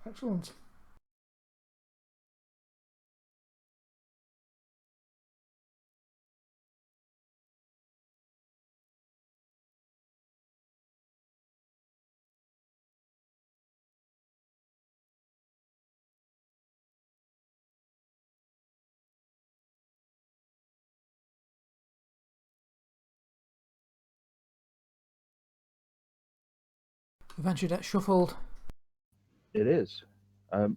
Excellent. Adventure deck shuffled. It is.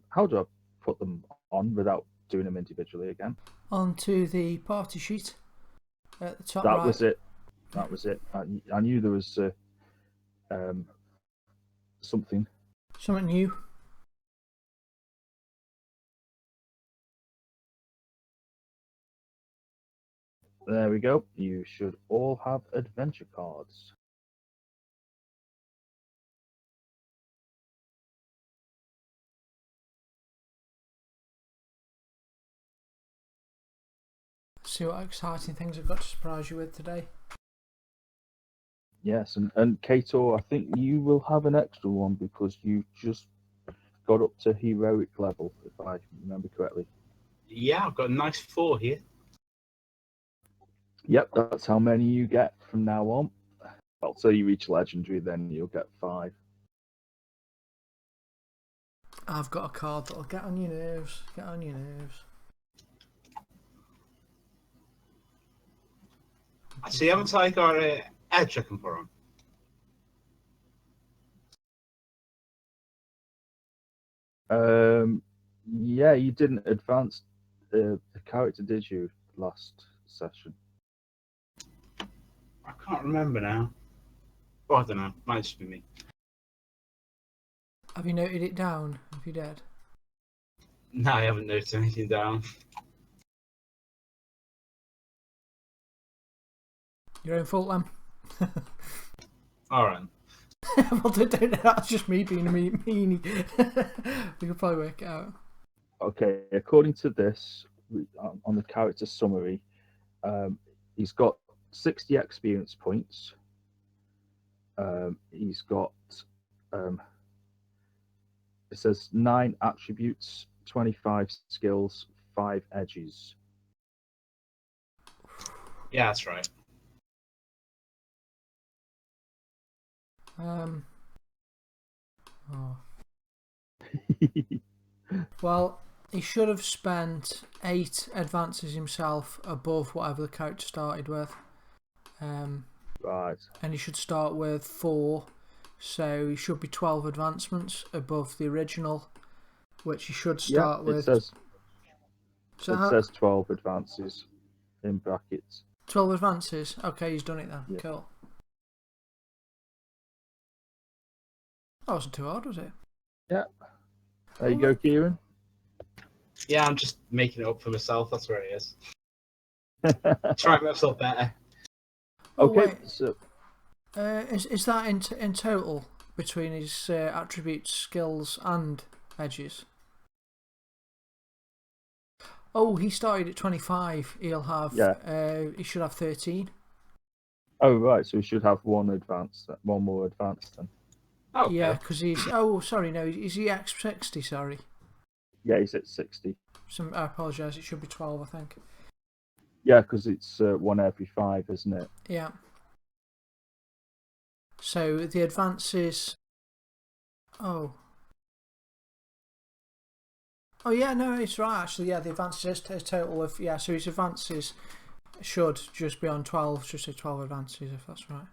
How do I put them on without doing them individually again? Onto the party sheet at the top That right. was it. That was it. I knew there was something. Something new. There we go. You should all have adventure cards. See what exciting things I've got to surprise you with today. Yes, and Kato, I think you will have an extra one because you just got up to heroic level, if I remember correctly. Yeah, I've got a nice 4 here. Yep, that's how many you get from now on. Well, so you reach legendary, then you'll get 5. I've got a card that'll get on your nerves. Get on your nerves. See, haven't I got an edge I can put on? Yeah, you didn't advance the character, did you, last session? I can't remember now. Oh, I don't know. Might just be me. Have you noted it down if you're dead? No, I haven't noted anything down. Your own fault, then. All right. Well, don't, that's just me being a meanie. We could probably work it out. Okay, according to this, on the character summary, he's got 60 experience points. He's got, it says 9 attributes, 25 skills, 5 edges. Yeah, that's right. Oh. Well, he should have spent 8 advances himself above whatever the character started with. Right. And he should start with 4, so he should be 12 advancements above the original, which he should start with. It says 12 advances in brackets. 12 advances? Okay, he's done it then. Yeah. Cool. That wasn't too hard, was it? Yeah. There you go, Kieran. Yeah, I'm just making it up for myself. That's where it is. Try to make myself better. Oh, Okay, wait. so Is that in total between his attributes, skills, and edges? Oh, he started at 25. He'll have. Yeah. He should have 13. Oh, right. So we should have one more advance then. Okay. Yeah, because he's. Oh, sorry, no. Is he X60? Sorry. Yeah, he's at 60. I apologise. It should be 12, I think. Yeah, because it's 1 every 5, isn't it? Yeah. So the advances. Oh. Oh yeah, no, it's right actually. Yeah, the advances is a total of So his advances should just be on 12. Just say 12 advances if that's right.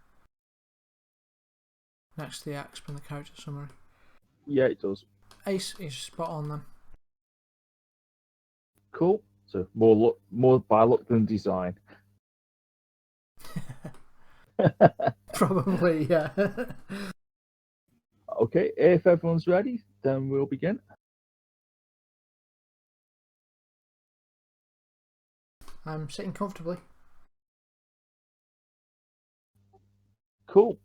Next to the X from the character summary. Yeah, it does. Ace is spot on then. Cool. So more by luck than design. Probably, yeah. Okay, if everyone's ready, then we'll begin. I'm sitting comfortably. Cool.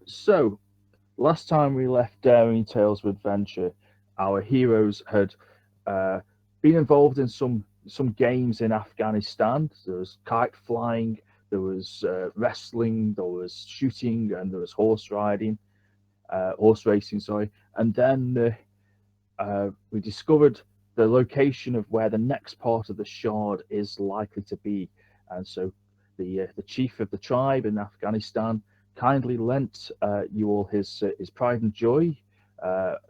So last time we left Daring Tales of Adventure, our heroes had been involved in some games in Afghanistan. There was kite flying, there was wrestling, there was shooting, and there was horse racing. Sorry, and then we discovered the location of where the next part of the shard is likely to be, and so the chief of the tribe in Afghanistan kindly lent you all his pride and joy,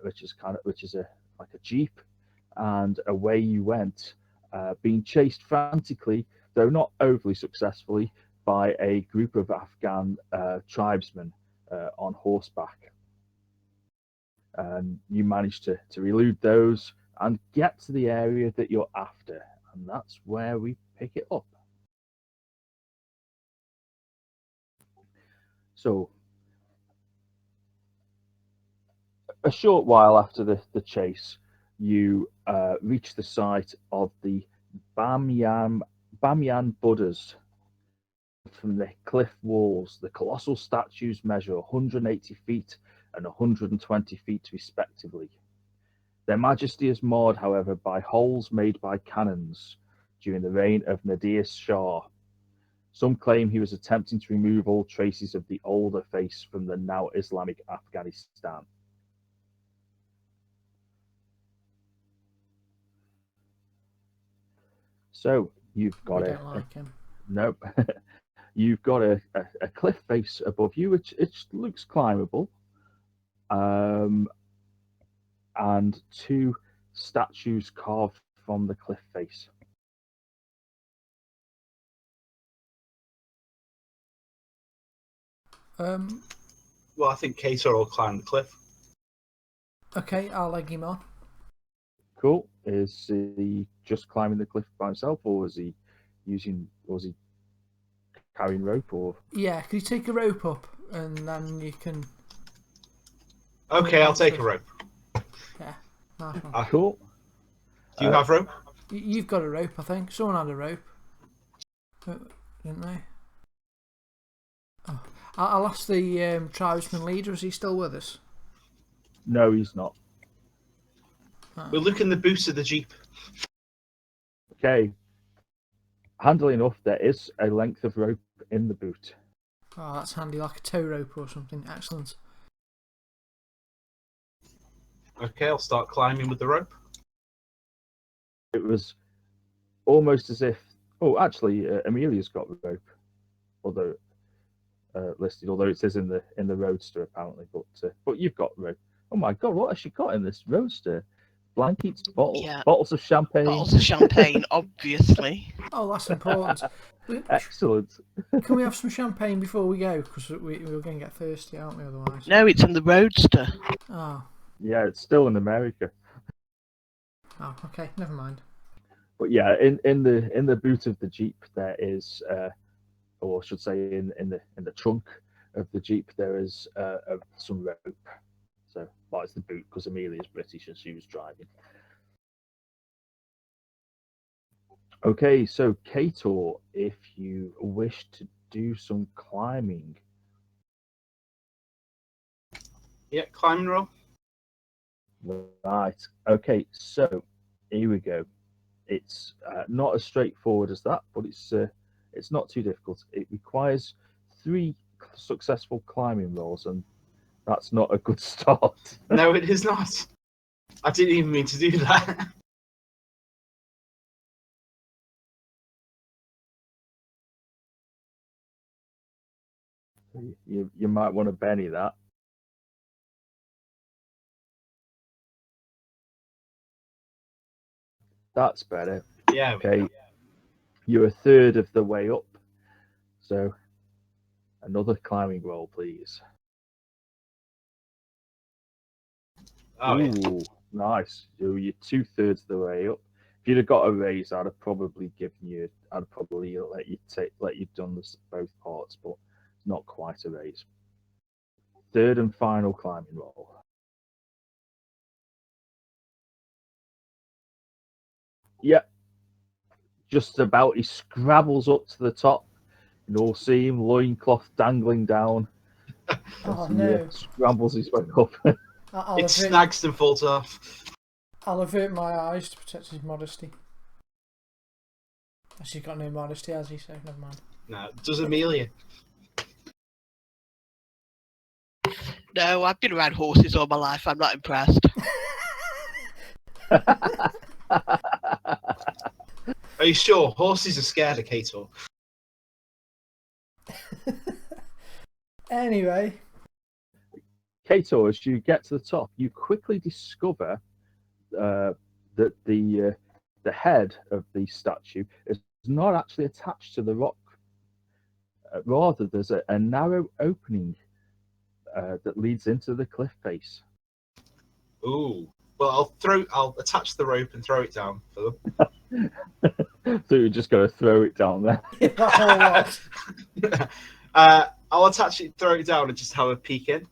which is a like a jeep, and away you went, being chased frantically, though not overly successfully, by a group of Afghan tribesmen on horseback. You manage to elude those and get to the area that you're after, and that's where we pick it up. So, a short while after the chase, you reach the site of the Bamyan Buddhas. From the cliff walls, the colossal statues measure 180 feet and 120 feet respectively. Their majesty is marred, however, by holes made by cannons during the reign of Nadir Shah. Some claim he was attempting to remove all traces of the older face from the now Islamic Afghanistan. So you've got We don't like him. nope. You've got a cliff face above you, which it looks climbable, and two statues carved from the cliff face. Well, I think Kator will climb the cliff. Okay, I'll leg him on. Cool. Is he just climbing the cliff by himself, or was he carrying rope, or? Yeah, can you take a rope up and then you can. Okay, I'll take a rope. Yeah, nice one. Cool. Do you have rope? You've got a rope, I think. Someone had a rope, didn't they? Oh. I'll ask the tribesman leader. Is he still with us? No, he's not. We'll look in the boot of the jeep. Okay. Handily enough, there is a length of rope in the boot. Oh, that's handy, like a tow rope or something. Excellent. Okay, I'll start climbing with the rope. It was almost as if. Oh, actually, Amelia's got rope, although listed. Although it says in the roadster apparently, but you've got rope. Oh my god, what has she got in this roadster? Blankets, bottles of champagne. Bottles of champagne, obviously. Oh, that's important. Excellent. Can we have some champagne before we go? Because we're going to get thirsty, aren't we, otherwise? No, it's in the roadster. Oh. Yeah, it's still in America. Oh, okay, never mind. But yeah, in the boot of the Jeep there is, or I should say, in the trunk of the Jeep there is some rope. So, well, it's the boot because Amelia's British and she was driving. Okay, so Kator, if you wish to do some climbing. Yeah, climbing roll. Right. Okay, so here we go. It's not as straightforward as that, but it's not too difficult. It requires 3 successful climbing rolls, and that's not a good start. No, it is not. I didn't even mean to do that. You might want to Benny that. That's better. Yeah. Okay. You're a third of the way up. So another climbing roll, please. Oh, Ooh, yeah. nice. So you're 2/3 of the way up. If you'd have got a raise, I'd have probably let you done this both parts, but it's not quite a raise. Third and final climbing roll. Yep. Just about. He scrabbles up to the top. You all see him, loincloth dangling down. Oh, He, no. scrambles his way up. It snags and falls off. I'll avert my eyes to protect his modesty. She's got no modesty, has he? So never mind. No, does Amelia? No, I've been around horses all my life. I'm not impressed. Are you sure? Horses are scared of Kator. Anyway, Kato, as you get to the top, you quickly discover that the head of the statue is not actually attached to the rock. Rather, there's a narrow opening that leads into the cliff face. Ooh. Well, I'll attach the rope and throw it down for them. So you're just going to throw it down there. that whole lot. I'll attach it, throw it down, and just have a peek in.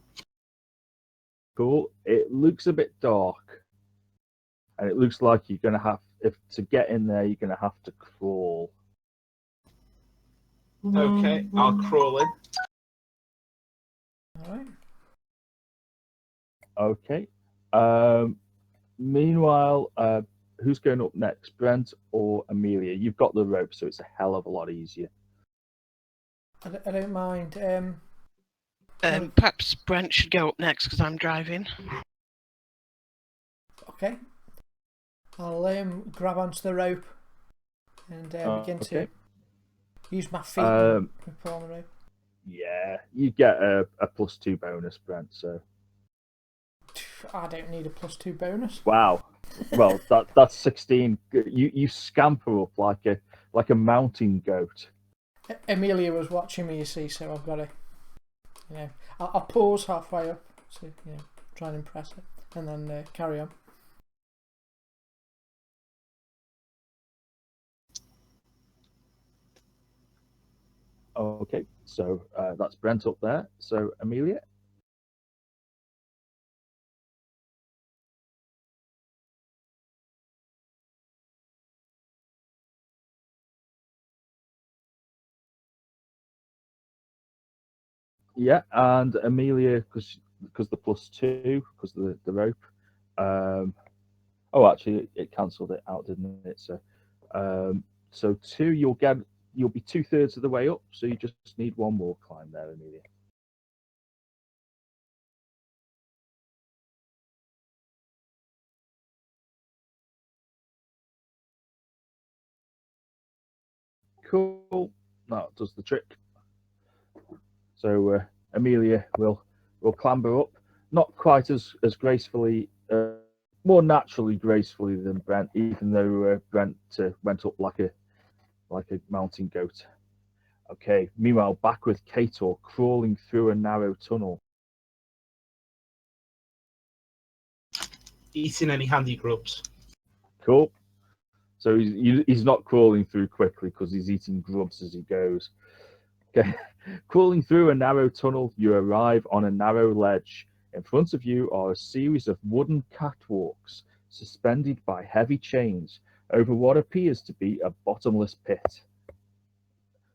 Cool. It looks a bit dark, and it looks like you're going to have, if to get in there, you're going to have to crawl. Okay, I'll crawl in. All right. Okay. Meanwhile, who's going up next, Brent or Amelia? You've got the rope, so it's a hell of a lot easier. I don't mind. Perhaps Brent should go up next because I'm driving. Okay. I'll grab onto the rope and begin to okay. use my feet and pull on the rope. Yeah, you get a +2 bonus, Brent. So I don't need a +2 bonus. wow. Well, that's 16. You scamper up like a mountain goat. Amelia was watching me, you see, so I've got to, I'll pause halfway up to, try and impress her, and then carry on. Okay, so that's Brent up there. So Amelia. Yeah, and Amelia, because the +2, because of the rope. Oh, actually, it cancelled it out, didn't it? So 2, you'll be 2/3 of the way up. So you just need one more climb there, Amelia. Cool. That does the trick. So Amelia will clamber up, not quite as gracefully, more naturally gracefully than Brent, even though Brent went up like a mountain goat. Okay. Meanwhile, back with Kator crawling through a narrow tunnel. Eating any handy grubs. Cool. So he's not crawling through quickly because he's eating grubs as he goes. Okay. Crawling through a narrow tunnel, you arrive on a narrow ledge. In front of you are a series of wooden catwalks suspended by heavy chains over what appears to be a bottomless pit.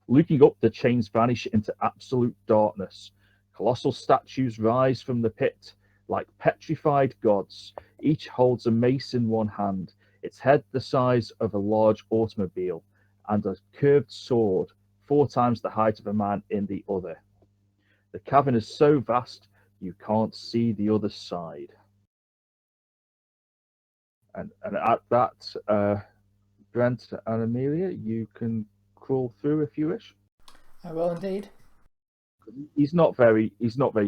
Looking up, the chains vanish into absolute darkness. Colossal statues rise from the pit like petrified gods. Each holds a mace in one hand, its head the size of a large automobile, and a curved sword 4 times the height of a man in the other. The cavern is so vast you can't see the other side. And at that, Brent and Amelia, you can crawl through if you wish. I will indeed. He's not very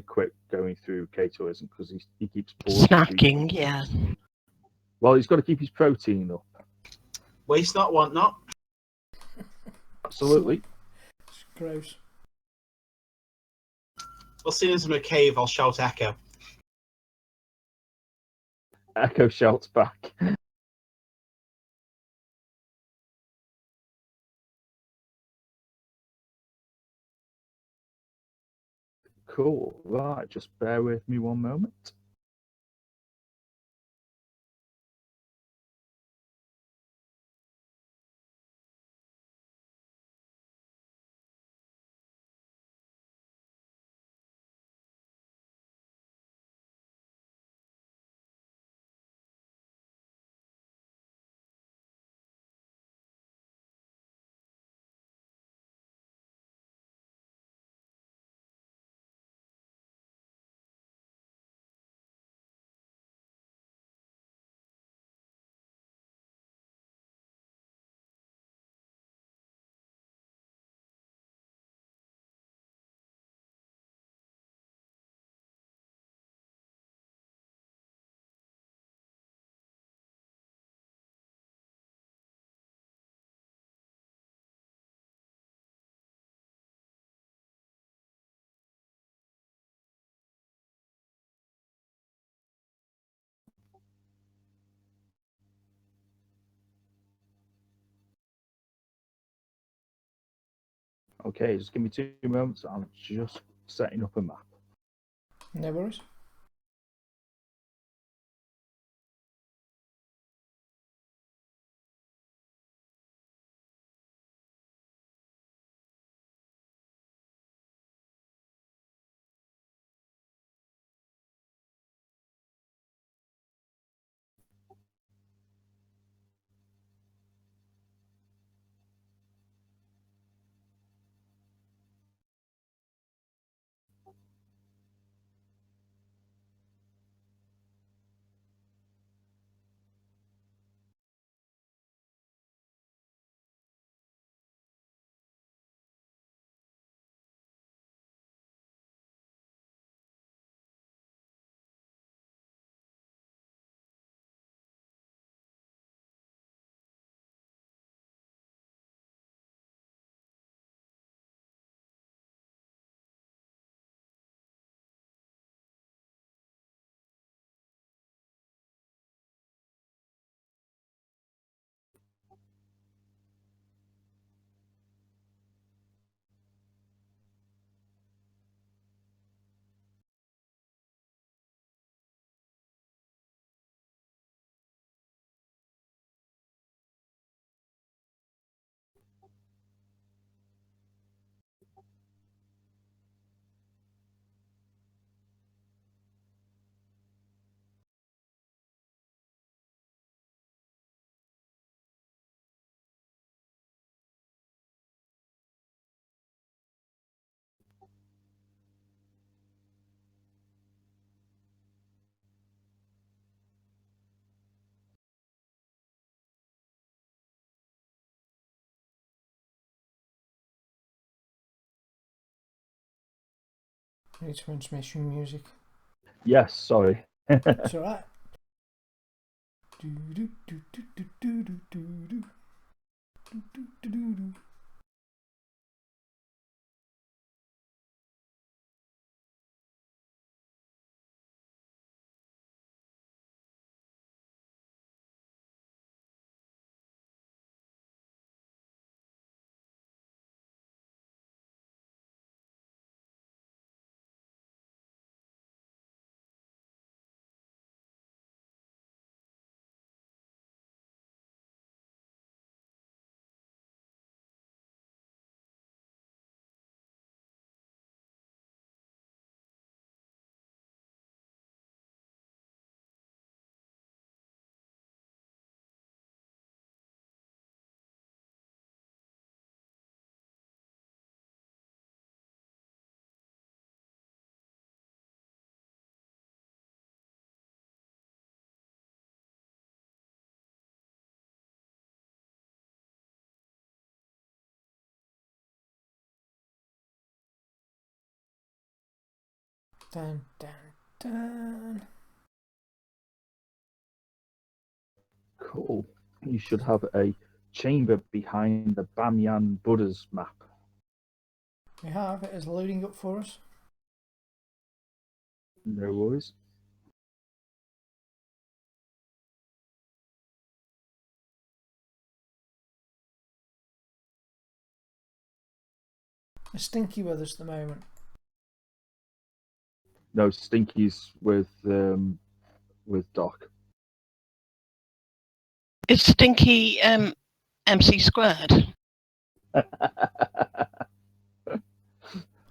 quick going through. Kato isn't, because he keeps pausing. Snacking, yeah. Well, he's got to keep his protein up. Waste not, want not. Absolutely. It's gross. Well, seeing as I'm in a cave, I'll shout Echo. Echo shouts back. Cool. Right, just bear with me one moment. Okay, just give me 2 moments. I'm just setting up a map. No worries. I need some intermission music. Yes, sorry. It's alright. Do do do do do do do do do do do do do. Dun dun dun. Cool. You should have a chamber behind the Bamyan Buddha's map. We have it is loading up for us. No worries. It's stinky with us at the moment. No, Stinky's with Doc. Is Stinky MC squared? I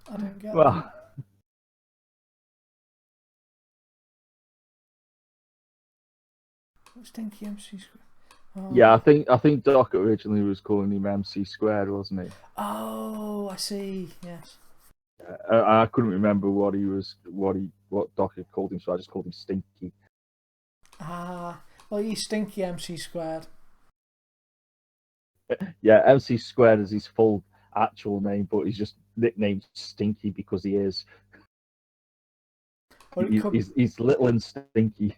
don't get that. Well, Stinky MC squared. Oh. yeah, I think Doc originally was calling him MC squared, wasn't he? Oh, I see. Yes. I couldn't remember what Doc had called him, so I just called him Stinky. Ah, well, he's Stinky MC squared. Yeah, MC squared is his full actual name, but he's just nicknamed Stinky because he is. Or it could, He's little and stinky.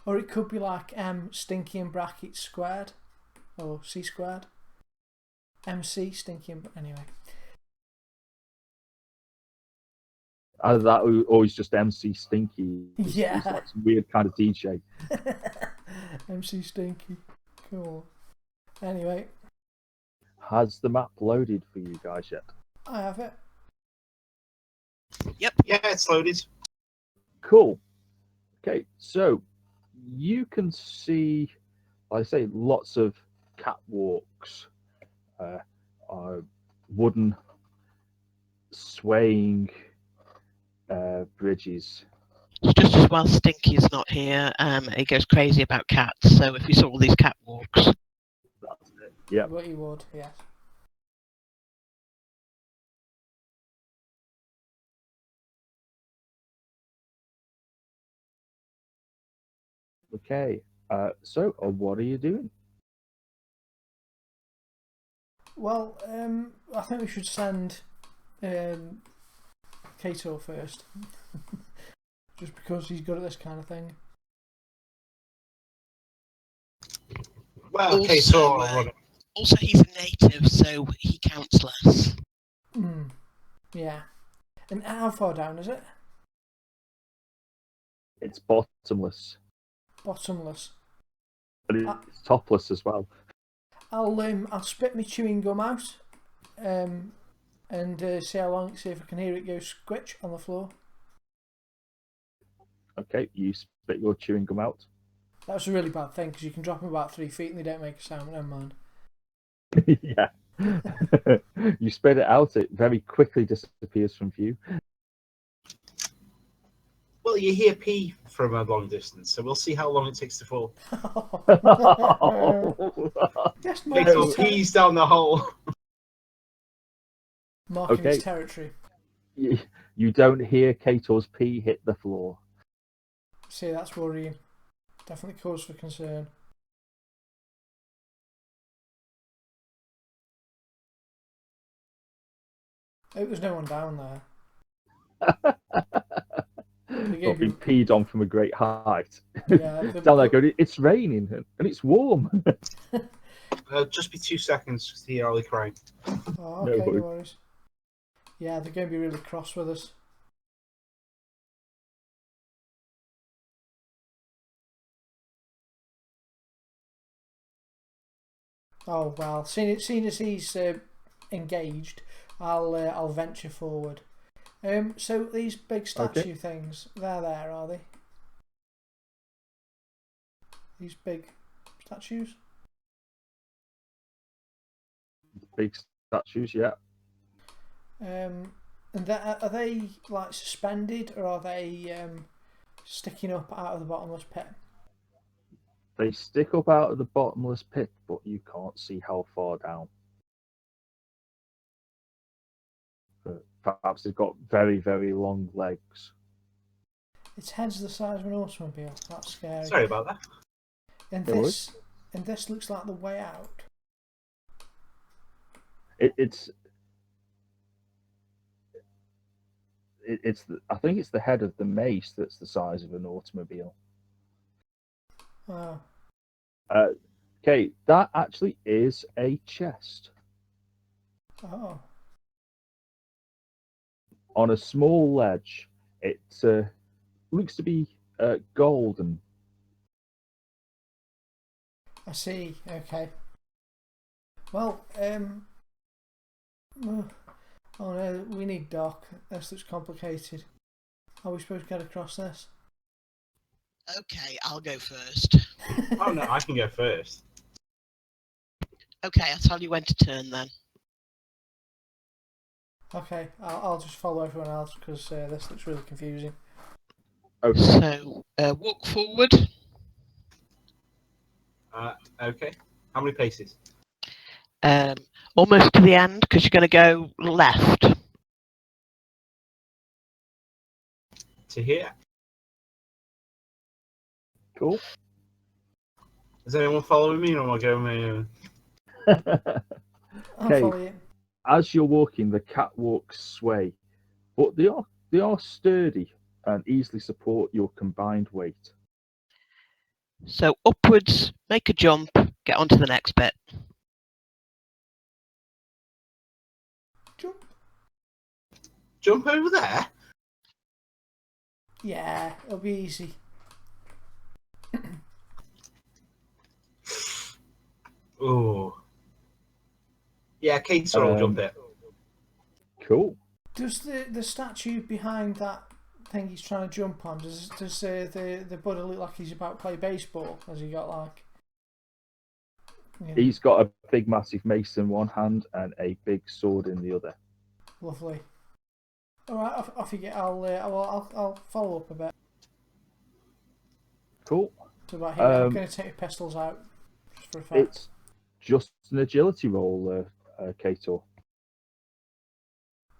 or it could be like Stinky in brackets squared, or C squared. MC Stinky in anyway. Either that or he's just MC Stinky. Yeah. He's like some weird kind of DJ. MC Stinky. Cool. Anyway, Has the map loaded for you guys yet? I have it. Yeah, it's loaded. Cool. Okay, so you can see, like I say, lots of catwalks, wooden swaying bridges. It's just as well Stinky's not here. He goes crazy about cats. So if you saw all these catwalks, That's it. Yeah. What you would, yes. Okay. So, what are you doing? Well, I think we should send Kato first. Just because he's good at this kind of thing. Well, Also, Kato, also he's a native, so he counts less. Yeah. And how far down is it? It's bottomless, Bottomless. but it's topless as well. I'll spit my chewing gum out, and see if I can hear it go squitch on the floor. Okay, you spit your chewing gum out. That's a really bad thing because you can drop them about 3 feet and they don't make a sound. Never mind. Yeah. You spit it out, it very quickly disappears from view. well, you hear pee from a long distance, so we'll see how long it takes to fall. Yes, Kato pees down the hole. Marking his Okay. territory. You don't hear Kato's pee hit the floor. See, that's worrying. Definitely cause for concern. I hope there's no one down there. Not being peed on from a great height. Yeah, Down there going, it's raining and it's warm. Just be 2 seconds to hear Ollie crying. Oh, No okay, no worries. worries. Yeah, they're going to be really cross with us. Oh well, seeing as he's engaged, I'll venture forward. So these big statue things, they're there, are they? These big statues? Big statues, yeah. And are they like suspended or are they sticking up out of the bottomless pit? They stick up out of the bottomless pit, but you can't see how far down. Perhaps they've got very, very long legs. Its head's the size of an automobile. That's scary. Sorry about that. And No this looks like the way out. It's I think it's the head of the mace that's the size of an automobile. Oh. Okay, that actually is a chest. Oh. On a small ledge. It looks to be golden. I see. Okay. Well, oh no, we need Doc. This looks complicated. How are we supposed to get across this? Okay, I'll go first. Oh no, I can go first. Okay, I'll tell you when to turn then. Okay, I'll just follow everyone else because this looks really confusing. Okay. So, walk forward. Okay. How many paces? Almost to the end because you're going to go left. To here. Cool. Is anyone following me or am I going my own? I'll Okay. follow you. As you're walking, the catwalks sway, but they are sturdy and easily support your combined weight. So upwards, make a jump, get on to the next bit. Jump. Jump over there? Yeah, it'll be easy. Oh. Yeah, Kate's will jump it. Cool. Does the statue behind that thing he's trying to jump on, does the Buddha look like he's about to play baseball? Has he got like... You know, He's got a big, massive mace in one hand and a big sword in the other. lovely. Alright, off you get. I'll follow up a bit. Cool. So about here, I'm going to take the pistols out, just for effect. It's just an agility roll, Kato.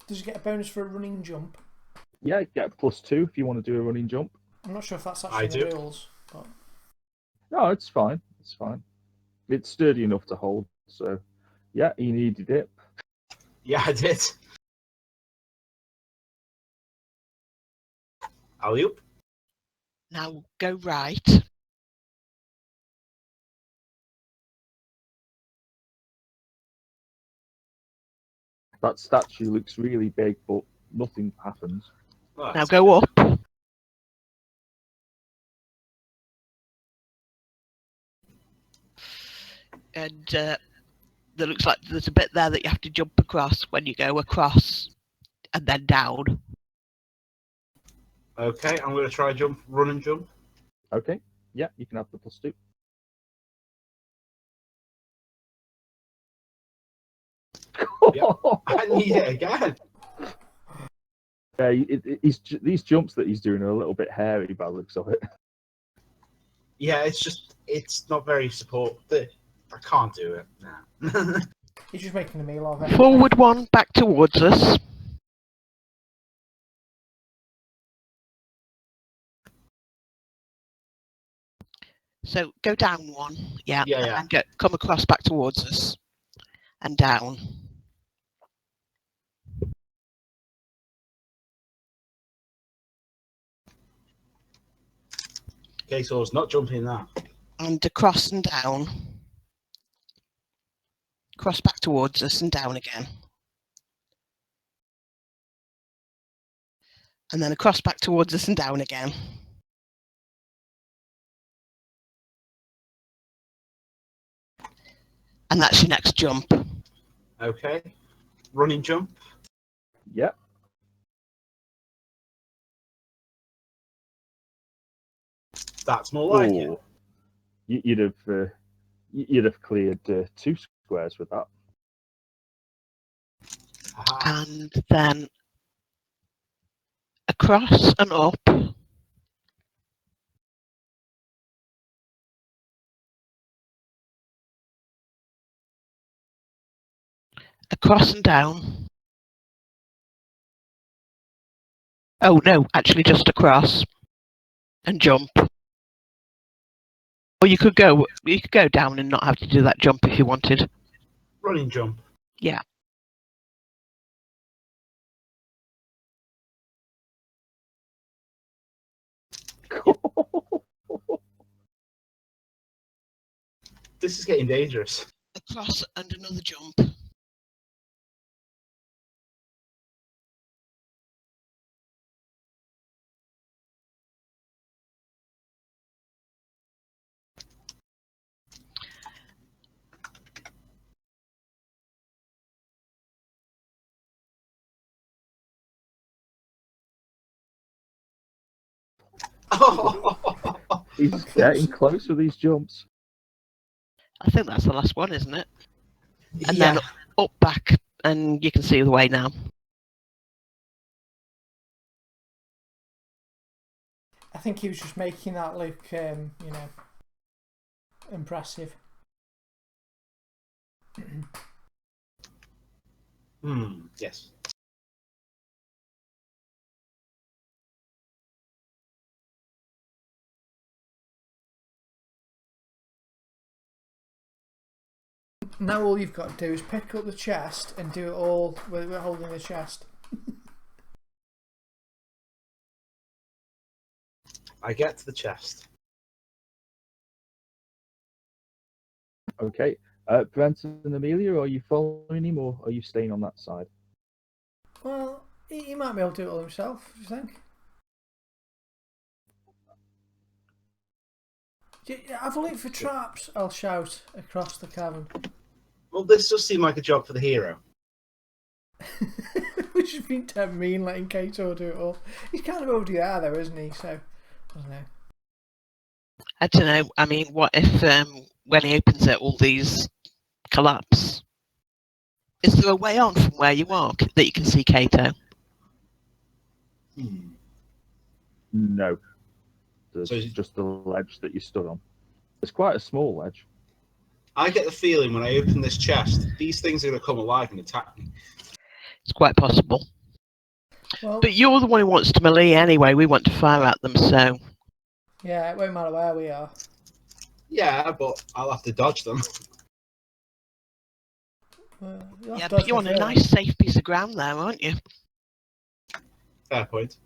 Does he get a bonus for a running jump? Yeah, get a +2 if you want to do a running jump. I'm not sure if that's actually in the rules, but... No, it's fine. It's fine. It's sturdy enough to hold. So, yeah, he needed it. Yeah, I did. Alley-oop. Now go right. That statue looks really big, but nothing happens. Oh, Now go up. And there looks like there's a bit there that you have to jump across when you go across and then down. Okay, I'm going to try run and jump. Okay. Yeah, you can have the +2. Yep. I need it again. Yeah, these jumps that he's doing are a little bit hairy by the looks of it. Yeah, it's not very supportive. I can't do it now. He's just making a meal of it. Forward one, back towards us. So go down one, yeah, Yeah. and come across back towards us, and down. Okay, so it's not jumping that. And across and down. Cross back towards us and down again. And then across back towards us and down again. And that's your next jump. Okay. Running jump. Yeah. That's more like it. Ooh. You'd have cleared 2 squares with that. Aha. And then across and up. Across and down. Oh no, actually just across. And jump. Or you could go down and not have to do that jump if you wanted. Running jump. Yeah. This is getting dangerous. Across and another jump. He's getting close with these jumps. I think that's the last one, isn't it? And Yeah. then up back, and you can see the way now. I think he was just making that look, impressive. Yes. Now all you've got to do is pick up the chest and do it all with holding the chest. I get to the chest. Okay. Brent and Amelia, are you following him or are you staying on that side? Well, he might be able to do it all himself, do you think? Have a look for traps, I'll shout across the cavern. Well, this does seem like a job for the hero. Which has been dead mean, letting Kato do it all. He's kind of already there, though, isn't he? So, I don't know. I don't know. I mean, what if when he opens it, all these collapse? Is there a way on from where you are that you can see Kato? No. There's So- just the ledge that you stood on. It's quite a small ledge. I get the feeling when I open this chest, these things are going to come alive and attack me. It's quite possible. Well, But you're the one who wants to melee anyway. We want to fire at them, so yeah, it won't matter where we are. Yeah, but I'll have to dodge them. You'll have yeah. to But you're dodge on me a first. nice, safe piece of ground there, aren't you? Fair point.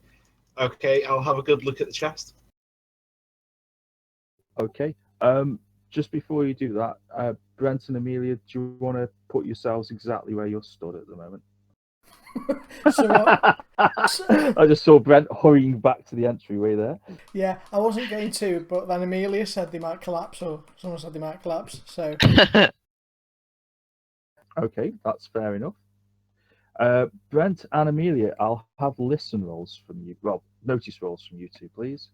Okay, I'll have a good look at the chest. Okay. Just before you do that, Brent and Amelia, do you want to put yourselves exactly where you're stood at the moment? So what? I just saw Brent hurrying back to the entryway there. Yeah, I wasn't going to, but then Amelia said they might collapse, or someone said they might collapse. So Okay, that's fair enough. Brent and Amelia, I'll have listen rolls from you. Well, notice rolls from you two, please.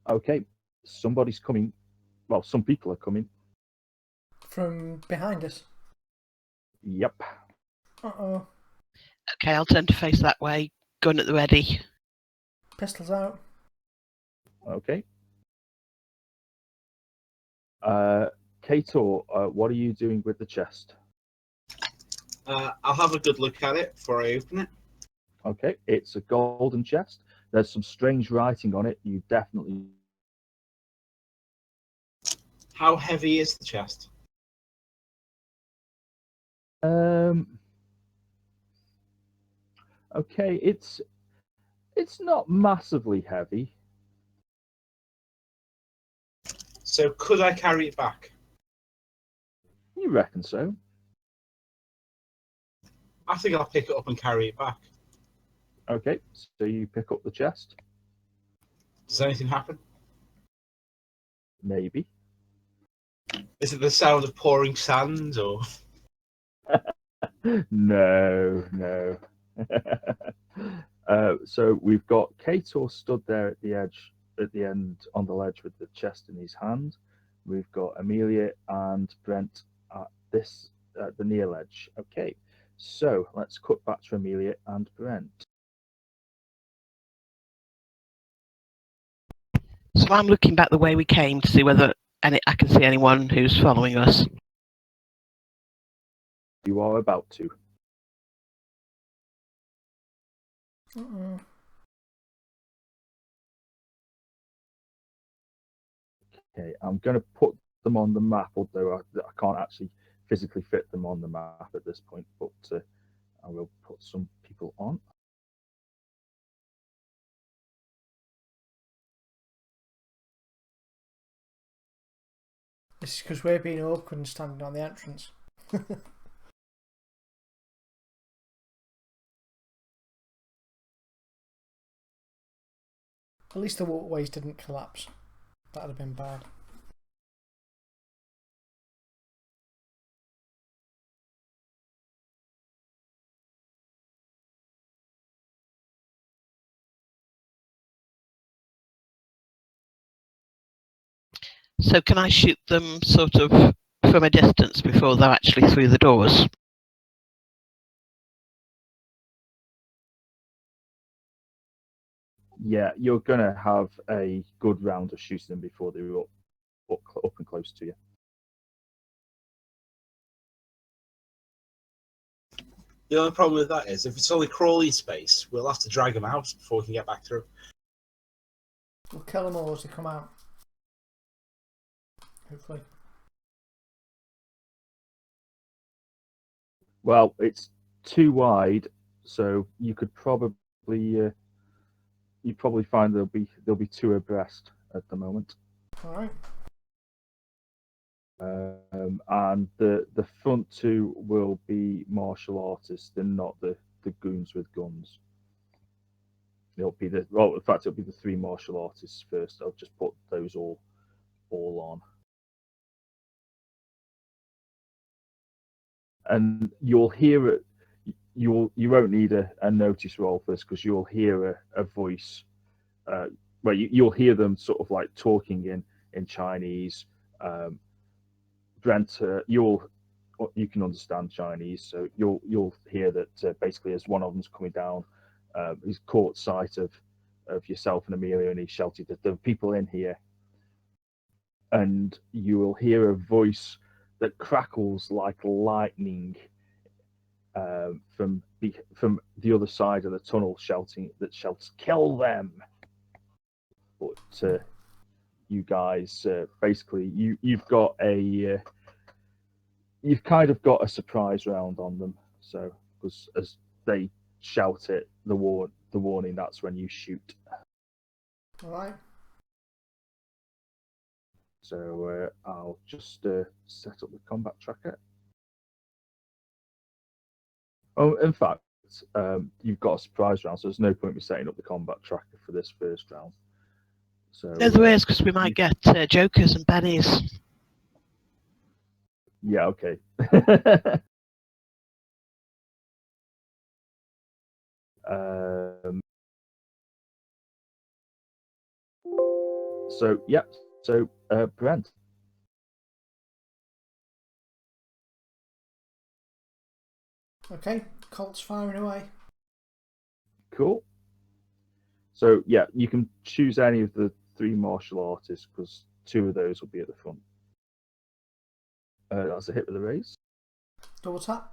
Okay, somebody's coming. Well, some people are coming. from behind us. Yep. Uh-oh. Okay, I'll turn to face that way. Gun at the ready. Pistols out. Okay. Kator, what are you doing with the chest? I'll have a good look at it before I open it. Okay, it's a golden chest. There's some strange writing on it. You definitely. How heavy is the chest? Okay, it's not massively heavy. So could I carry it back? You reckon so? I think I'll pick it up and carry it back. Okay, so you pick up the chest. Does anything happen? Maybe. Is it the sound of pouring sand or? No, no. So we've got Kator stood there at the edge, at the end on the ledge with the chest in his hand. We've got Amelia and Brent at the near ledge. Okay, so let's cut back to Amelia and Brent. So I'm looking back the way we came to see whether I can see anyone who's following us. You are about to. Uh-oh. Okay, I'm going to put them on the map, although I can't actually physically fit them on the map at this point, but I will put some people on. This is because we're being awkward and standing on the entrance. At least the walkways didn't collapse. That'd have been bad. So can I shoot them sort of from a distance before they're actually through the doors? Yeah, you're going to have a good round of shooting them before they're up and close to you. The only problem with that is if it's only crawly space, we'll have to drag them out before we can get back through. We'll kill them all as they come out. Hopefully. Well, it's too wide, so you could probably you'd probably find there'll be two abreast at the moment. Alright. And the front two will be martial artists and not the goons with guns. It'll be in fact it'll be the three martial artists first. I'll just put those all on. and you'll hear it. You won't need a notice roll for this because you'll hear a voice. Well, you'll hear them sort of like talking in Chinese. Brent, you can understand Chinese, so you'll hear that basically as one of them's coming down, he's caught sight of yourself and Amelia, and he shouted that there are people in here, and you will hear a voice that crackles like lightning from the other side of the tunnel, shouts, "Kill them!" But you guys, basically, you've kind of got a surprise round on them. So, because as they shout it, the warning, that's when you shoot. All right. So I'll just set up the combat tracker. Oh, in fact, you've got a surprise round, so there's no point in me setting up the combat tracker for this first round. So No, there is, because we might get jokers and bennies. yeah, okay. So yeah, so Brent. Okay, Colt's firing away. Cool. So yeah, you can choose any of the 3 martial artists because 2 of those will be at the front. That's a hit with a raise, Double tap.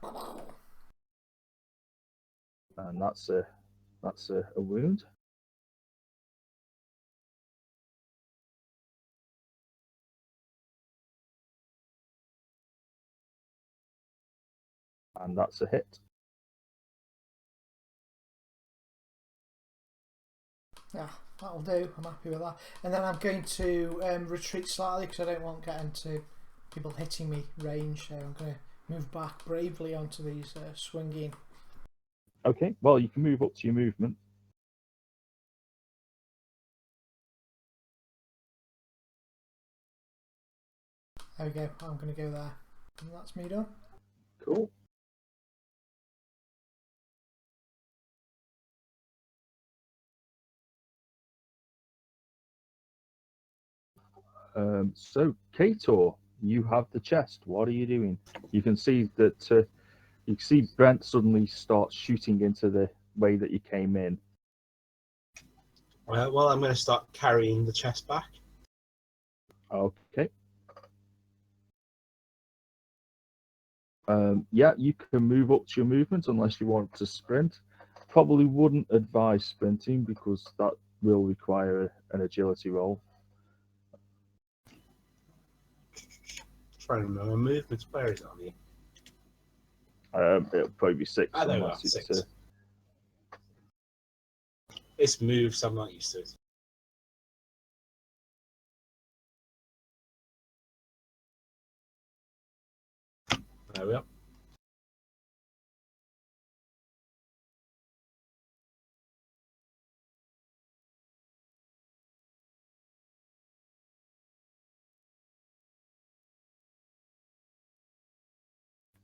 and that's a wound. And that's a hit. Yeah, that'll do. I'm happy with that. And then I'm going to retreat slightly because I don't want getting to people hitting me range. So I'm going to move back bravely onto these swinging. Okay, well, you can move up to your movement. There we go. I'm going to go there. And that's me done. Cool. So, Kator, you have the chest. What are you doing? You can see that you can see Brent suddenly start shooting into the way that you came in. Well, I'm going to start carrying the chest back. Okay. Yeah, you can move up to your movement unless you want to sprint. Probably wouldn't advise sprinting because that will require an agility roll. Trying to remember movements. Where is it on here? It'll probably be 6 There we are, unless it's 6. It's moves, I'm not used to it. There we are.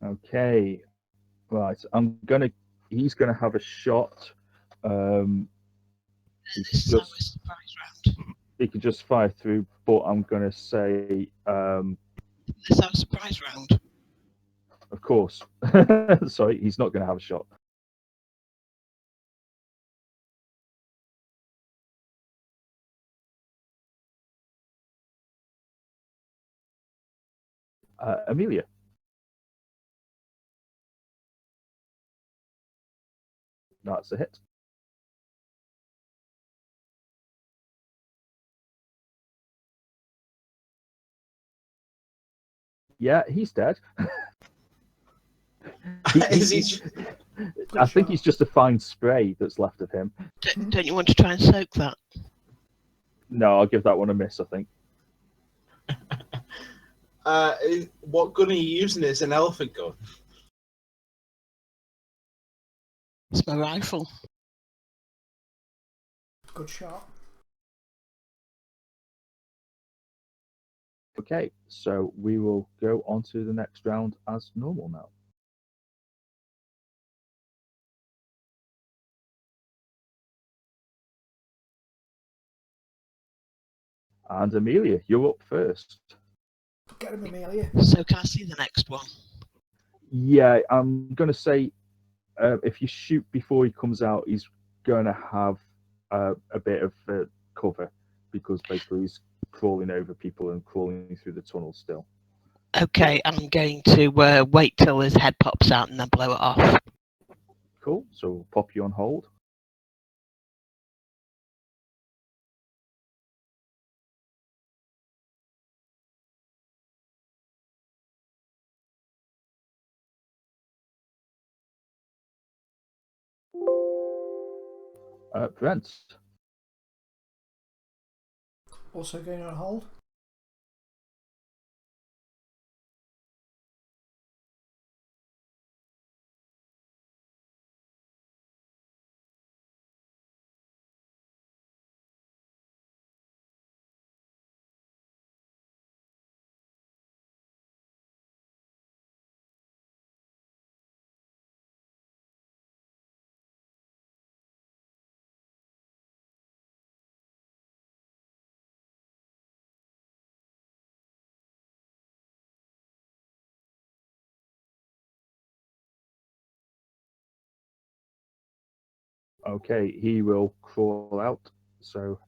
Okay, right. He's gonna have a shot. This is our surprise round. He can just fire through, but I'm gonna say, This is our surprise round. of course. Sorry, he's not gonna have a shot. Amelia. That's a hit. Yeah, he's dead. Is he? I think he's just a fine spray that's left of him. Don't you want to try and soak that? No, I'll give that one a miss, I think. What gun are you using? It's an elephant gun. It's my rifle. Good shot. Okay, so we will go on to the next round as normal now. And Amelia, you're up first. Get him, Amelia. So can I see the next one? Yeah, I'm going to say if you shoot before he comes out, he's going to have a bit of cover because basically he's crawling over people and crawling through the tunnel still. Okay, I'm going to wait till his head pops out and then blow it off. Cool. So we'll pop you on hold. Brent. Also going on hold. Okay, he will crawl out. So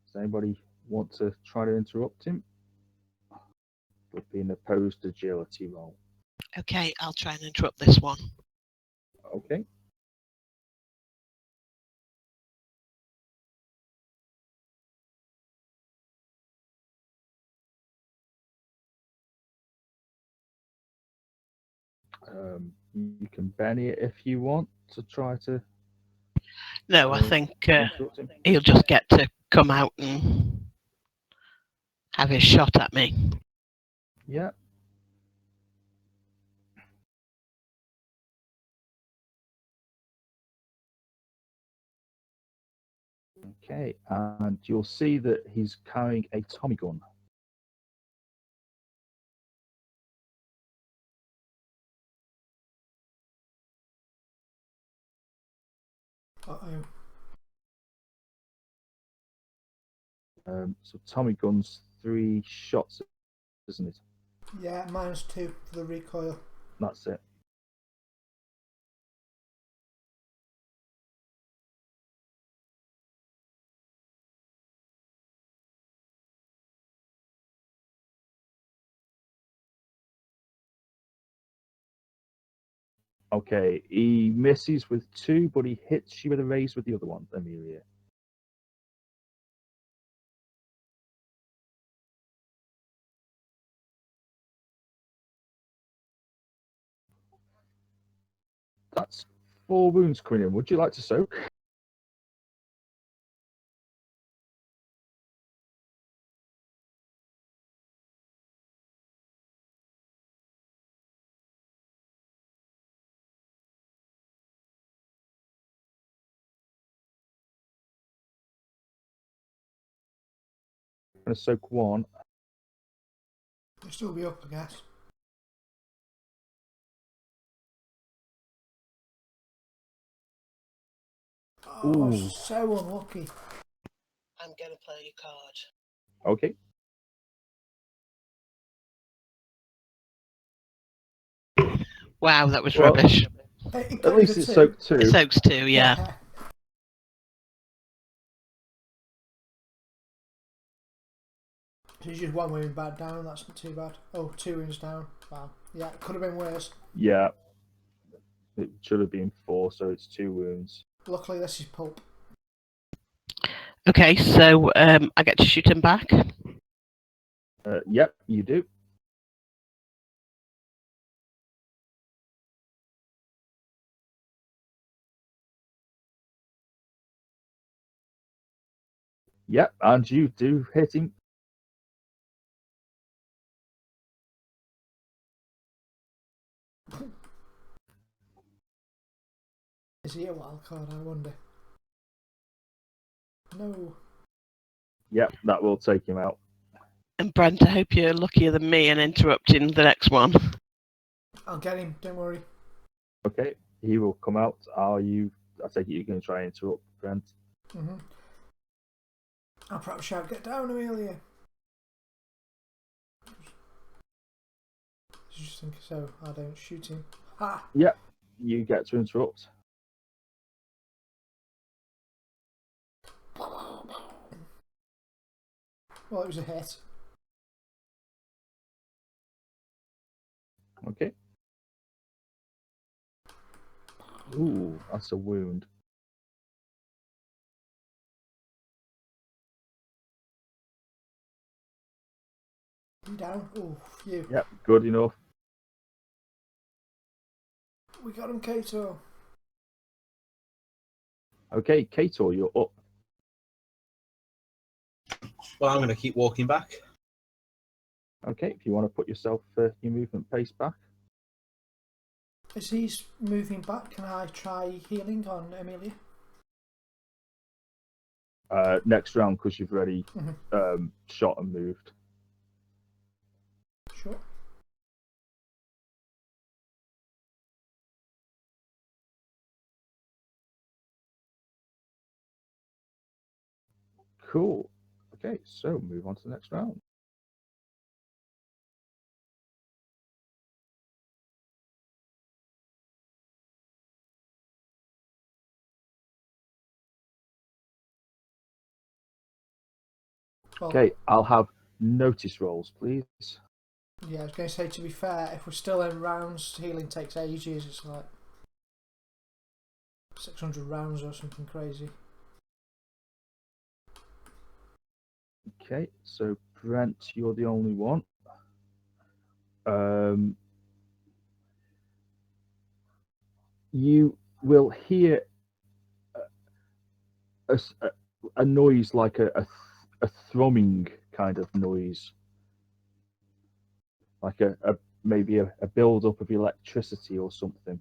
does anybody want to try to interrupt him? Would be an opposed agility roll. Okay, I'll try and interrupt this one. Okay. You can Benny it if you want to try to No, I think interrupt him. he'll just get to come out and have his shot at me. Yeah. Okay, and you'll see that he's carrying a Tommy gun. Uh-oh. So Tommy gun's 3 shots, isn't it? Yeah, -2 for the recoil. That's it. Okay, he misses with 2, but he hits you with a raise with the other one, Amelia. That's 4 wounds coming in. Would you like to soak? I'm going to soak 1. He'll still be up, I guess. Oh, Ooh. so unlucky. I'm going to play your card. Okay. Wow, that was Well, rubbish. It At least it's soaked 2. It soaks too, yeah. He's just 1 wound back down, that's not too bad. Oh, 2 wounds down. Wow. Yeah, it could have been worse. Yeah. It should have been 4, so it's 2 wounds. Luckily, this is pulp. Okay, so I get to shoot him back. Yep, you do. Yep, and you do hit him. Is he a wild card, I wonder? No. Yep, that will take him out. And Brent, I hope you're luckier than me and interrupting the next one. I'll get him, don't worry. Okay, he will come out. I take it you're going to try and interrupt Brent. Mm-hmm. I'll perhaps shout, "Get down, Amelia!" Just think so I don't shoot him. Ha! Yep, you get to interrupt. Well, it was a hit. Okay. Ooh, that's a wound. You down? Oh, phew. Yep, good enough. We got him, Kato. Okay, Kato, you're up. Well, I'm going to keep walking back. Okay, if you want to put yourself your movement pace back. As he's moving back, can I try healing on Amelia? Next round, because you've already Mhm. shot and moved. Sure. Cool. Okay, so move on to the next round. Well, Okay, I'll have notice rolls, please. yeah, I was going to say, to be fair, if we're still in rounds, healing takes ages. It's like 600 rounds or something crazy. Okay, so Brent, you're the only one. You will hear a noise like a thrumming kind of noise, like maybe a build up of electricity or something.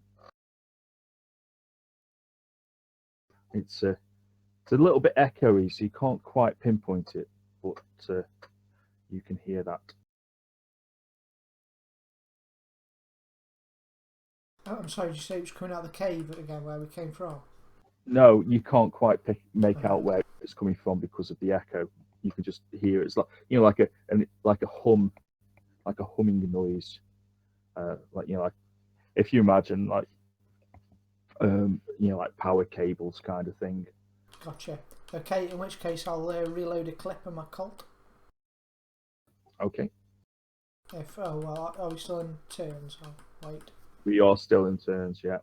It's a little bit echoey, so you can't quite pinpoint it, but you can hear that. Oh, I'm sorry, did you say it was coming out of the cave again where we came from? No, you can't quite make out where it's coming from because of the echo. You can just hear it. It's like like a hum, like a humming noise. Like like if you imagine like like power cables kind of thing. Gotcha. Okay, in which case I'll reload a clip of my Colt. Okay, Well, are we still in turns? I'll wait. we are still in turns. Yeah.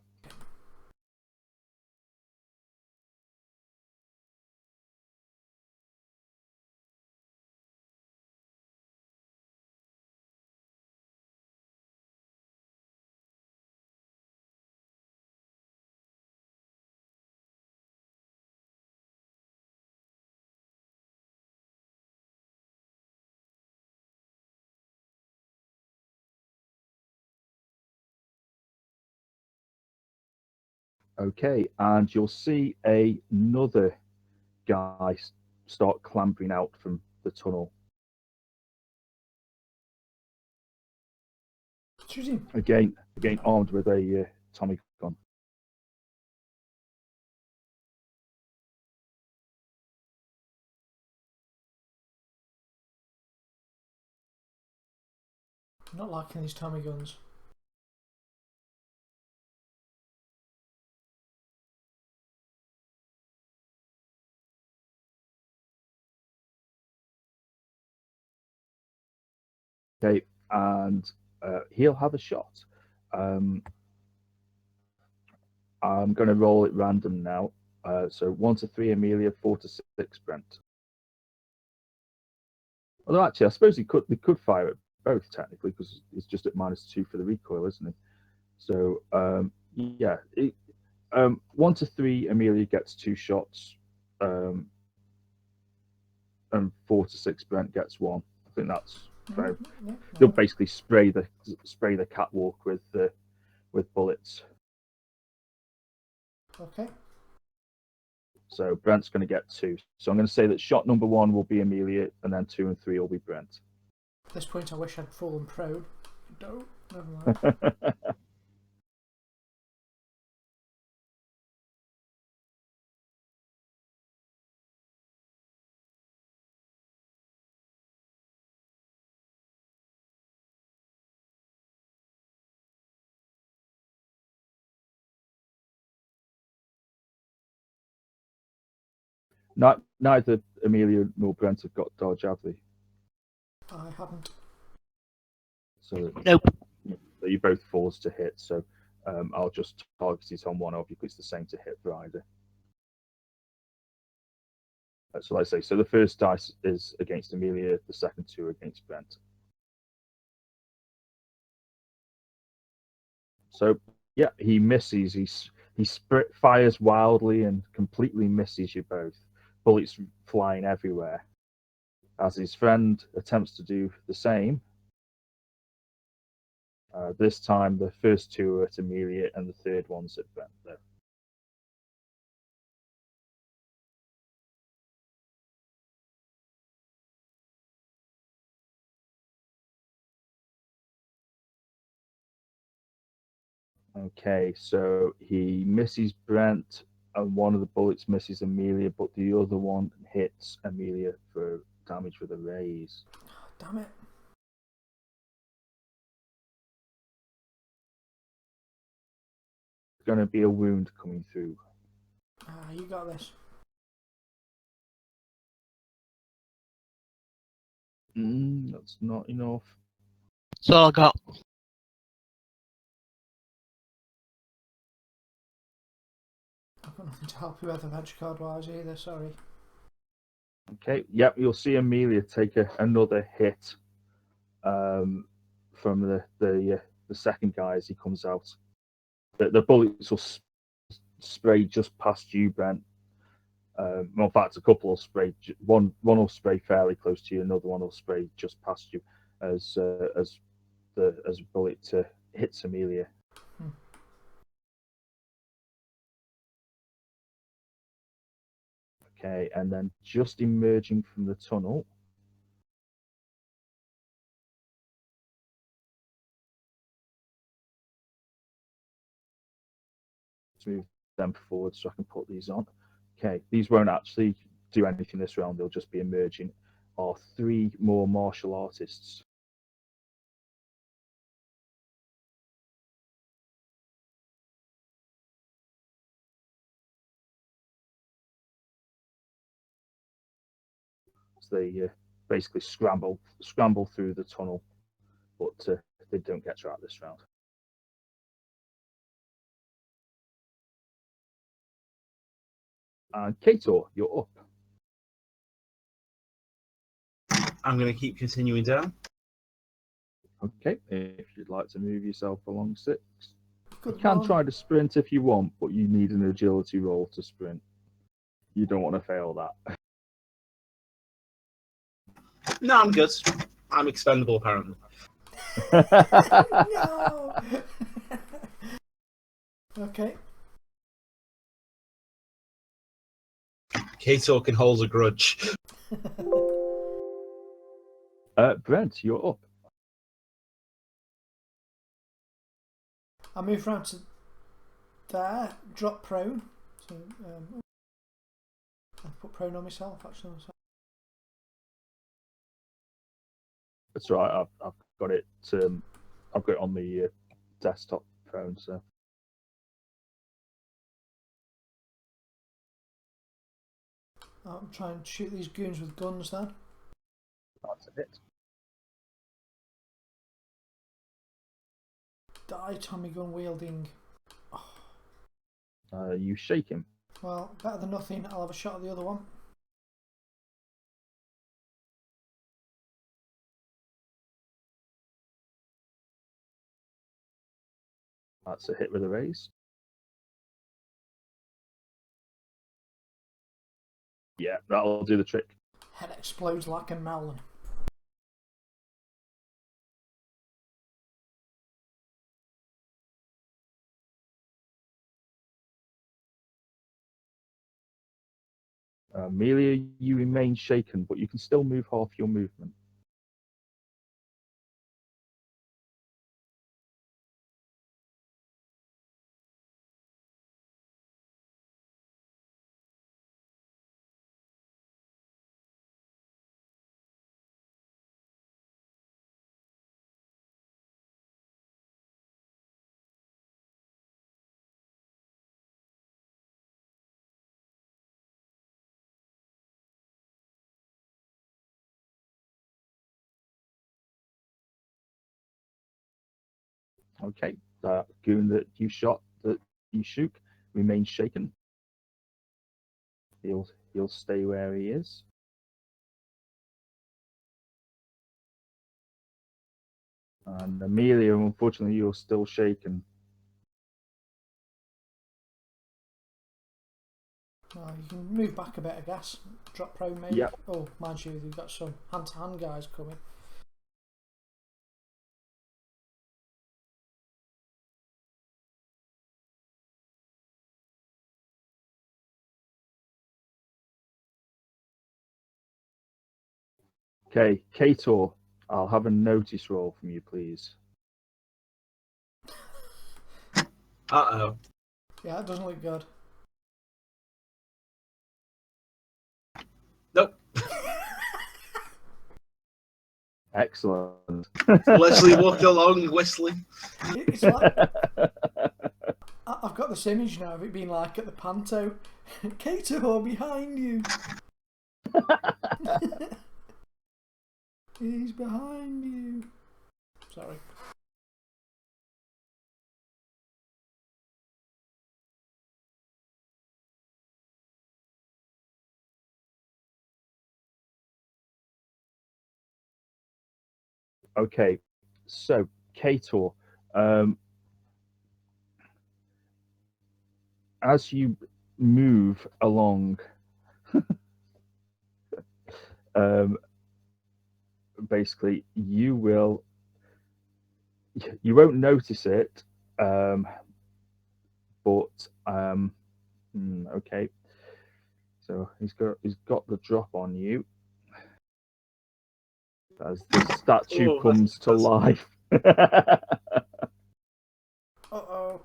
Okay, and you'll see another guy start clambering out from the tunnel. Shoot him. Again armed with a Tommy gun. I'm not liking these Tommy guns. Okay, and he'll have a shot. I'm going to roll it random now. So 1 to 3, Amelia. 4 to 6, Brent. Although actually, I suppose they could fire it both technically because it's just at -2 for the recoil, isn't it? So yeah, 1 to 3, Amelia gets 2 shots, and 4 to 6, Brent gets 1. I think that's fair. Yeah, They'll basically spray the catwalk with bullets. okay. So Brent's going to get 2. So I'm going to say that shot number 1 will be Amelia, and then 2 and 3 will be Brent. At this point, I wish I'd fallen prone. Don't. Never mind. Neither Amelia nor Brent have got dodge, have they? I haven't. So Nope. you both forced to hit. So I'll just target it on one of you because it's the same to hit for either. So let's say, so the first dice is against Amelia, the second two against Brent. So yeah, he misses. He fires wildly and completely misses you both. Bullets flying everywhere. As his friend attempts to do the same. This time, the first two are at Amelia, and the third one's at Brent. Though. Okay, so he misses Brent, and one of the bullets misses Amelia, but the other one hits Amelia for damage with a raise. Damn it. Going to be a wound coming through. You got this. That's not enough. That's all I got. I've got nothing to help you with adventure card wise either, sorry. Okay, yep, you'll see Amelia take another hit from the second guy as he comes out. The bullets will spray just past you, Brent. Well, in fact, a couple will spray. One will spray fairly close to you. Another one will spray just past you as a bullet hits Amelia. Okay, and then just emerging from the tunnel. Let's move them forward so I can put these on. Okay, these won't actually do anything this round. They'll just be emerging. Are 3 more martial artists. So they basically scramble through the tunnel, but they don't get you out this round. And Kator, you're up. I'm going to keep continuing down. Okay, if you'd like to move yourself along 6. Good You can one. try to sprint if you want, but you need an agility roll to sprint. You don't want to fail that. No, I'm good. I'm expendable, apparently. No! Okay. Kato can hold a grudge. Brent, you're up. I move round to there, drop prone. So, I put prone on myself actually. That's right. I've got it. I've got it on the desktop phone. So I'm trying to shoot these goons with guns then. that's it. Die, Tommy gun wielding. You shake him. Well, better than nothing. I'll have a shot at the other one. That's a hit with a raise. Yeah, that'll do the trick. Head explodes like a melon. Amelia, you remain shaken, but you can still move half your movement. Okay, that goon that you shot, that you shook, remains shaken. He'll stay where he is. And Amelia, unfortunately, you're still shaken. Oh, you can move back a bit, I guess. Drop prone, maybe. Yep. Oh, mind you, you've got some hand-to-hand guys coming. Okay, Kator, I'll have a notice roll from you, please. Uh-oh. Yeah, that doesn't look good. Nope. Excellent. Leslie walked along whistling. It's like I've got this image now of it being like at the panto. Kato behind you. He's behind you. Sorry. Okay, so Kator, as you move along, basically you won't notice it, but okay. So he's got the drop on you as the statue Oh, comes to that's- life. Uh-oh.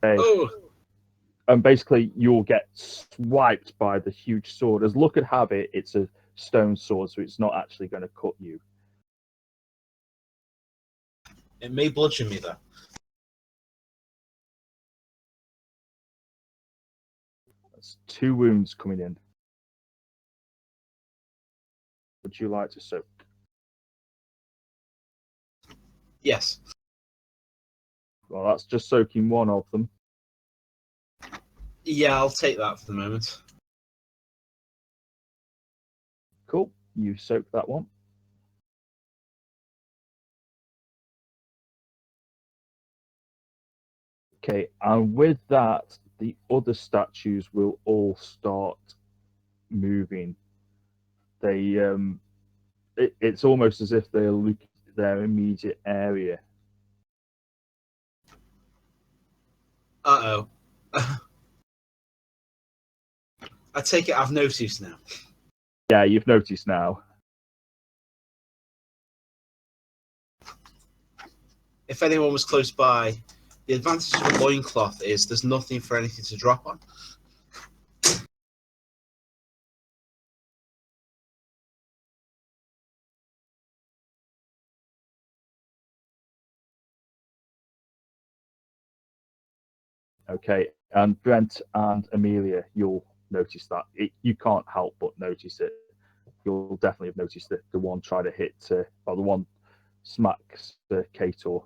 Okay. Oh, And basically you'll get swiped by the huge sword. As luck would have it, it's a stone sword, so it's not actually going to cut you. it may bludgeon me though. That's 2 wounds coming in. Would you like to soak? Yes. Well, that's just soaking one of them. Yeah, I'll take that for the moment. Cool. You soak that one. Okay, and with that, the other statues will all start moving. They it's almost as if they're looking at their immediate area. Uh-oh. I take it I've noticed now. Yeah, you've noticed now. If anyone was close by, the advantage of a loincloth is there's nothing for anything to drop on. Okay, and Brent and Amelia, you'll notice that. You can't help but notice it. You'll definitely have noticed that the one try to hit, or the one smacks Kator.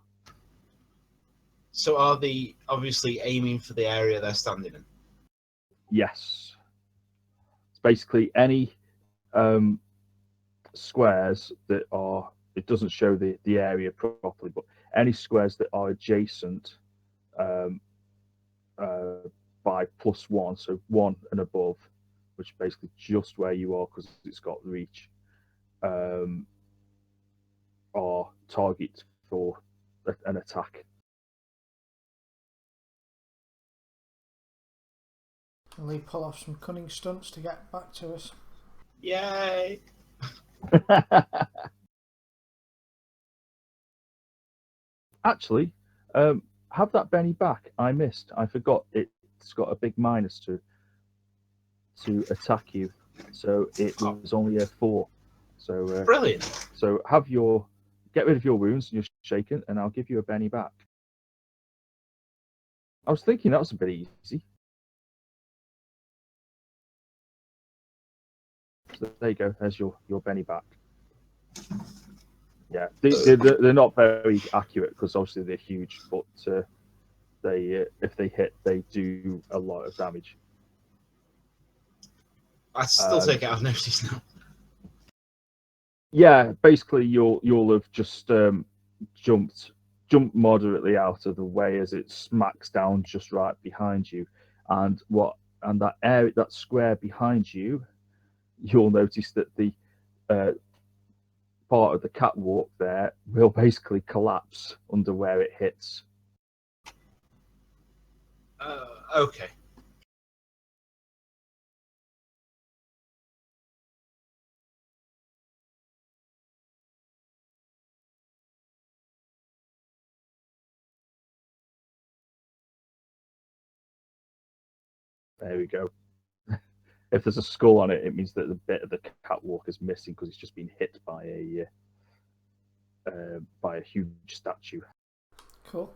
So are they obviously aiming for the area they're standing in? Yes. It's basically any squares that are, it doesn't show the area properly, but any squares that are adjacent um, by +1, so 1 and above, which is basically just where you are because it's got reach, are targets for an attack. And they pull off some cunning stunts to get back to us. Yay! Actually, have that Benny back. I missed. I forgot it's got a big minus to attack you, so it was only a 4. So Brilliant. so get rid of your wounds and you're shaken, and I'll give you a Benny back. I was thinking that was a bit easy. So there you go. There's your Benny back. Yeah, they're not very accurate because obviously they're huge, but they if they hit, they do a lot of damage. I still take it I've noticed now. Yeah, basically you'll have just jumped moderately out of the way as it smacks down just right behind you, and that area, that square behind you, you'll notice that the part of the catwalk there will basically collapse under where it hits. Okay. There we go. If there's a skull on it, it means that the bit of the catwalk is missing because it's just been hit by a huge statue. Cool.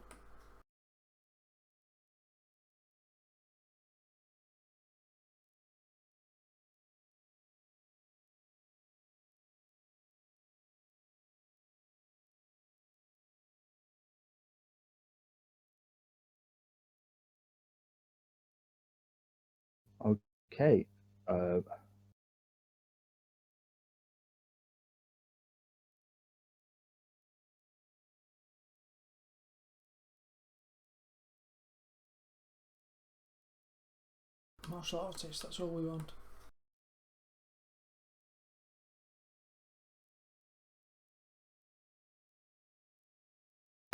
Okay. Martial artist, that's all we want.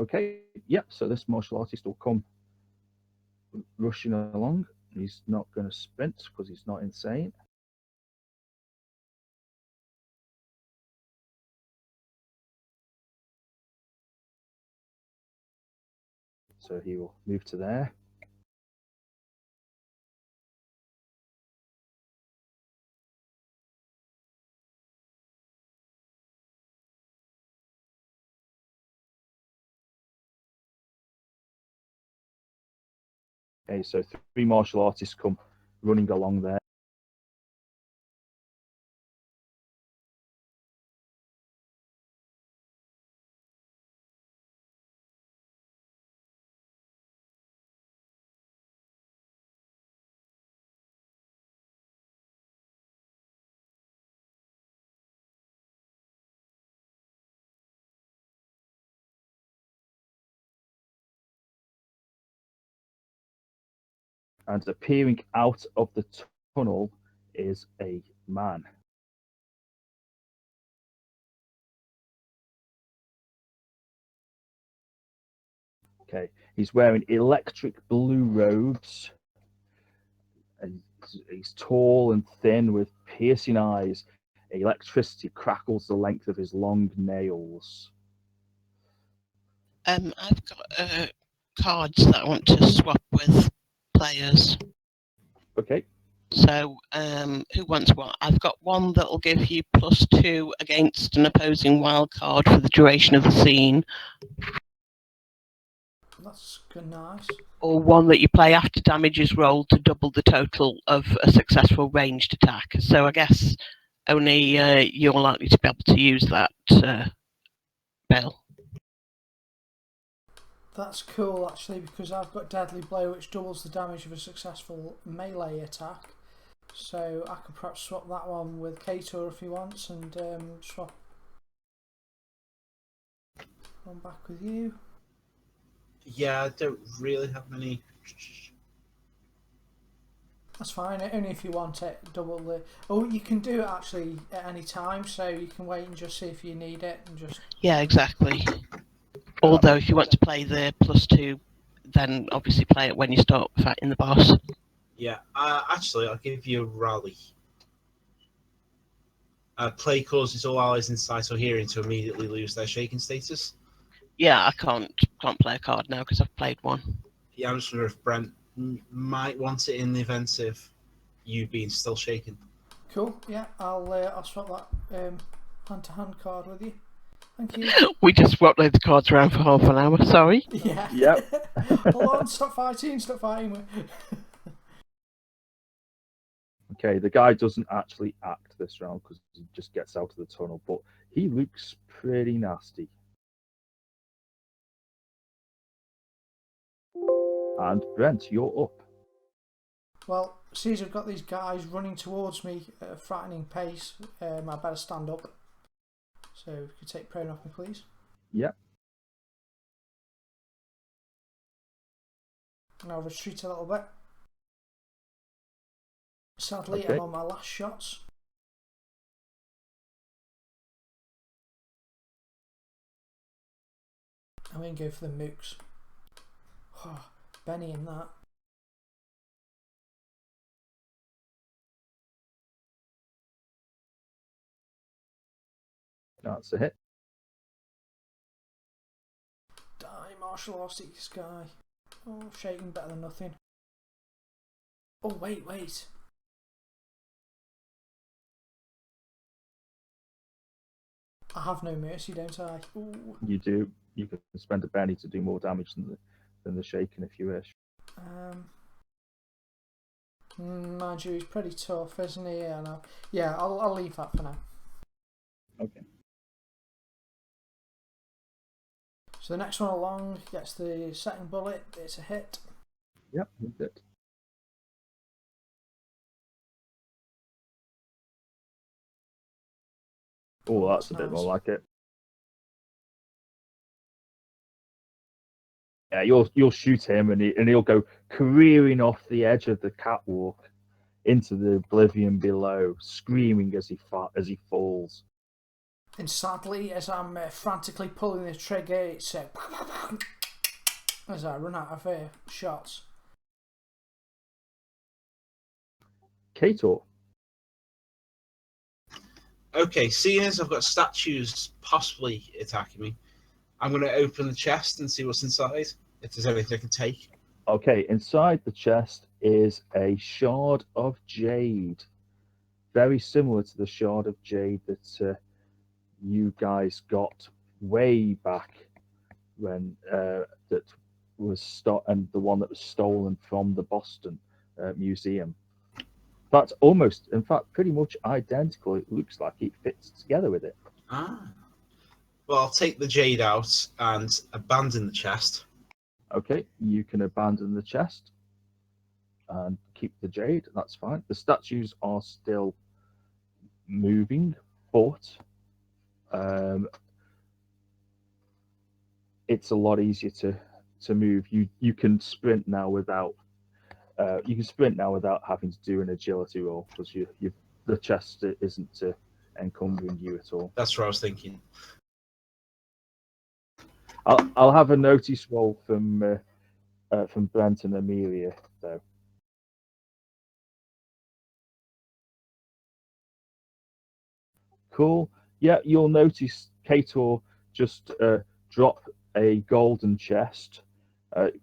Okay. Yep. So this martial artist will come rushing along. He's not going to sprint because he's not insane. So he will move to there. Okay, so 3 martial artists come running along there. And appearing out of the tunnel is a man. Okay, he's wearing electric blue robes, and he's tall and thin with piercing eyes. Electricity crackles the length of his long nails. I've got cards that I want to swap with players. Okay. So, who wants what? I've got one that'll give you +2 against an opposing wild card for the duration of the scene, That's good, nice. or one that you play after damage is rolled to double the total of a successful ranged attack. So I guess only you're likely to be able to use that, Bill. That's cool actually, because I've got Deadly Blow, which doubles the damage of a successful melee attack. So I could perhaps swap that one with Kator if he wants, and swap one back with you. Yeah, I don't really have many. That's fine, only if you want it, double the... Oh, you can do it actually at any time, so you can wait and just see if you need it, and just... Yeah, exactly. Although if you want to play the +2, then obviously play it when you start fighting the boss. Yeah, actually, I'll give you a rally. Play causes all allies in sight or hearing to immediately lose their shaken status. Yeah, I can't play a card now because I've played one. Yeah, I'm just wondering if Brent might want it in the event of you being still shaken. Cool, yeah, I'll swap that hand-to-hand card with you. Thank you. We just swapped the cards around for half an hour, sorry. Yeah. Yep. Hold on, stop fighting. Okay, the guy doesn't actually act this round because he just gets out of the tunnel, but he looks pretty nasty. And Brent, you're up. Well, seeing as I've got these guys running towards me at a frightening pace, I better stand up. So, if you could take prone off me, please. Yep. And I'll retreat a little bit. Sadly, Okay. I'm on my last shots. I'm going to go for the mooks. Oh, Benny in that. That's a hit. Die, martial arts guy. Oh, shaking better than nothing. Oh, wait. I have no mercy, don't I? Ooh. You do. You can spend a penny to do more damage than the shaken if you wish. Mind you, he's pretty tough, isn't he? Yeah, no. Yeah, I'll leave that for now. Okay. So the next one along gets the second bullet. It's a hit. Yep, that's it. Oh, that's a bit more like it. Yeah, you'll shoot him and he'll go careering off the edge of the catwalk into the oblivion below, screaming as he falls. And sadly, as I'm frantically pulling the trigger, it's as I run out of shots. Kator. Okay, seeing as I've got statues possibly attacking me, I'm going to open the chest and see what's inside, if there's anything I can take. Okay, inside the chest is a shard of jade. Very similar to the shard of jade that you guys got way back when that was and the one that was stolen from the Boston Museum. That's in fact, pretty much identical. It looks like it fits together with it. Ah. Well, I'll take the jade out and abandon the chest. Okay, you can abandon the chest and keep the jade. That's fine. The statues are still moving, but it's a lot easier to move. You can sprint now without having to do an agility roll because the chest isn't encumbering you at all. That's what I was thinking. I'll have a notice roll from Brent and Amelia though. Cool. Yeah, you'll notice Kator just drop a golden chest,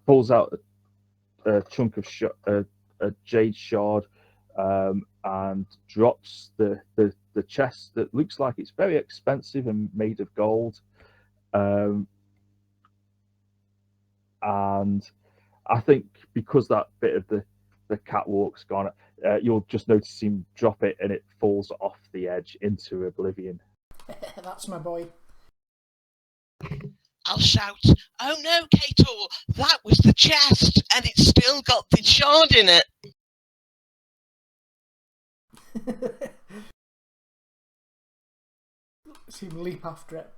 pulls out a chunk of a jade shard, and drops the chest that looks like it's very expensive and made of gold. And I think because that bit of the catwalk's gone, you'll just notice him drop it and it falls off the edge into oblivion. That's my boy. I'll shout, "Oh no, Kator, that was the chest, and it's still got the shard in it." See him leap after it.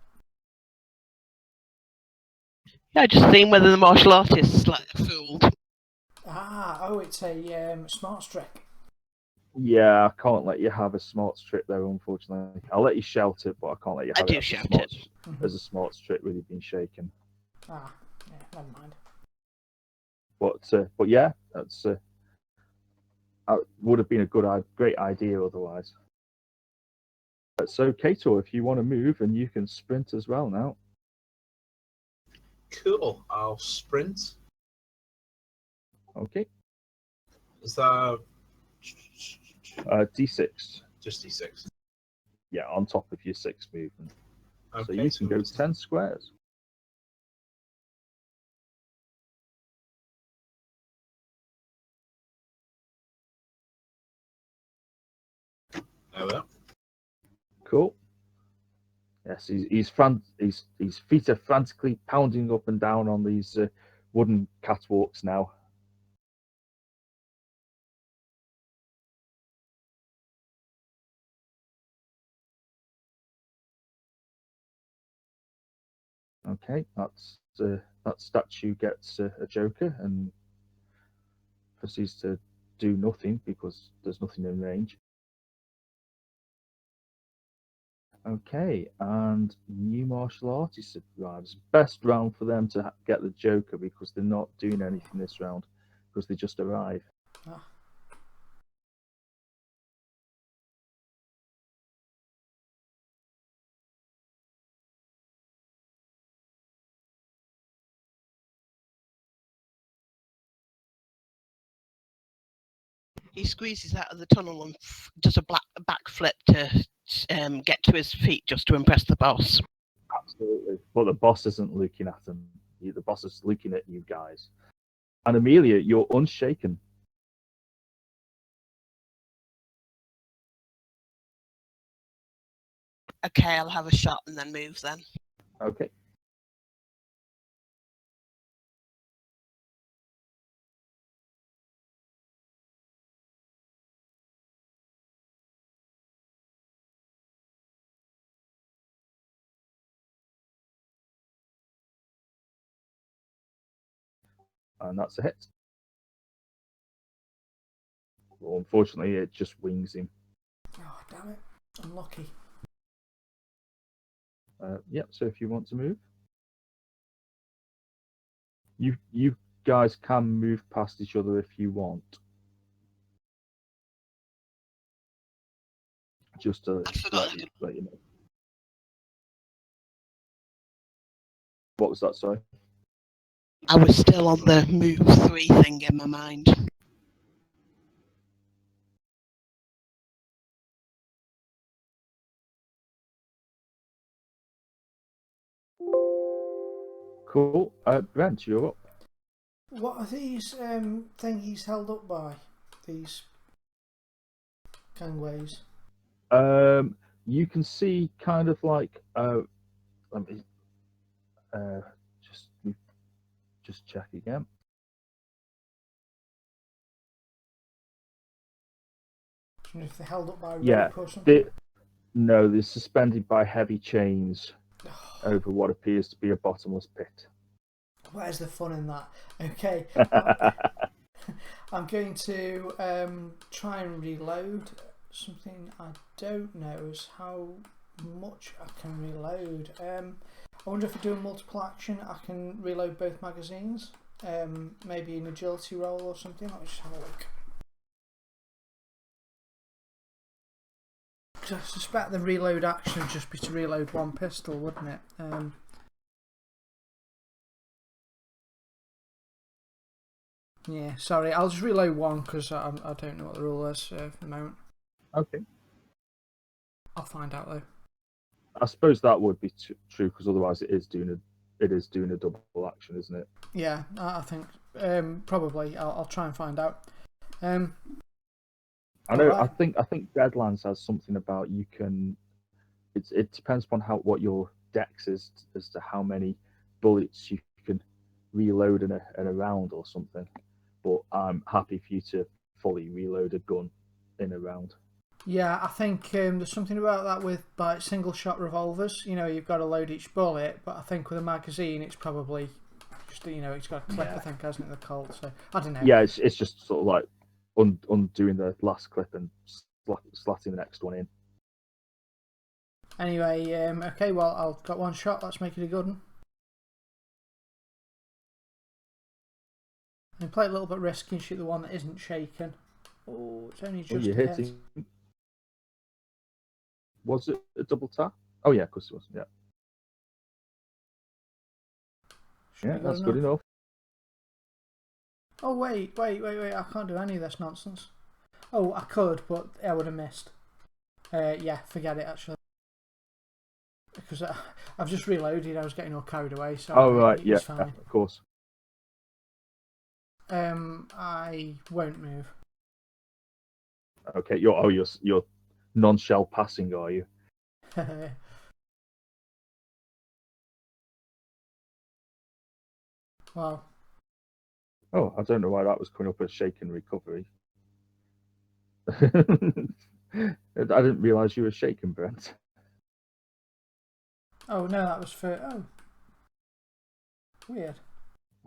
Yeah, I just seen whether the martial artist's like fooled. It's a smart trick. Yeah, I can't let you have a smart trick though, unfortunately. I'll let you shout it, but I can't let you have it as a smart trick with you being shaken. Yeah, never mind. But yeah, that's would have been a great idea otherwise. So Kator, if you want to move, and you can sprint as well now. Cool. I'll sprint. Okay. Is that D6? just D6? Yeah, on top of your 6 movement. Okay, So you can go 10 squares. Oh well. Cool. Yes, his feet are frantically pounding up and down on these wooden catwalks now. Okay, that statue gets a joker and proceeds to do nothing because there's nothing in range. Okay, and new martial artist arrives. Best round for them to get the joker because they're not doing anything this round because they just arrive. Ah. He squeezes out of the tunnel and does a backflip to get to his feet just to impress the boss. Absolutely, but the boss isn't looking at him. The boss is looking at you guys. And Amelia, you're unshaken. Okay, I'll have a shot and then move then. Okay. And that's a hit. Well, unfortunately, it just wings him. Oh, damn it. Unlucky. Yep, so if you want to move. You guys can move past each other if you want. Just to let you know. What was that, sorry? I was still on the move 3 thing in my mind. Cool. Brent, you're up. What are these thingies held up by? These gangways? You can see kind of like let me just check again. I wonder if they're held up by rope Yeah, or something. No, they're suspended by heavy chains over what appears to be a bottomless pit. Where's the fun in that? Okay, I'm going to try and reload. Something I don't know is how much I can reload. I wonder if I do a multiple action I can reload both magazines. Maybe an agility roll or something. Let me just have a look. Because I suspect the reload action would just be to reload one pistol, wouldn't it? Yeah, sorry, I'll just reload one because I don't know what the rule is for the moment. Okay. I'll find out though. I suppose that would be true because otherwise it is doing a double action, isn't it? Yeah, I think probably. I'll try and find out. I know. Right. I think Deadlands has something about you can. It depends upon what your dex is as to how many bullets you can reload in a round or something. But I'm happy for you to fully reload a gun in a round. Yeah, I think there's something about that with like single shot revolvers. You know, you've got to load each bullet, but I think with a magazine, it's probably just it's got a clip. Yeah. I think, hasn't it, the Colt? So I don't know. Yeah, it's just sort of like undoing the last clip and slotting the next one in. Anyway, okay, well, I've got one shot. Let's make it a good one. And play a little bit risky and shoot the one that isn't shaken. Oh, it's only just you're hitting. Was it a double tap? Oh yeah, of course it was. Yeah. Yeah, that's good enough. Oh wait! I can't do any of this nonsense. Oh, I could, but I would have missed. Yeah, forget it actually. Because I've just reloaded, I was getting all carried away. So right, yeah, fine. of course. I won't move. Okay, you're non-shell passing, are you? Wow. Oh, I don't know why that was coming up as shaken recovery. I didn't realise you were shaken, Brent. Oh no, that was for. Oh, weird.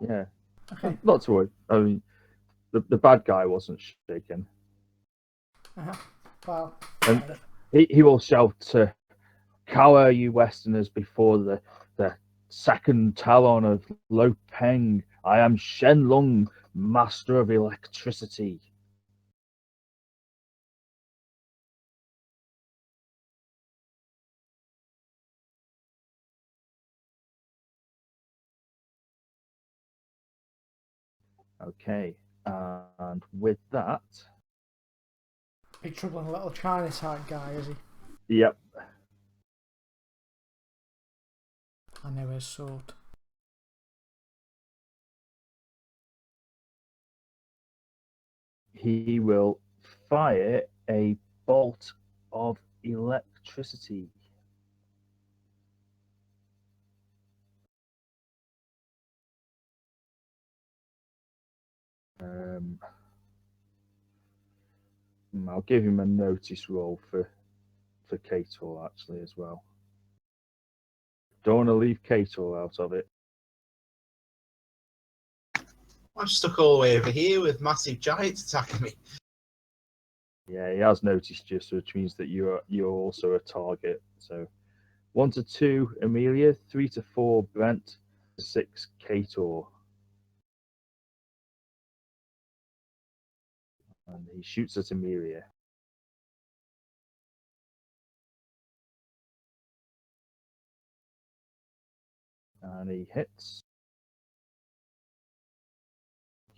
Yeah. Okay. Not to worry. I mean, the bad guy wasn't shaken. Well. And he will shout, "Cower, you Westerners, before the second Talon of Lo Peng. I am Shen Lung, master of electricity." Okay, and with that, Big Trouble in Little China type guy, is he? yep, I know his sword. he will fire a bolt of electricity. I'll give him a notice roll for Kator actually as well. Don't want to leave Kator out of it. I'm stuck all the way over here with massive giants attacking me. Yeah, he has noticed you, so which means that you're also a target. So 1 to 2, Amelia. 3 to 4, Brent. 6, Kator. And he shoots at Amelia. And he hits.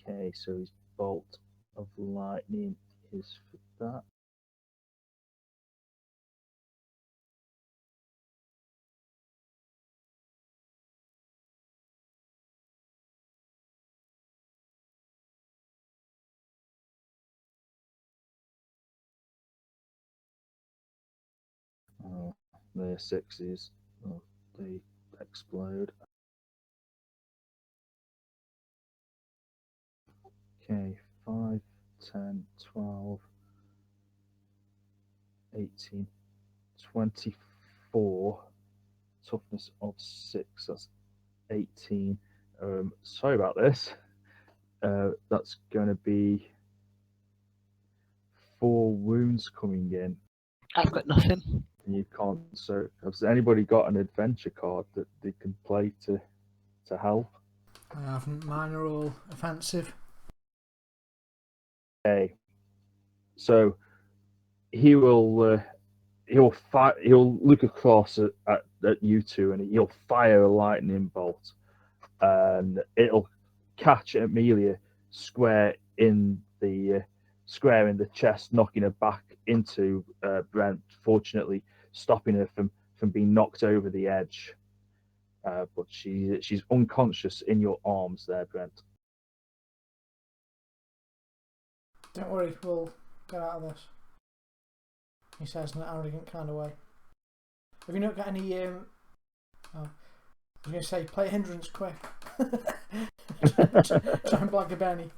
Okay, so his bolt of lightning is for that. Oh, they're sixes. Oh, they explode. Okay, 5, 10, 12, 18, 24. Toughness of 6. That's 18. Sorry about this. That's going to be 4 wounds coming in. I've got nothing. And you can't. So, has anybody got an adventure card that they can play to help? I haven't. Mine are all offensive. Okay. So he will. He'll fire. He'll look across at you two, and he'll fire a lightning bolt, and it'll catch Amelia square in the chest, knocking her back into Brent. Fortunately, stopping her from being knocked over the edge. But she's unconscious in your arms there, Brent. Don't worry, we'll get out of this. He says in an arrogant kind of way. Have you not got any? Oh, I was going to say, play hindrance quick. Try and blag a Benny.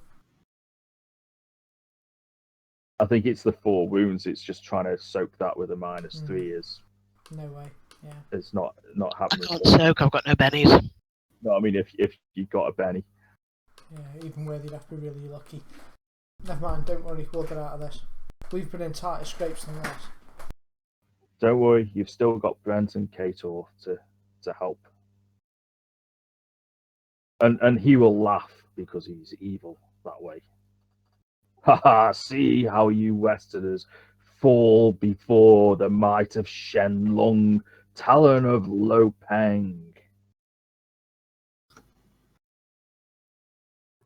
I think it's the 4 wounds. It's just trying to soak that with a -3 is. No way. Yeah. It's not I happening. can't soak, I've got no bennies. No, I mean if you got a Benny. Yeah, even where they'd have to be really lucky. Never mind, don't worry, we'll get out of this. We've been in tighter scrapes than this. Don't worry, you've still got Brent and Kator to help. And he will laugh because he's evil that way. Haha, see how you Westerners fall before the might of Shen Lung, Talon of Lo Peng.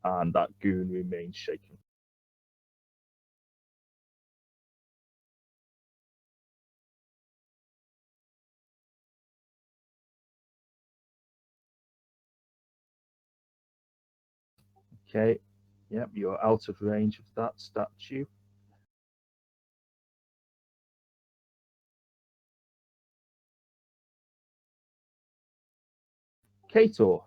And that goon remains shaken. Okay, yep, you're out of range of that statue. Kator.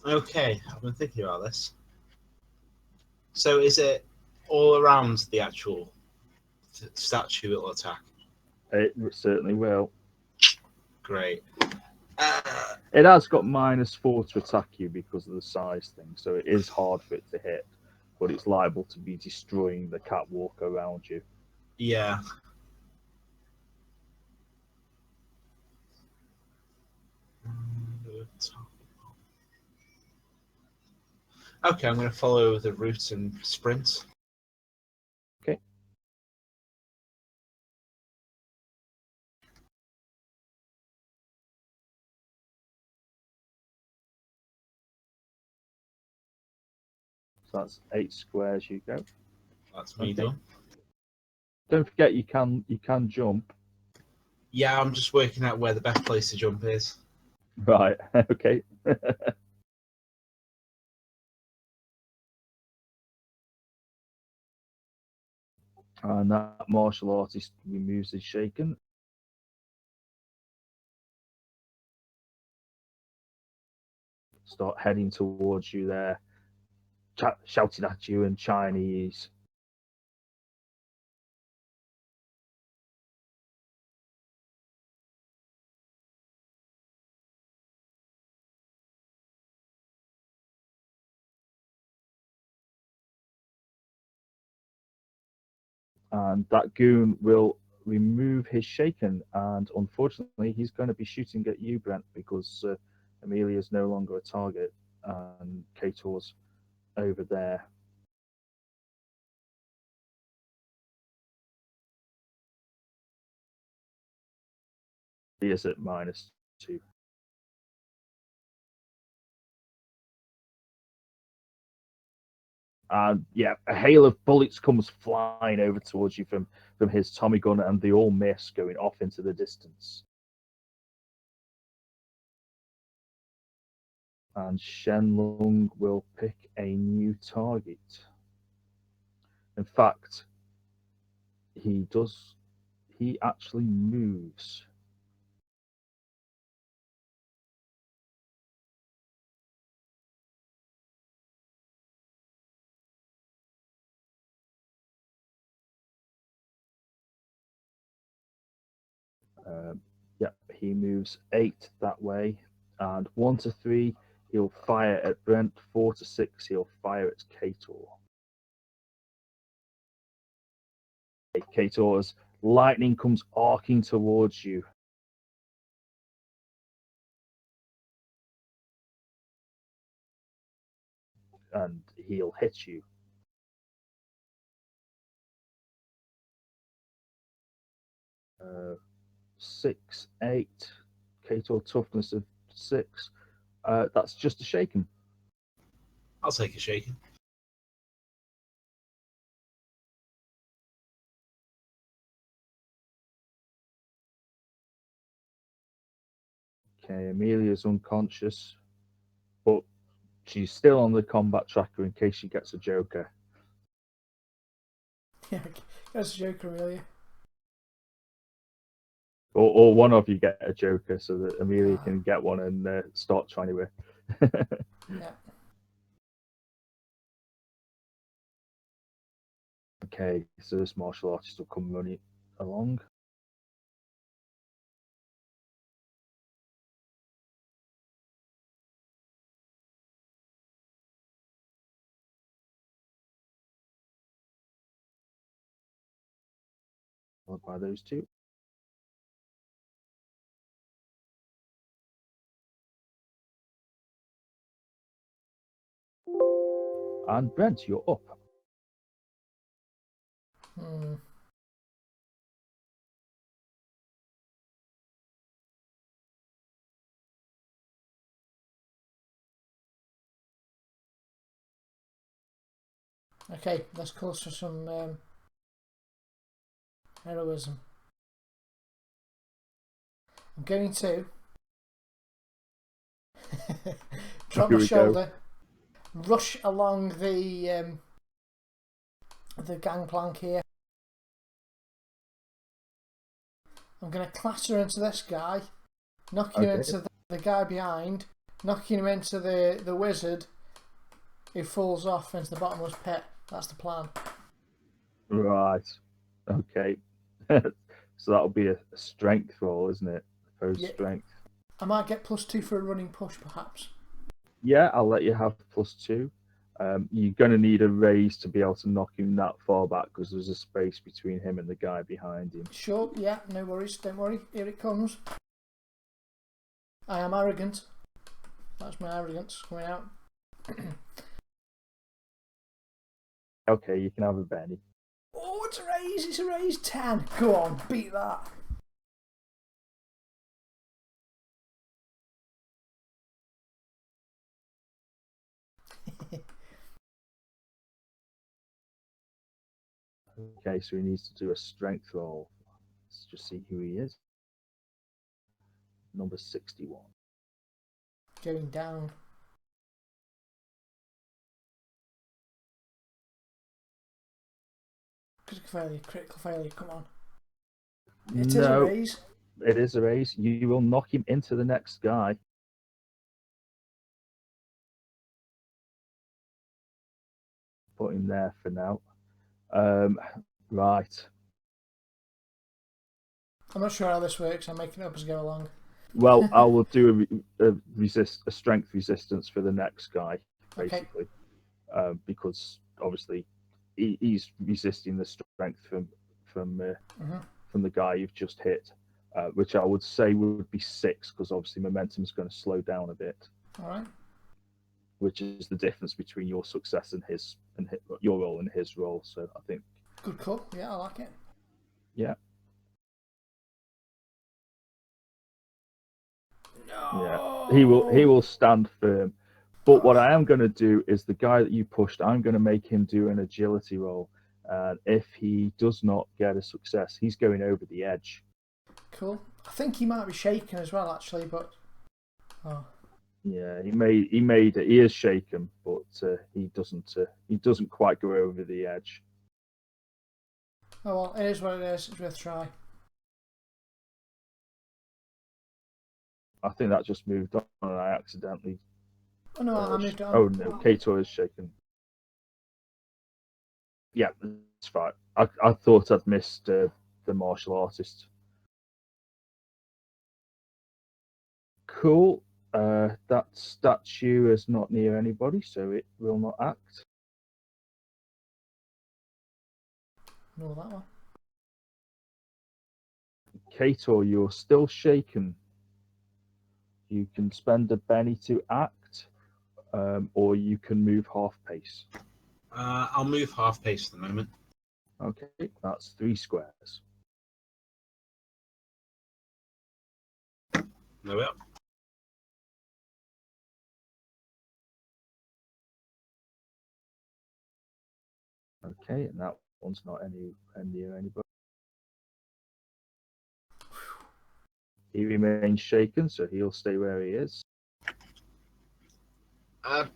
Okay, I've been thinking about this. So is it all around the actual statue it'll attack? It certainly will. Great. It has got -4 to attack you because of the size thing, so it is hard for it to hit, but it's liable to be destroying the catwalk around you. Yeah. Okay, I'm going to follow the route and sprint. Okay. So that's 8 squares you go. That's me Okay. done. Don't forget you can jump. Yeah, I'm just working out where the best place to jump is. Right, okay. And that martial artist removes his shaken. Start heading towards you there, shouting at you in Chinese. And that goon will remove his shaken, and unfortunately he's going to be shooting at you, Brent, because Amelia's no longer a target and Kator's over there. He is at -2. And yeah, a hail of bullets comes flying over towards you from his Tommy gun, and they all miss, going off into the distance. And Shenlong will pick a new target. In fact, he does. He actually moves. Yeah, he moves 8 that way, and 1 to 3 he'll fire at Brent. 4 to 6 he'll fire at Kator. Kator's lightning comes arcing towards you. And he'll hit you. Uh, 6, 8. Kator toughness of 6. That's just a shaken. I'll take a shaking. Okay, Amelia's unconscious, but she's still on the combat tracker in case she gets a joker. Yeah, that's a joke, Amelia. Or one of you get a joker so that Amelia can get one and start trying to. Yeah. Okay, so this martial artist will come running along. Followed by those two. And Brent, you're up. Okay, let's call for some heroism. I'm going to drop my shoulder, rush along the gangplank here, I'm going to clatter into this guy, knocking him into the guy behind, knocking him into the wizard, who falls off into the bottomless pit. That's the plan. Right. Okay. So that'll be a strength roll, isn't it? Opposed strength. I might get +2 for a running push, perhaps. Yeah, I'll let you have +2. You're going to need a raise to be able to knock him that far back because there's a space between him and the guy behind him. Sure, yeah, no worries, don't worry. Here it comes. I am arrogant. That's my arrogance coming out. Okay, you can have a Benny. Oh, it's a raise, it's a raise. 10. Go on, beat that. Okay, so he needs to do a strength roll. Let's just see who he is. Number 61. Going down. Critical failure, come on. It is a raise. It is a raise. You will knock him into the next guy. Put him there for now. Right. I'm not sure how this works. I'm making it up as I go along. Well, I will do a strength resistance for the next guy, basically, because obviously he's resisting the strength from the guy you've just hit, which I would say would be 6, because obviously momentum is going to slow down a bit. All right. Which is the difference between your success and your role and his role. So I think. Good call. Yeah, I like it. Yeah. No. Yeah. He will stand firm. But what I am going to do is the guy that you pushed, I'm going to make him do an agility roll. And if he does not get a success, he's going over the edge. Cool. I think he might be shaken as well, actually, but. Oh. Yeah, he is shaken, but he doesn't quite go over the edge. Oh well, it is what it is. It's worth a try. I think that just moved on, and I accidentally. Oh no, I moved on. Oh no, Kato is shaken. Yeah, it's fine. I thought I'd missed the martial artist. Cool. That statue is not near anybody, so it will not act. No, that one. Kator, you're still shaken. You can spend a Benny to act, or you can move half pace. I'll move half pace at the moment. Okay, that's 3 squares. There we are. Okay, and that one's not near anybody. He remains shaken, so he'll stay where he is.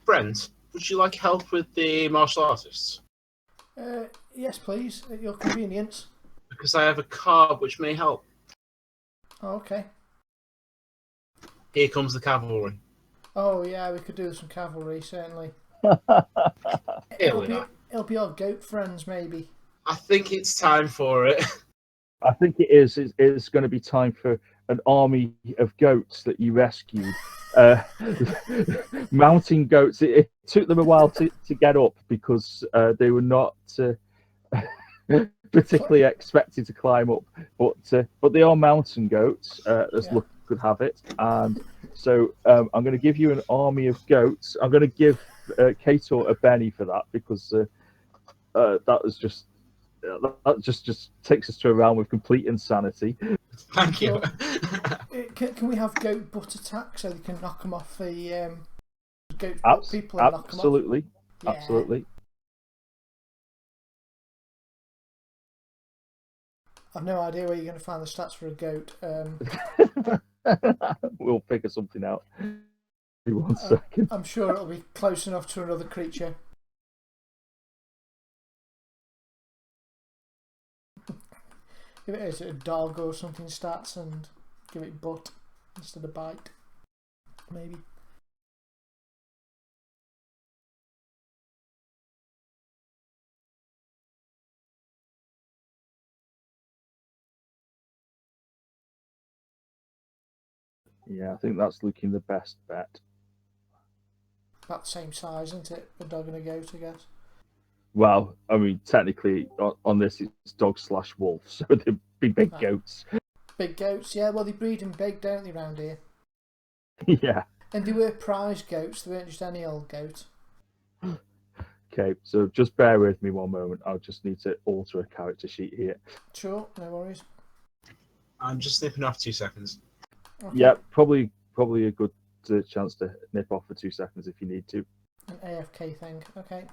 Brent, would you like help with the martial artists? Yes, please, at your convenience. Because I have a card which may help. Oh, okay. Here comes the cavalry. Oh yeah, we could do some cavalry, certainly. It'll be our goat friends, maybe. I think it's time for it. I think it is. It's going to be time for an army of goats that you rescued. Mountain goats. It took them a while to get up because they were not particularly expected to climb up. But they are mountain goats, as luck could have it. And so I'm going to give you an army of goats. I'm going to give Kator a Benny for that because that was just. That just takes us to a realm of complete insanity. Thank you. Can we have goat butt attack so they can knock them off the goat people and knock them off? Absolutely, absolutely. I've no idea where you're going to find the stats for a goat. We'll figure something out. Give me 1 second. I'm sure it'll be close enough to another creature. Give it a dog or something stats and give it butt instead of bite. Maybe. Yeah, I think that's looking the best bet. About the same size, isn't it? A dog and a goat, I guess. Well, I mean, technically on this it's dog/wolf, so they'd be big Ah. goats. Big goats, yeah. Well, they breed them big, don't they, round here? Yeah. And they were prize goats. They weren't just any old goat. Okay, so just bear with me one moment. I'll just need to alter a character sheet here. Sure, no worries. I'm just snipping off 2 seconds. Okay. Yeah, probably a good chance to nip off for 2 seconds if you need to. An AFK thing. Okay.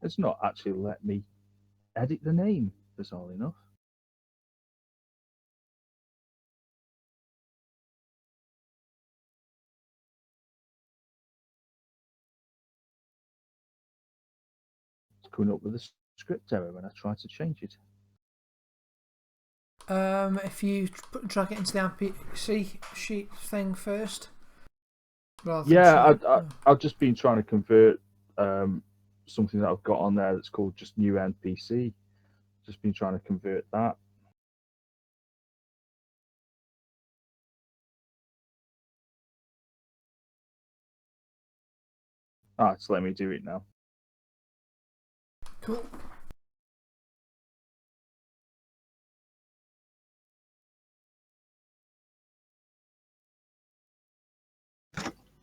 It's not actually let me edit the name, bizarrely enough. It's coming up with a script error when I try to change it. If you drag it into the NPC sheet thing first. Yeah, I've just been trying to convert something that I've got on there that's called just new NPC. Just been trying to convert that. It's letting me do it now. Cool.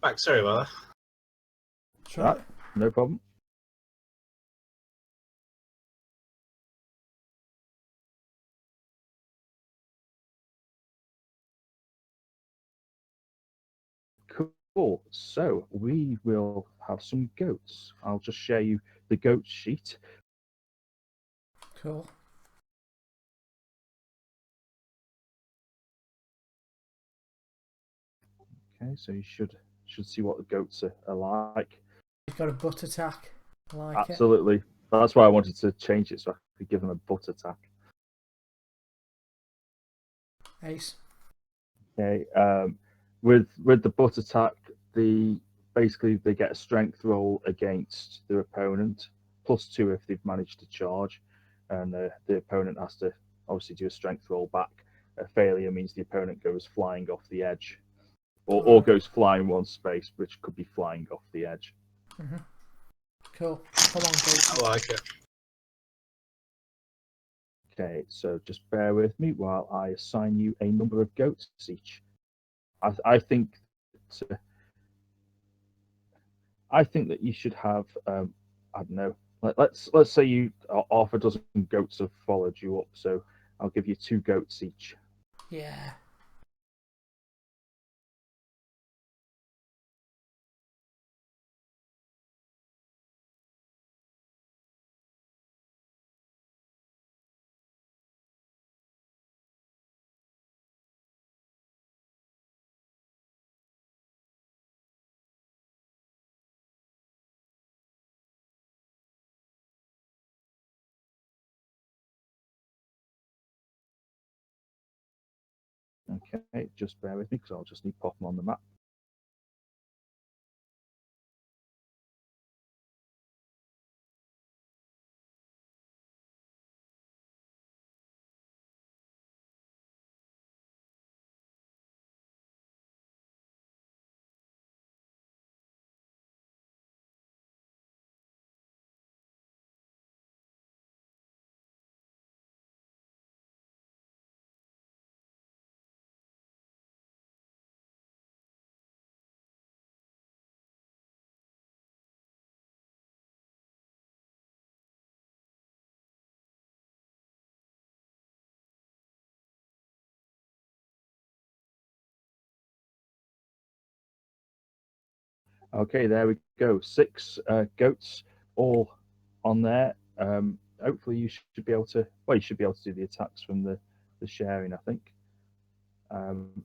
Back, sorry about that. Sure. No problem. Cool. So we will have some goats. I'll just share you the goat sheet. Cool. Okay, so you should see what the goats are like. You've got a butt attack. I like it. Absolutely. That's why I wanted to change it so I could give them a butt attack. Ace. Okay. With the butt attack, basically they get a strength roll against their opponent, +2 if they've managed to charge, and the opponent has to obviously do a strength roll back. A failure means the opponent goes flying off the edge, or goes flying one space, which could be flying off the edge. Mm-hmm. Cool. Come on, goat. I like it. Okay, so just bear with me while I assign you a number of goats each. I think that, you should have I don't know. Let's say you half a dozen goats have followed you up, so I'll give you 2 goats each. Yeah. Okay, just bear with me because I'll just need to pop them on the map. Okay, there we go. 6 goats all on there. Hopefully you should be able to. Well, you should be able to do the attacks from the sharing, I think.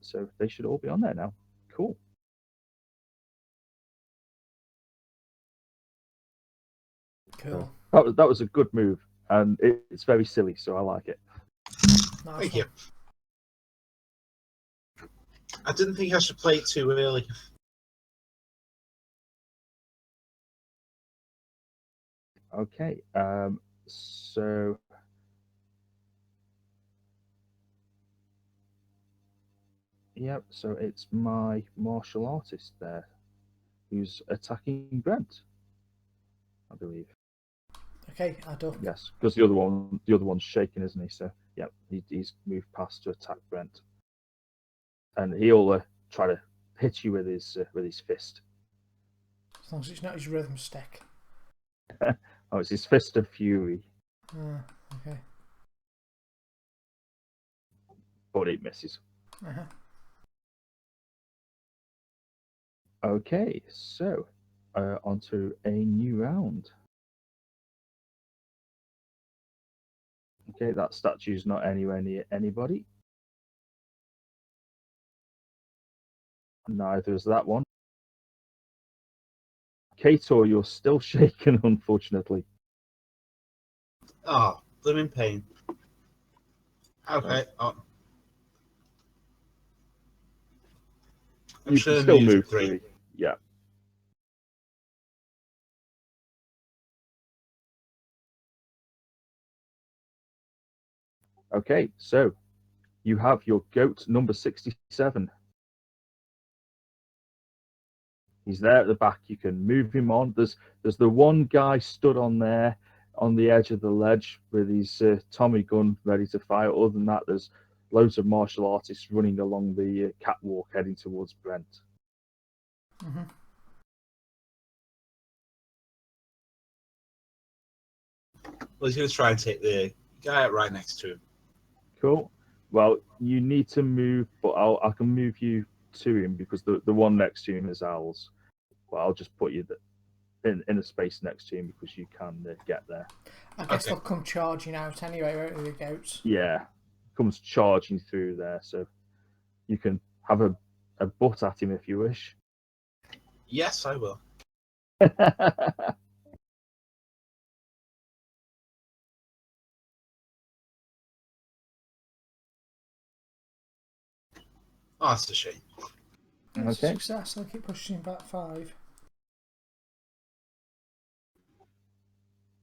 So they should all be on there now. Cool. Cool. That was a good move, and it's very silly, so I like it. Nice Thank one. you. I didn't think I should play it too early. Okay. So yep. So it's my martial artist there, who's attacking Brent, I believe. Okay, I duck. Yes, because the other one's shaking, isn't he? So yeah, he's moved past to attack Brent, and he'll try to hit you with his fist. As long as it's not his rhythm stick. Oh, it's his fist of fury, Okay. but it misses. Uh-huh. Okay, so onto a new round. Okay, that statue's not anywhere near anybody. Neither is that one. Kator, you're still shaken, unfortunately. Oh, I'm in pain. Okay. Oh. I'm You sure can still move move 3. 3. Yeah. Okay, so you have your goat number 67. He's there at the back. You can move him on. There's the one guy stood on there on the edge of the ledge with his Tommy gun ready to fire. Other than that, there's loads of martial artists running along the catwalk heading towards Brent. Mm-hmm. Well, he's going to try and take the guy right next to him. Cool. Well, you need to move, but I can move you to him because the one next to him is owls. But I'll just put you in a space next to him because you can get there. I guess Okay. they'll come charging out anyway, won't they, the goats? Yeah, comes charging through there, so you can have a butt at him if you wish. Yes, I will. Oh, that's a shame. It's a Okay. success. I'll keep pushing back 5.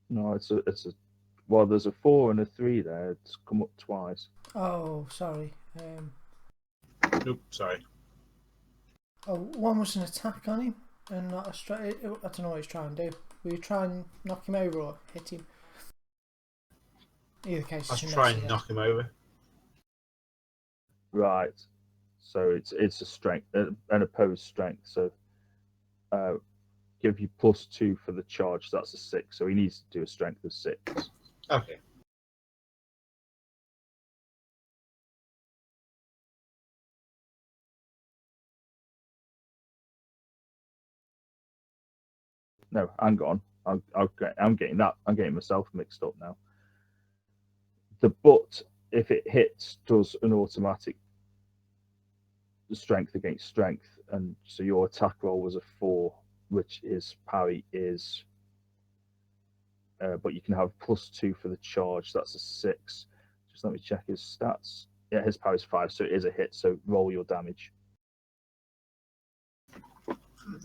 No, it's a well, there's a 4 and a 3 there. It's come up twice. Oh, sorry. Nope, sorry. Oh, one was an attack on him and not a straight. I don't know what he's trying to do. Will you try and knock him over or hit him? Either case, I'll it's a try mess and again. knock him over. Right. So it's a strength, an opposed strength. So give you +2 for the charge. So that's a 6. So he needs to do a strength of 6. Okay. No, hang on. I'm getting that. I'm getting myself mixed up now. The butt, if it hits, does an automatic strength against strength, and so your attack roll was a 4, which is parry is. But you can have +2 for the charge. That's a 6. Just let me check his stats. Yeah, his power is 5, so it is a hit. So roll your damage.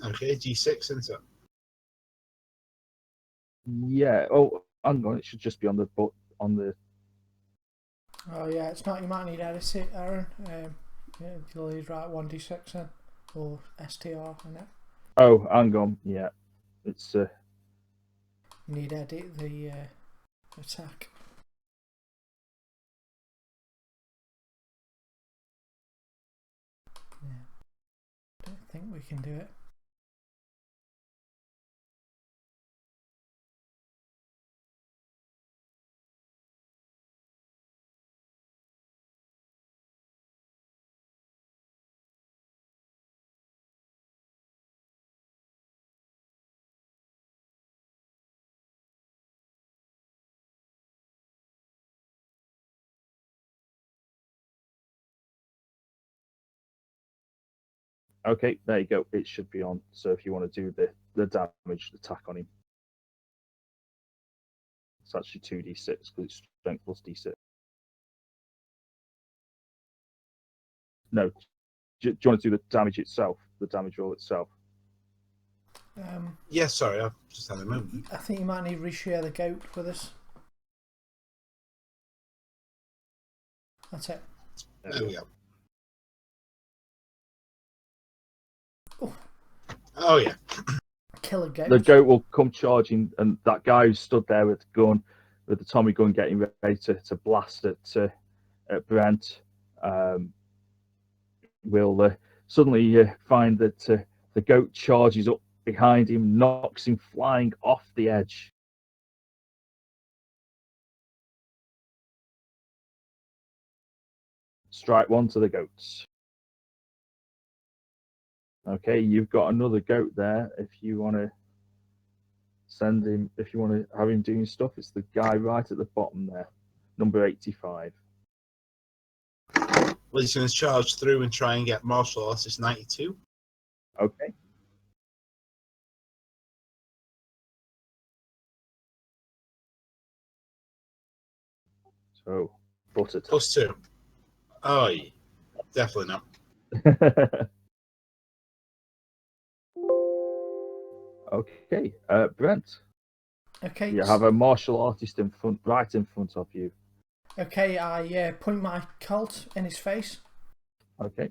Okay, D6, isn't it? Yeah. Oh, hang on. It should just be on the butt on the. Oh yeah, it's not. You might need edit, Aaron. Yeah, you'll need right 1d6 in or STR in it. Oh, hang on. Yeah, it's You need edit the attack. Yeah, don't think we can do it. okay. There you go. It should be on. So if you want to do the damage attack on him, it's actually 2d6 because it's strength plus d6. No, do you want to do the damage itself? The damage roll itself. Yeah, sorry, I've just had a moment. I think you might need to reshare the goat with us. That's it. There we go. Oh. Oh, yeah. Kill a goat. The goat will come charging, and that guy who stood there with the gun, with the Tommy gun, getting ready to blast at Brent, will suddenly find that the goat charges up behind him, knocks him flying off the edge. Strike 1 to the goats. Okay, you've got another goat there. If you want to send him, if you want to have him doing stuff, it's the guy right at the bottom there, number 85. Well, he's going to charge through and try and get martial arts. It's 92. Okay. So, butter +2. Oh, yeah. Definitely not. Okay, Brent, Okay. you have a martial artist right in front of you. Okay, I point my Colt in his face. Okay,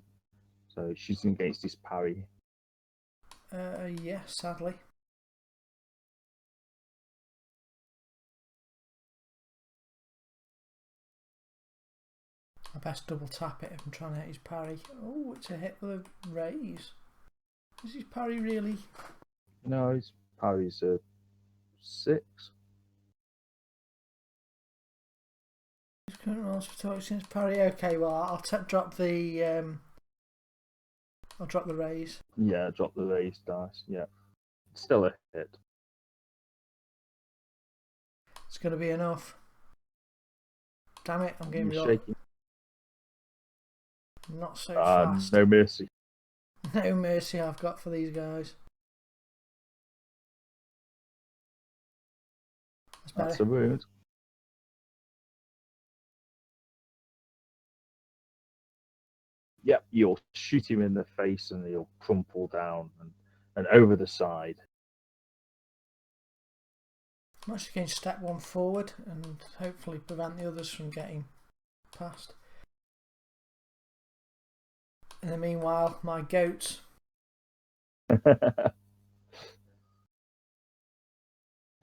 so she's against his parry. Yeah, sadly. I best double tap it if I'm trying to hit his parry. Oh, it's a hit with a raise. Is his parry really? No, his parry's a 6. Current rolls for toxins parry. Okay, well I'll drop the I'll drop the raise. Yeah, drop the raised dice. Yeah, still a hit. It's going to be enough. Damn it! I'm getting You're real. shaking. Not so fast. No mercy. No mercy I've got for these guys. That's a wound. Yep, you'll shoot him in the face and he'll crumple down and over the side. I'm actually going to step one forward and hopefully prevent the others from getting past. In the meanwhile, my goats. There's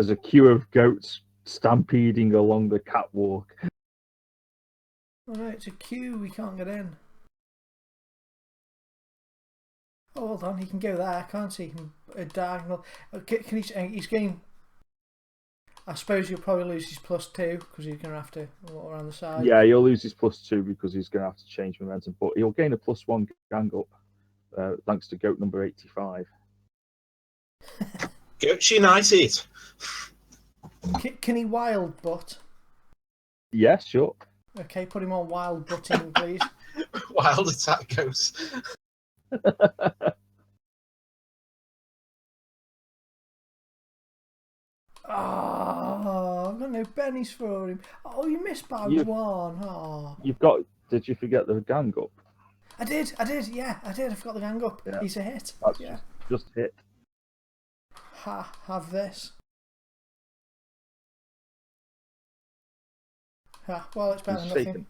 a queue of goats stampeding along the catwalk. Oh no, it's a queue, we can't get in. Oh, hold on, he can go there, can't he? He can diagonal. Can he, he's getting... I suppose he'll probably lose his +2 because he's going to have to walk around the side. Yeah, he'll lose his +2 because he's going to have to change momentum, but he'll gain a +1 gang up thanks to goat number 85. Goats United. Can he wild butt? Yeah, sure. Okay, put him on wild butting, please. Wild attack goes. Oh, I've got no pennies for him. Oh, you missed by one. Oh. You've got. Did you forget the gang up? I did, yeah, I did. I forgot the gang up. Yeah. He's a hit. That's yeah. just hit. Have this. Well, it's better than nothing. Shaken.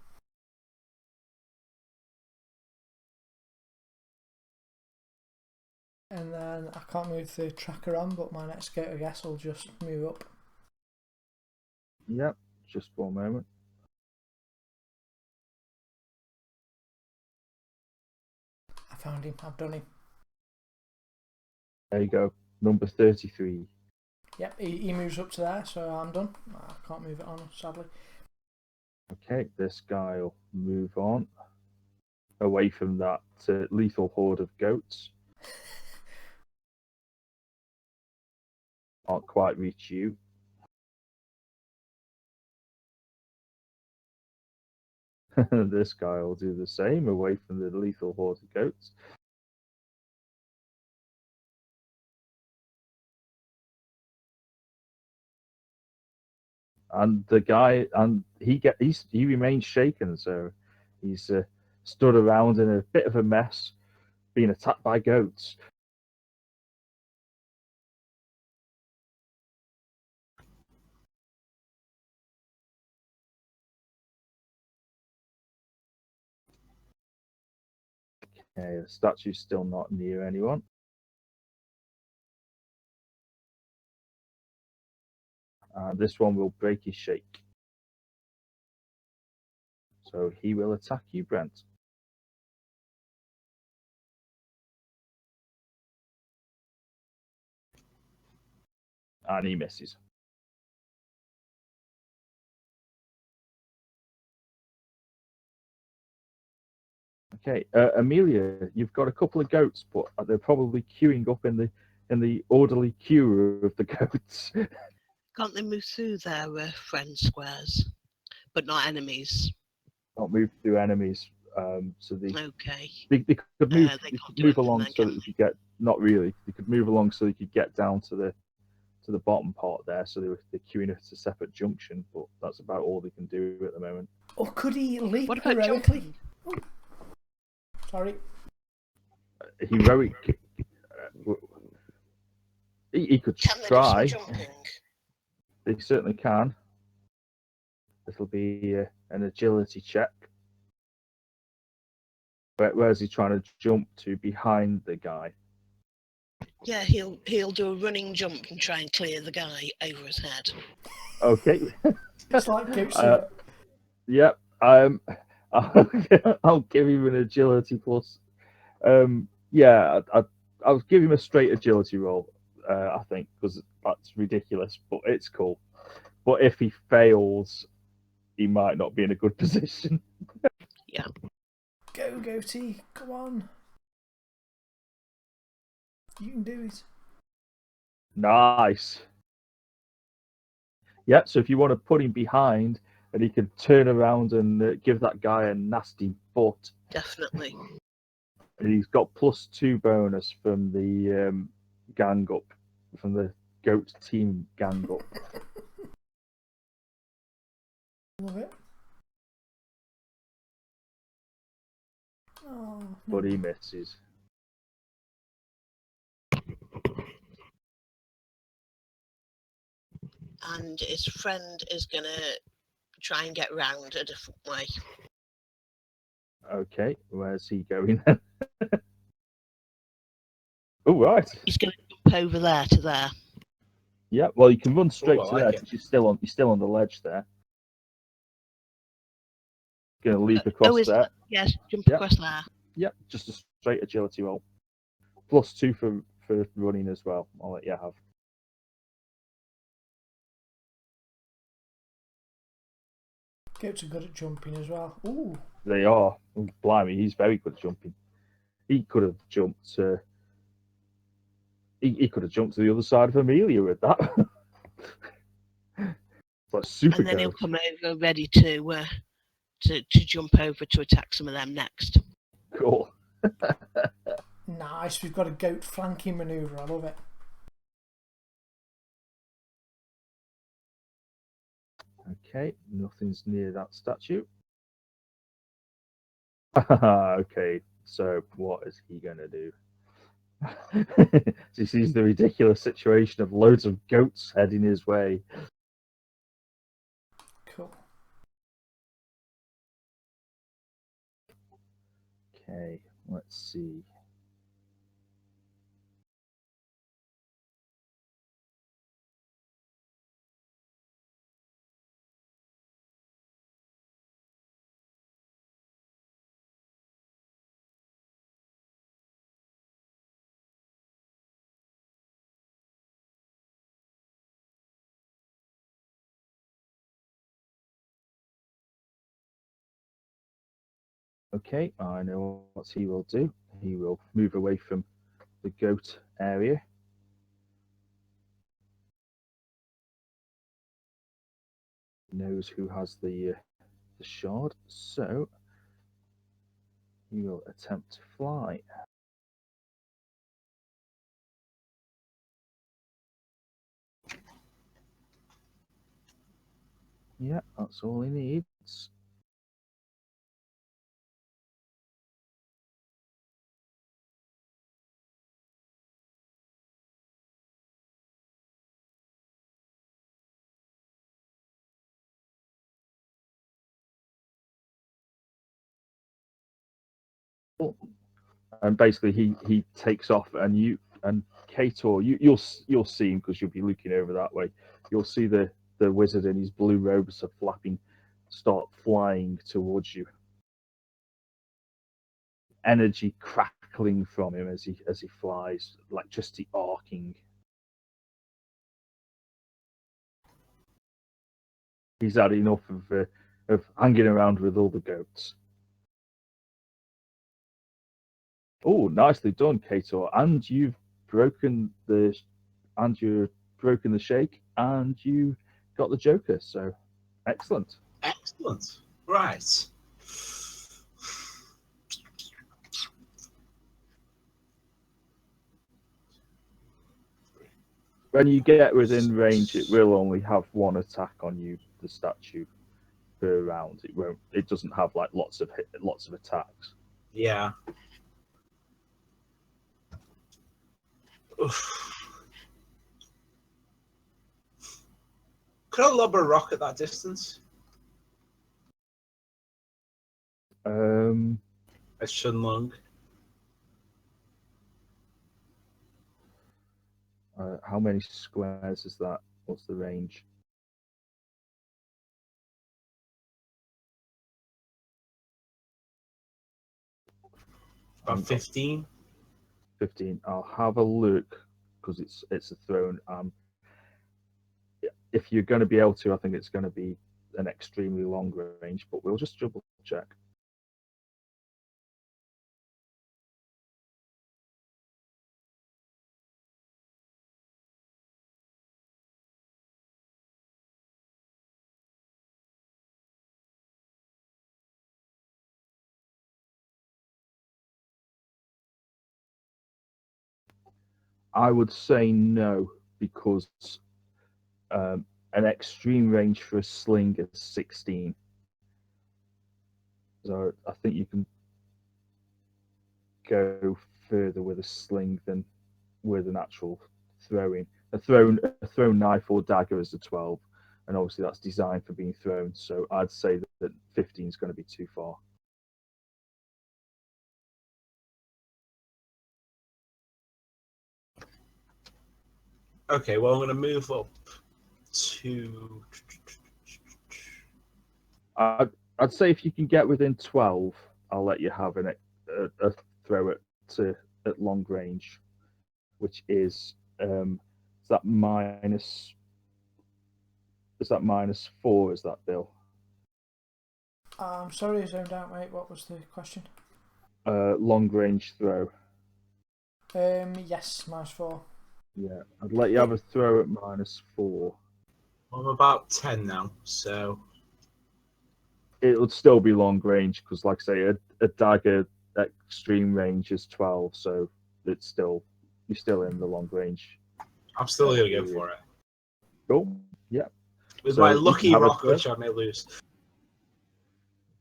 And then I can't move the tracker on, but my next goat, I guess, will just move up. Yep, just one moment. I found him. I've done him. There you go. Number 33. Yep, he moves up to there, so I'm done. I can't move it on, sadly. Okay, this guy will move on away from that lethal horde of goats. Can't quite reach you. This guy will do the same away from the lethal horde of goats. And the guy, and he remains shaken, so he's stood around in a bit of a mess, being attacked by goats. Okay, the statue's still not near anyone. And this one will break his shake. So he will attack you, Brent. And he misses. Okay, Amelia, you've got a couple of goats, but they're probably queuing up in the orderly queue of the goats. Can't they move through their friend squares, but not enemies? Not move through enemies, so Okay. they could move. They They can't could do move anything along then, so can that you could get. Not really. They could move along so you could get down to the bottom part there. So they're queuing at a separate junction, but that's about all they can do at the moment. Or could he leap What about heroically? jumping? Oh. Sorry. Heroic. He could Can they try. do some jumping? They certainly can. It'll be an agility check. Where's he trying to jump to behind the guy? Yeah, he'll do a running jump and try and clear the guy over his head. Okay. It's like goats. Yep. I'll give him an agility plus. Yeah, I'll give him a straight agility roll. I think because that's ridiculous, but it's cool. But if he fails, he might not be in a good position. Go, Goatee. Come on. You can do it. Nice. Yeah, so if you want to put him behind and he can turn around and give that guy a nasty butt. Definitely. And he's got +2 bonus from the gang up, from the goat team gang up. Love it. Oh, no. But he misses. And his friend is going to try and get round a different way. Okay, where's he going then? Oh, right. He's going to jump over there to there. Yeah, well, you can run straight I to like there it. because you're still on the ledge there. Going to leap across is there. that? Yes, jump Yep. across there. Yep, just a straight agility roll. +2 for running as well. I'll let you have. Goats are good at jumping as well. Ooh. They are. Oh, blimey, he's very good at jumping. He could have jumped. He could have jumped to the other side of Amelia with that. Like super And then he'll goat. come over ready to jump over to attack some of them next. Cool. Nice. We've got a goat flanking manoeuvre. I love it. Okay, nothing's near that statue. Okay, so what is he going to do? He sees the ridiculous situation of loads of goats heading his way. Cool. Okay, let's see. Okay, I know what he will do. He will move away from the goat area. He knows who has the shard, so he will attempt to fly. Yeah, that's all he needs. And basically, he takes off, and Kator, you'll see him because you'll be looking over that way. You'll see the wizard in his blue robes are flapping, start flying towards you. Energy crackling from him as he flies, electricity arcing. He's had enough of hanging around with all the goats. Oh, nicely done, Kator. And you're broken the shake, and you got the Joker. So, excellent. Excellent. Right. When you get within range, it will only have one attack on you, the statue, per round. It won't. It doesn't have lots of attacks. Yeah. Oof. Could I lob a rock at that distance? A Shunlong. How many squares is that? What's the range? About 15. 15. I'll have a look because it's a throne. If you're going to be able to, I think it's going to be an extremely long range, but we'll just double check. I would say no, because an extreme range for a sling is 16. So I think you can go further with a sling than with an actual throwing. A thrown knife or dagger is a 12, and obviously that's designed for being thrown. So I'd say that 15 is going to be too far. Okay, well, I'm going to move up to. I'd say if you can get within 12, I'll let you have a throw at long range, which is that minus. Is that -4? Is that, Bill? I'm sorry, I zoned out, mate. What was the question? Long range throw. Yes, -4. Yeah, I'd let you have a throw at -4. I'm about 10 now, so. It would still be long range because, like I say, a dagger extreme range is 12, so you're still in the long range. I'm still going to go for it. Cool. Yeah. With So my you can lucky have a rock, throw. which I may lose.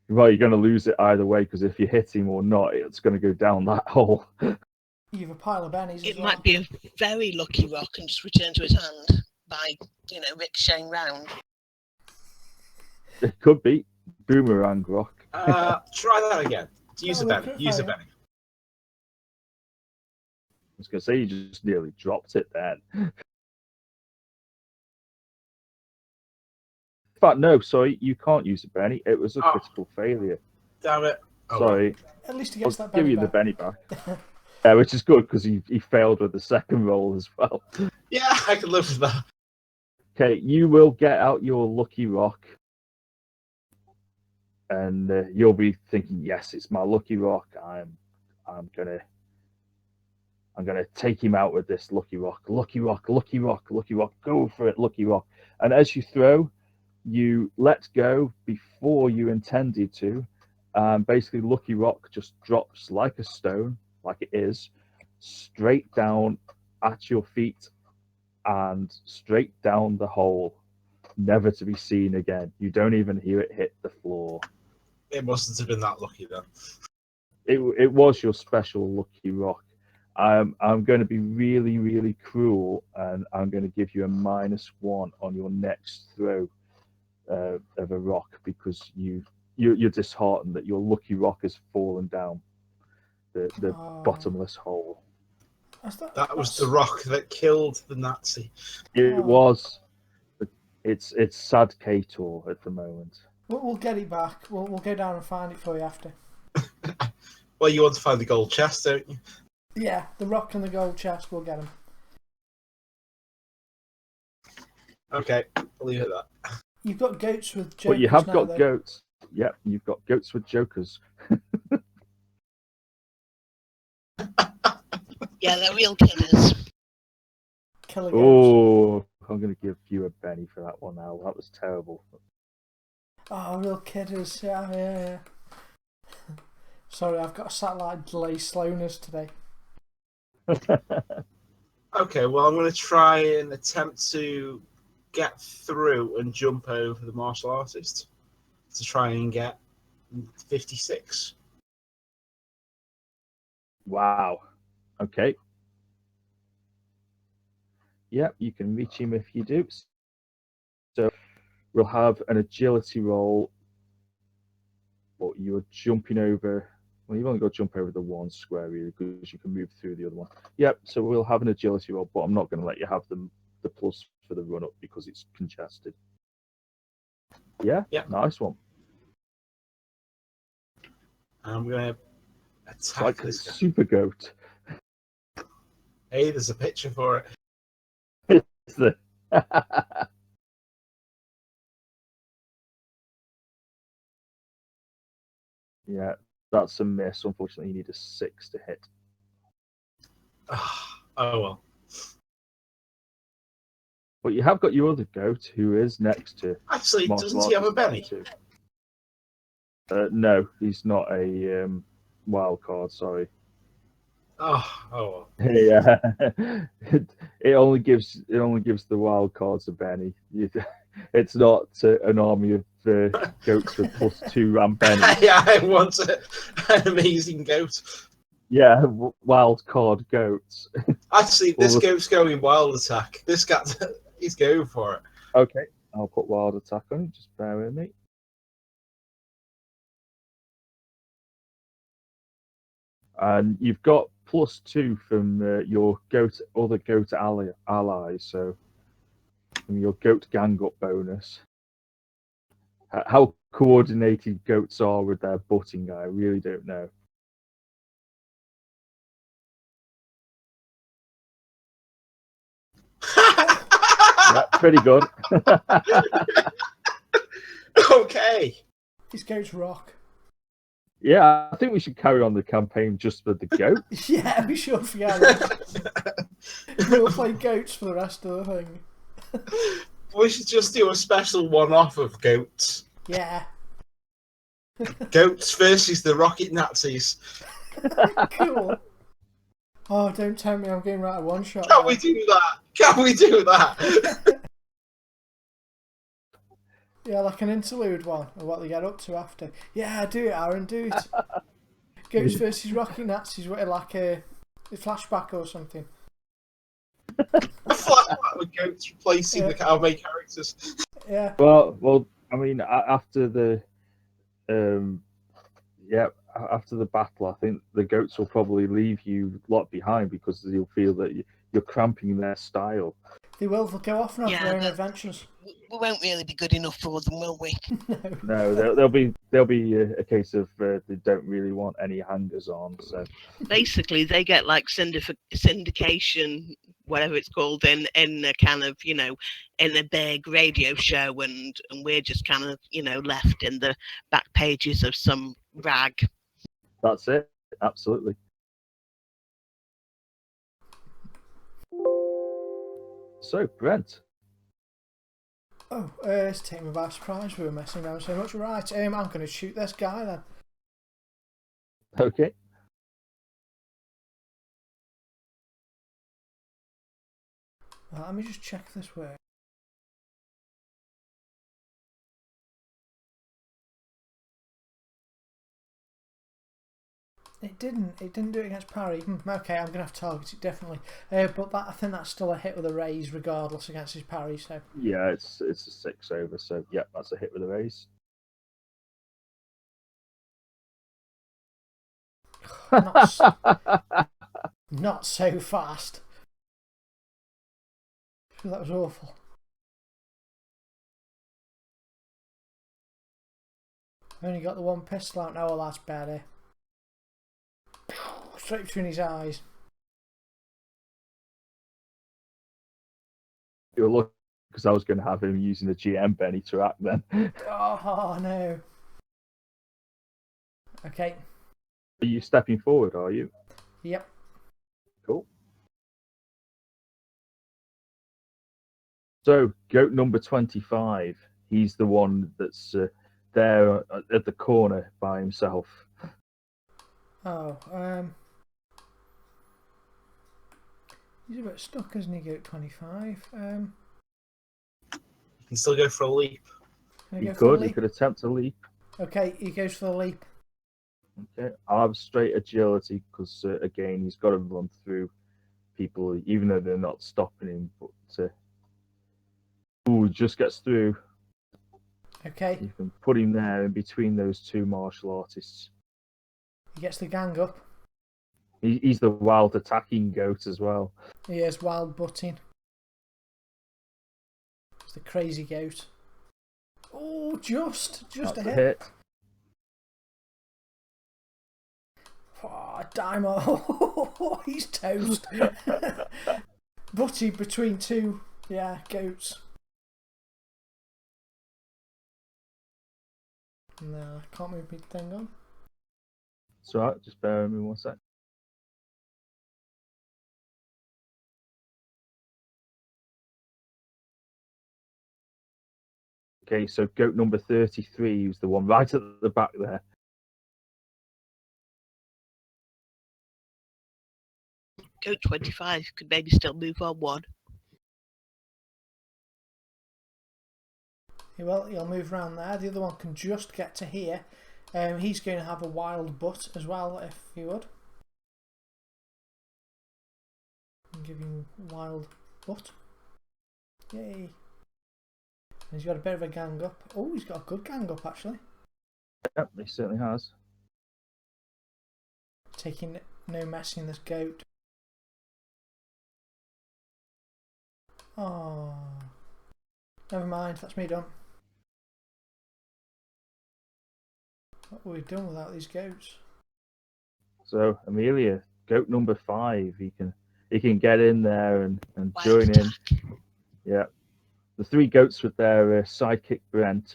Well, you're going to lose it either way because if you hit him or not, it's going to go down that hole. You have a pile of bennies as It well. might be a very lucky rock and just return to his hand by, ricocheting round. It could be boomerang rock. Try that again. Use a No, Benny. Use a Benny. I was going to say you just nearly dropped it then. In fact, no, sorry, you can't use a Benny. It was a critical failure. Damn it. Oh, sorry. At least he gets I'll that give Benny you back. the Benny back. Yeah, which is good because he failed with the second roll as well. Yeah, I can live with that. Okay, you will get out your lucky rock, and you'll be thinking, "Yes, it's my lucky rock. I'm gonna take him out with this lucky rock. Lucky rock, lucky rock, lucky rock. Go for it, lucky rock." And as you throw, you let go before you intended to. Basically, lucky rock just drops like a stone, like it is, straight down at your feet and straight down the hole, never to be seen again. You don't even hear it hit the floor. It mustn't have been that lucky then. It was your special lucky rock. I'm going to be really, really cruel, and I'm going to give you a -1 on your next throw of a rock because you're disheartened that your lucky rock has fallen down the bottomless hole. That was the rock that killed the Nazi. It was. It's sad Kator at the moment. We'll get it back. We'll go down and find it for you after. Well, you want to find the gold chest, don't you? Yeah, the rock and the gold chest. We'll get them. Okay, I'll leave it at that. You've got goats with jokers. But you have now, got though. goats. Yep, you've got goats with jokers. Yeah, they're real killers. Killer goats. Oh, I'm going to give you a Benny for that one now. That was terrible. Oh, real kidders. Yeah. Sorry, I've got a satellite delay slowness today. Okay, well, I'm going to try and attempt to get through and jump over the martial artist to try and get 56. Wow. Okay. Yep, you can reach him if you do. So we'll have an agility roll, but you're jumping over. Well, you've only got to jump over the one square really because you can move through the other one. Yep, so we'll have an agility roll, but I'm not going to let you have the plus for the run up because it's congested. Yeah? Yep. Nice one. I'm going to It's attack like a this guy. super goat. Hey, there's a picture for it. It's the Yeah, that's a miss. Unfortunately, you need a 6 to hit. Oh well. But you have got your other goat, who is next to Actually, martial doesn't he have a artist belly? No, he's not a wild card. Sorry. Oh well. Yeah, it only gives the wild cards a Benny. It's not an army of goats with +2 ram Bennies. Yeah, I want an amazing goat. Yeah, wild card goats. Actually, Well, this goat's going wild attack. This guy, he's going for it. okay, I'll put wild attack on it. Just bear with me. And you've got +2 from your other goat allies, so from your goat gang up bonus. How coordinated goats are with their butting, I really don't know. Yeah, pretty good. Okay. These goats rock. Yeah, I think we should carry on the campaign just for the goat. Yeah, we should forget. We'll play goats for the rest of the thing. We should just do a special one-off of goats. Yeah. Goats versus the rocket Nazis. Cool. Oh, don't tell me I'm getting right at one shot. Can we do that? Can we do that? Yeah, like an interlude one, or what they get up to after. Yeah, do it, Aaron, do it. Goats versus Rocky Nazis, like a flashback or something. Flashback with goats replacing the cowboy characters. Yeah. Well, I mean, after the after the battle, I think the goats will probably leave you lot behind because they'll feel that you're cramping their style. They will. They'll go off and have their own Yeah, adventures. we won't really be good enough for them, will we? No, there'll be a case of they don't really want any hangers on. So Basically, they get like syndication, whatever it's called, in a kind of, in a big radio show, and we're just kind of, left in the back pages of some rag. that's it. Absolutely. So, Brent. Oh, it's taken me by surprise. We were messing around so much. Right, I'm going to shoot this guy then. Okay. Let me just check this way. It didn't do it against parry. Okay, I'm going to have to target it, definitely. But I think that's still a hit with a raise regardless against his parry, so... Yeah, it's a 6 over, so yeah, that's a hit with a raise. Not so fast. That was awful. I only got the one pistol out now. Well, that's better. Straight between his eyes. You're lucky because I was going to have him using the GM Benny to act then. Oh no. Okay. Are you stepping forward, are you? Yep. Cool. So, goat number 25. He's the one that's there at the corner by himself. Oh, he's a bit stuck, isn't he, goat 25? You can still go for a leap. He could attempt a leap. Okay, he goes for the leap. Okay, I'll have straight agility because, again, he's got to run through people, even though they're not stopping him. But, he just gets through. Okay. You can put him there in between those two martial artists. He gets the gang up. He's the wild attacking goat as well. He is wild butting. It's the crazy goat. Oh, just That's a a hit. hit. Oh, Dimo. He's toast. Butty between two, goats. No, I can't move my thing on. It's alright, just bear with me 1 sec. Okay, so goat number 33 is the one right at the back there. Goat 25 could maybe still move on one. He'll move around there. The other one can just get to here. He's going to have a wild butt as well, if he would. I'll give him wild butt. Yay. And he's got a bit of a gang up. Oh, he's got a good gang up actually. Yep, he certainly has. Taking no messing this goat. Oh, never mind, that's me done. What were we done without these goats? So Amelia, goat number 5, he can get in there and Wild join in. attack. Yeah, the 3 goats with their sidekick Brent.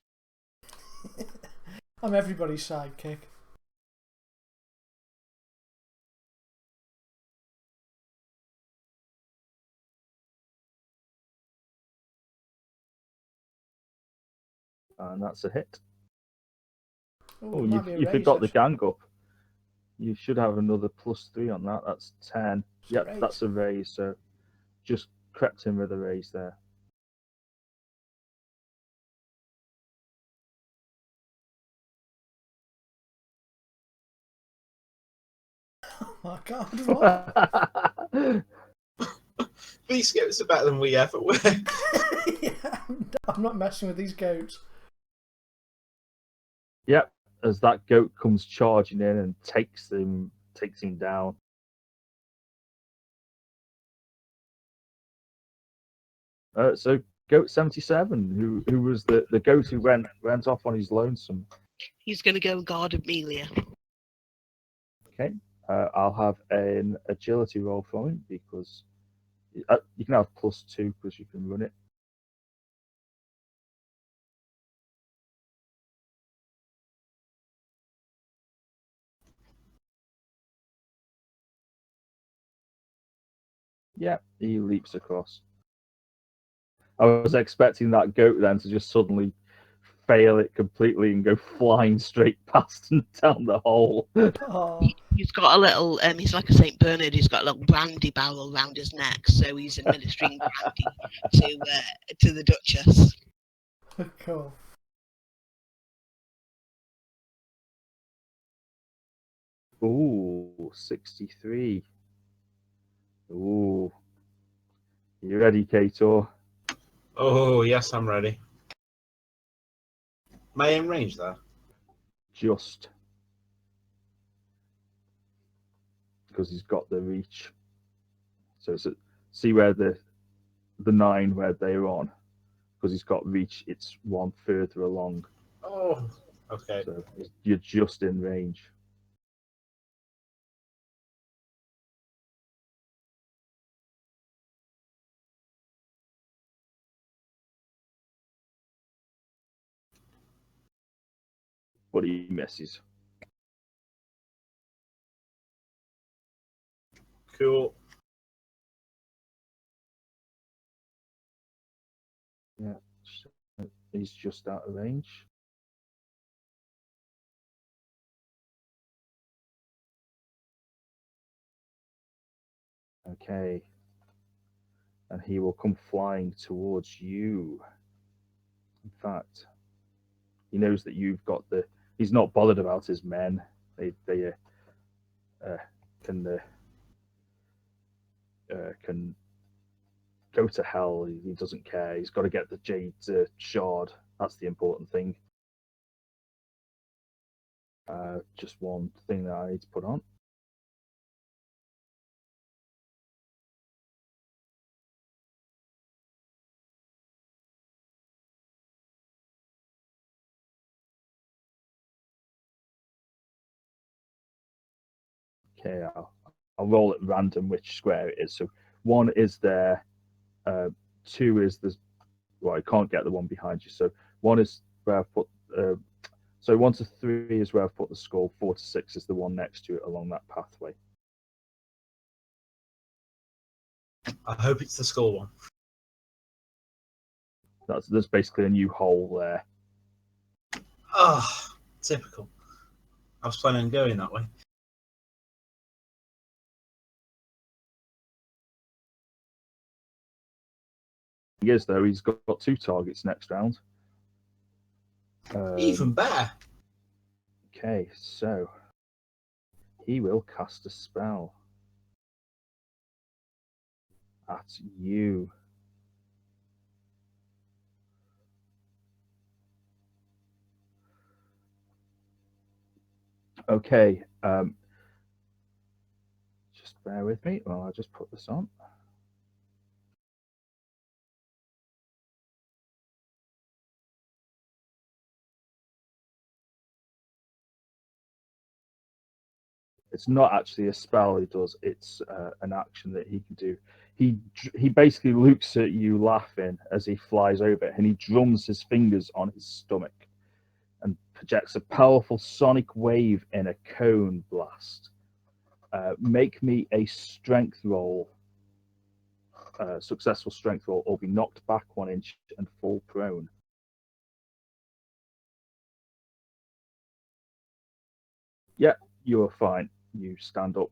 I'm everybody's sidekick. And that's a hit. Oh, Oh, it might be a you raise, forgot the actually. gang up. You should have another +3 on that. That's 10. It's a Yep, raise. that's a raise. So just crept in with a raise there. Oh my god, what? These goats are better than we ever were. Yeah, I'm not messing with these goats. Yep, as that goat comes charging in and takes him down. So goat 77, who was the goat who went off on his lonesome. He's going to go and guard Amelia. Okay, I'll have an agility roll from him because you can have +2 because you can run it. Yeah, he leaps across. I was expecting that goat then to just suddenly fail it completely and go flying straight past and down the hole. Oh, He's got a little, he's like a St. Bernard, he's got a little brandy barrel around his neck, so he's administering brandy to the Duchess. cool. Ooh, 63. Ooh. You ready, Kator? Oh, yes, I'm ready. Am I in range there? Just. Because he's got the reach. So see where the 9 where they're on. Because he's got reach, it's 1 further along. Oh, okay. So you're just in range. But he misses. Cool. Yeah. He's just out of range. Okay. And he will come flying towards you. In fact, he knows that you've got the. He's not bothered about his men. They can go to hell. He doesn't care. He's got to get the jade shard. That's the important thing. Just one thing that I need to put on. Okay, I'll roll at random which square it is. So 1 is there, 2 is the. Well, I can't get the one behind you. So 1 is where I put So 1 to 3 is where I've put the skull. 4 to 6 is the one next to it along that pathway. I hope it's the skull one. There's basically a new hole there. Oh, typical. I was planning on going that way. He is, though. He's got 2 targets next round. Even better. Okay, so he will cast a spell at you. Okay, just bear with me while I just put this on. It's not actually a spell he does, it's an action that he can do. He basically looks at you laughing as he flies over, and he drums his fingers on his stomach and projects a powerful sonic wave in a cone blast. Make me a strength roll, successful strength roll, or be knocked back 1 inch and fall prone. Yeah, you are fine. You stand up.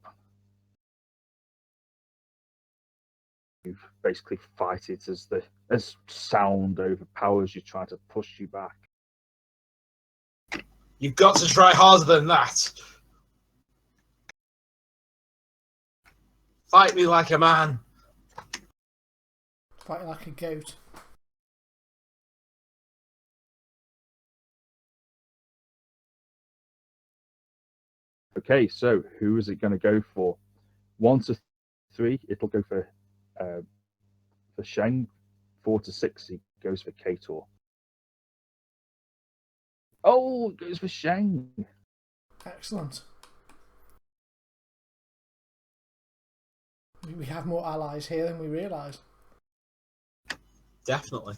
You basically fight it as sound overpowers you, trying to push you back. You've got to try harder than that. Fight me like a man. Fighting like a goat. Okay, so who is it going to go for? 1 to 3, it'll go for Sheng. 4 to 6, he goes for Kator. Oh, it goes for Sheng. Excellent. We have more allies here than we realise. Definitely.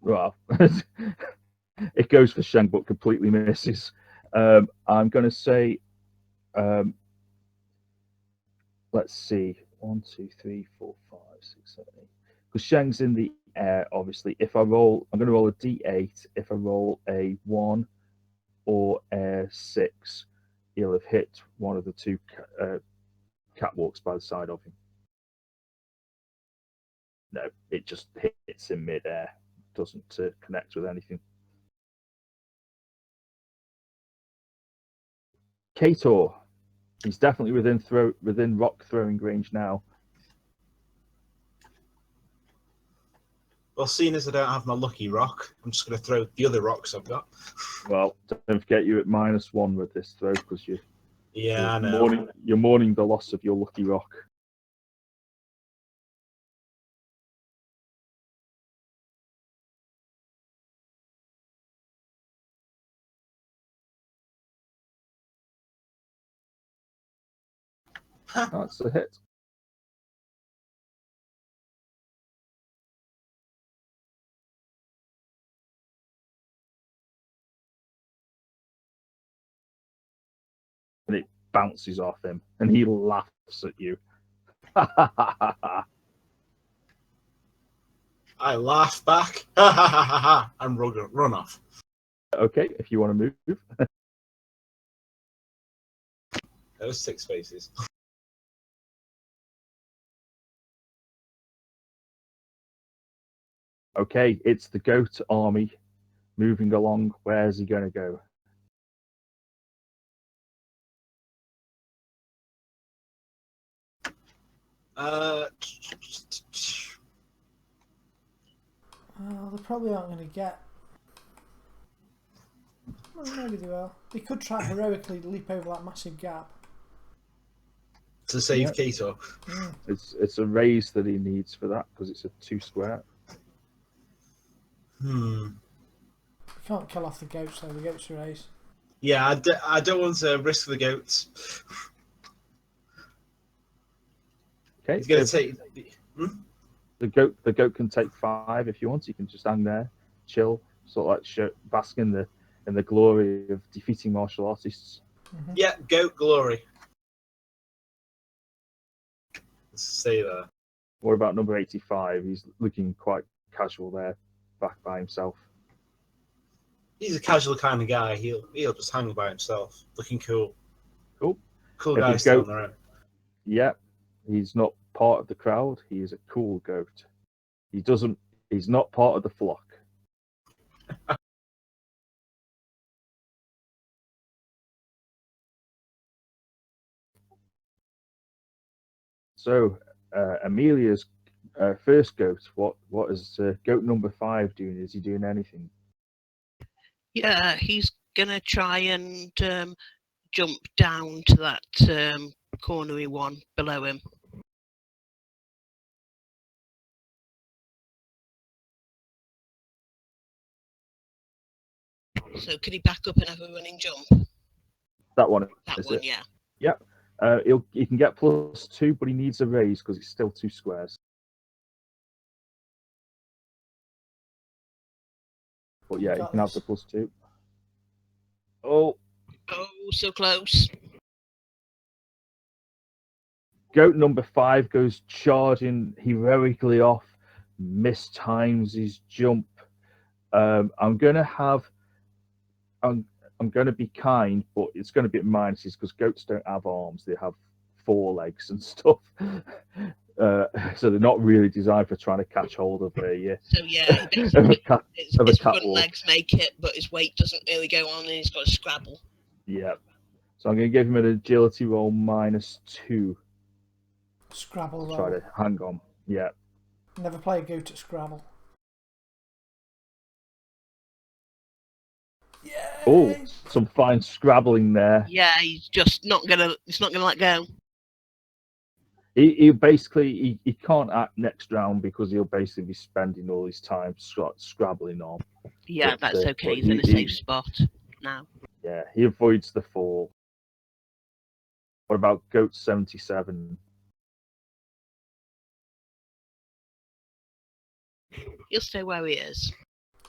Well, it goes for Sheng, but completely misses. I'm going to say, let's see, 1, 2, 3, 4, 5, 6, 7, 8. Because Sheng's in the air, obviously. If I roll, I'm going to roll a d8. If I roll a 1 or a 6, he'll have hit one of the 2 catwalks by the side of him. No, it just hits in mid-air. Doesn't connect with anything. Kator, he's definitely within rock throwing range now. Well, seeing as I don't have my lucky rock, I'm just going to throw the other rocks I've got. Well, don't forget you're at -1 with this throw because I know. You're mourning the loss of your lucky rock. That's a hit. And it bounces off him, and he laughs at you. I laugh back and run off. Okay, if you want to move. Those 6 spaces. Okay, it's the goat army moving along. Where's he going to go? They probably aren't going to get. Well, maybe they will. They could try heroically leap over that massive gap. To save Kator. It's a raise that he needs for that because it's a 2 square. We can't kill off the goats though. The goats are raised. Yeah, I don't want to risk the goats. Okay. He's going to take. The goat can take 5 if you want. You can just hang there, chill, sort of like bask in the glory of defeating martial artists. Mm-hmm. Yeah, goat glory. Let's stay there. What about number 85? He's looking quite casual there, back by himself. He's a casual kind of guy. He'll just hang by himself, looking cool. Cool. Cool If guy the still goat- on their own. Yeah, he's not part of the crowd. He is a cool goat. He's not part of the flock. So, Amelia's first goat. What is goat number 5 doing? Is he doing anything? Yeah, he's gonna try and jump down to that cornery one below him. So could he back up and have a running jump? That one. That is one, it? yeah. Yep. He can get +2, but he needs a raise because it's still 2 squares. But yeah, he Got can have this. the +2. Oh, Oh, so close. goat number 5 goes charging heroically off, mistimes his jump. I'm gonna be kind, but it's gonna be minuses because goats don't have arms; they have 4 legs and stuff. So they're not really designed for trying to catch hold of a So yeah, he of a basically cat. his of a front catwalk. legs make it, but his weight doesn't really go on, and he's got to scrabble. Yeah. So I'm gonna give him an agility roll -2. Scrabble Try roll. to hang on. Yeah. Never play a goat at Scrabble. Yeah. Oh, some fine scrabbling there. Yeah, he's just not gonna. He's not gonna let go. He basically he can't act next round because he'll basically be spending all his time scrabbling on. Yeah, But, that's okay. but He's in a safe spot now. Yeah, he avoids the fall. What about goat 77? He'll stay where he is.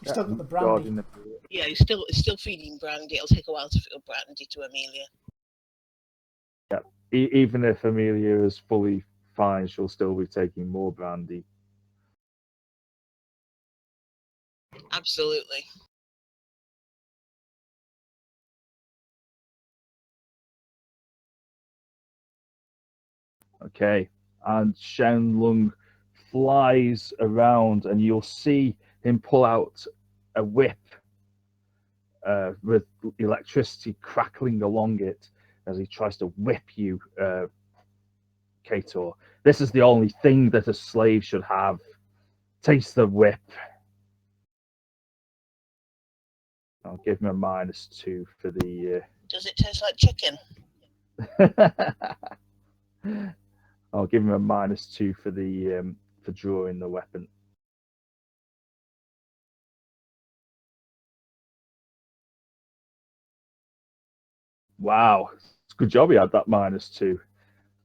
He's still got the brandy. Guarding the- Yeah, he's still feeding brandy. It'll take a while to feed brandy to Amelia. Even if Amelia is fully fine, she'll still be taking more brandy. Absolutely. Okay, and Shenlong flies around, and you'll see him pull out a whip with electricity crackling along it as he tries to whip you, Kator. This is the only thing that a slave should have. Taste the whip. I'll give him a -2 for the. Does it taste like chicken? I'll give him a -2 for the for drawing the weapon. Wow, good job. He had that -2.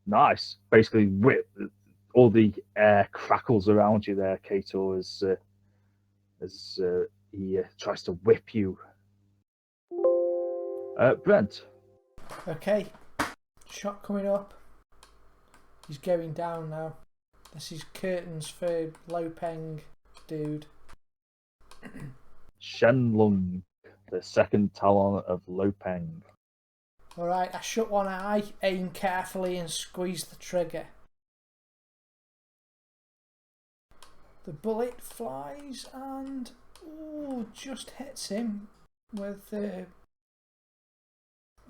Nice. Basically, whip all the air crackles around you there, Kator, as he tries to whip you. Brent. Okay. Shot coming up. He's going down now. This is curtains for low Peng dude. Shenlong, the second Talon of Lopeng. Alright, I shut one eye, aim carefully and squeeze the trigger. The bullet flies and just hits him with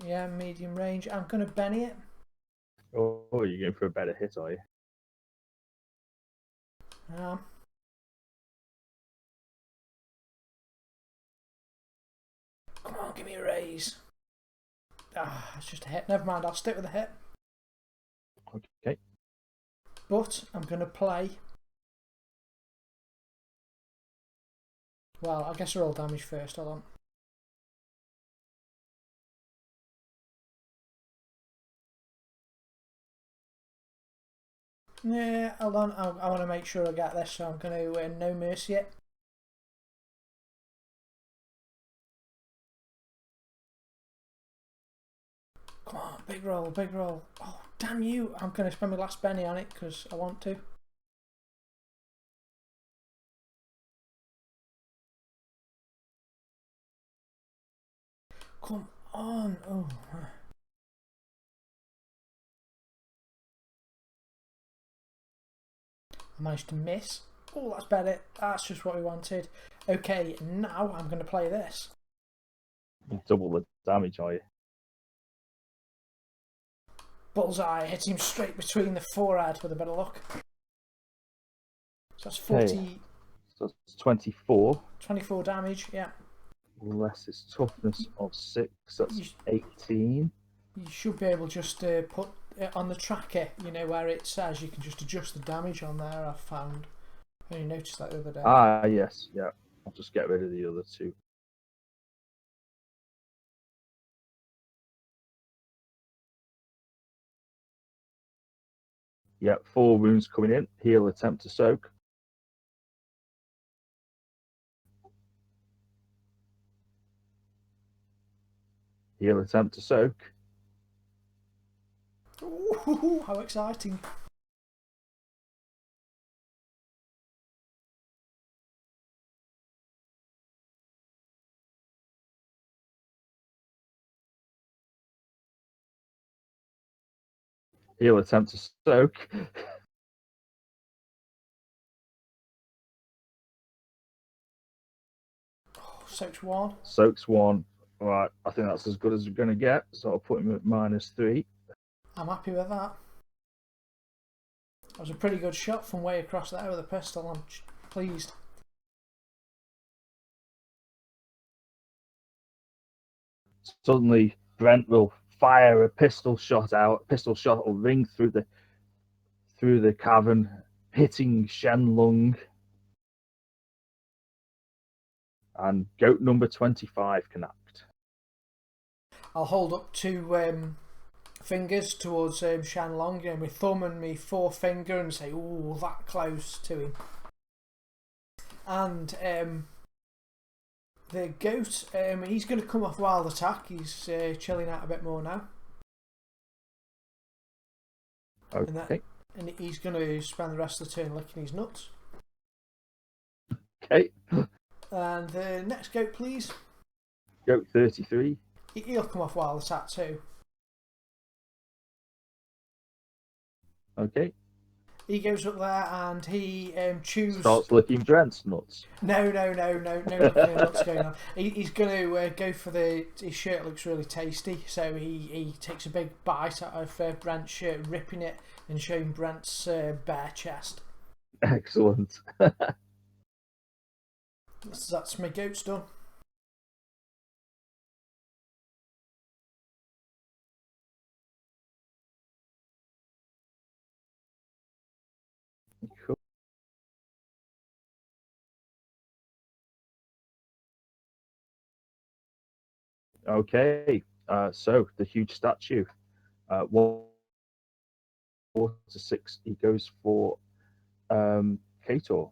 medium range. I'm gonna Benny it. Oh, you're going for a better hit, are you? Come on, give me a raise. It's just a hit. Never mind, I'll stick with a hit. Okay. But I'm gonna play. Well, I guess roll damage first. Hold on. Yeah, hold on. I want to make sure I get this, so I'm going to no mercy it. Come on, big roll, big roll. Oh, damn you. I'm going to spend my last penny on it because I want to. Come on. Oh. I managed to miss. Oh, that's better. That's just what we wanted. Okay, now I'm going to play this. Double the damage, are you? Bullseye, hit him straight between the forehead with a bit of luck. So that's 40, Okay. So it's 24. 24 damage, yeah. Less its toughness of 6, that's You, 18. you should be able just to put it on the tracker, you know, where it says you can just adjust the damage on there, I've found. I only noticed that the other day. Ah, yes, yeah. I'll just get rid of the other two. Yeah, 4 wounds coming in. Heal, attempt to soak. Heal, attempt to soak. Ooh, how exciting. Heal, attempt to soak. Oh, soaked 1. Soaks 1. Right, I think that's as good as we're going to get, so I'll put him at -3. I'm happy with that. That was a pretty good shot from way across there with a pistol. I'm pleased. Suddenly, Brent will fire a pistol shot out. Pistol shot will ring through the cavern, hitting Shenlong. And goat number 25 can act. I'll hold up 2 fingers towards Shanlong, and my thumb and my forefinger, and say, "Ooh, that close to him." And the goat, he's going to come off wild attack. He's chilling out a bit more now. Okay. And he's going to spend the rest of the turn licking his nuts. Okay. And the next goat, please. Goat 33. He'll come off wild attack too. Okay. He goes up there and he chews. Starts licking Brent's nuts. No licking nuts going on. He's going to go for his shirt. Looks really tasty, so he takes a big bite out of Brent's shirt, ripping it and showing Brent's bare chest. Excellent. That's my goats done. Cool. Okay. So the huge statue. 1 to 6. He goes for Kator.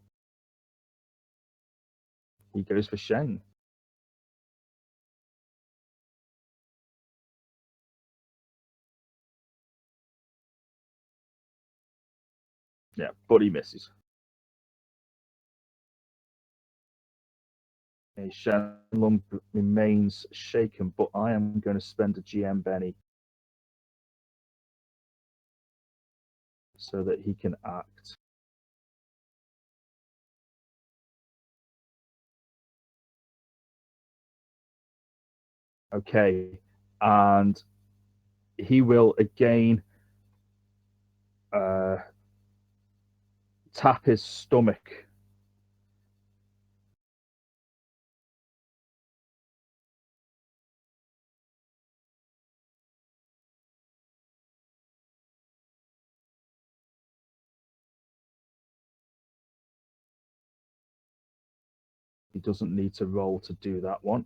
He goes for Sheng. Yeah, but he misses. Shenlong remains shaken, but I am going to spend a GM Benny so that he can act. Okay, and he will again tap his stomach. He doesn't need to roll to do that one.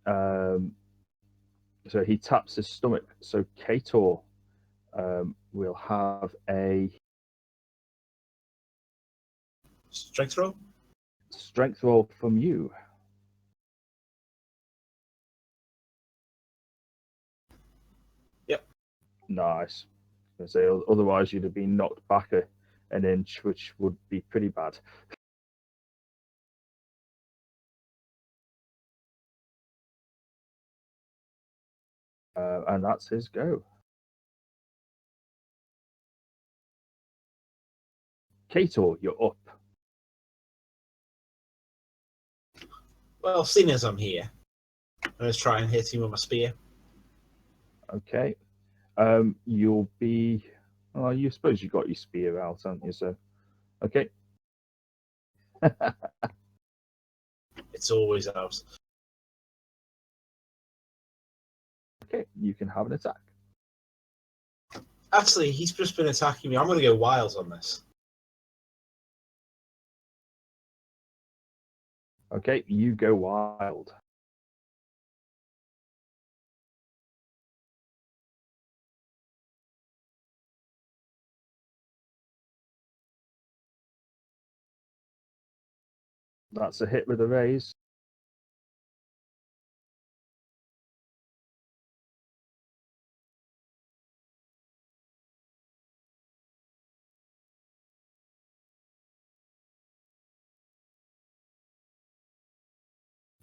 So he taps his stomach. So Kator will have a Strength roll. Strength roll from you. Yep. Nice. I was gonna say, otherwise you'd have been knocked back an inch, which would be pretty bad. And that's his go. Kator, you're up. Well, seeing as I'm here, I'm going to try and hit him with my spear. Okay. You'll be. Oh, you suppose you got your spear out, haven't you? So, okay. It's always out. Okay, you can have an attack. Actually, he's just been attacking me. I'm going to go wild on this. Okay, you go wild. That's a hit with a raise.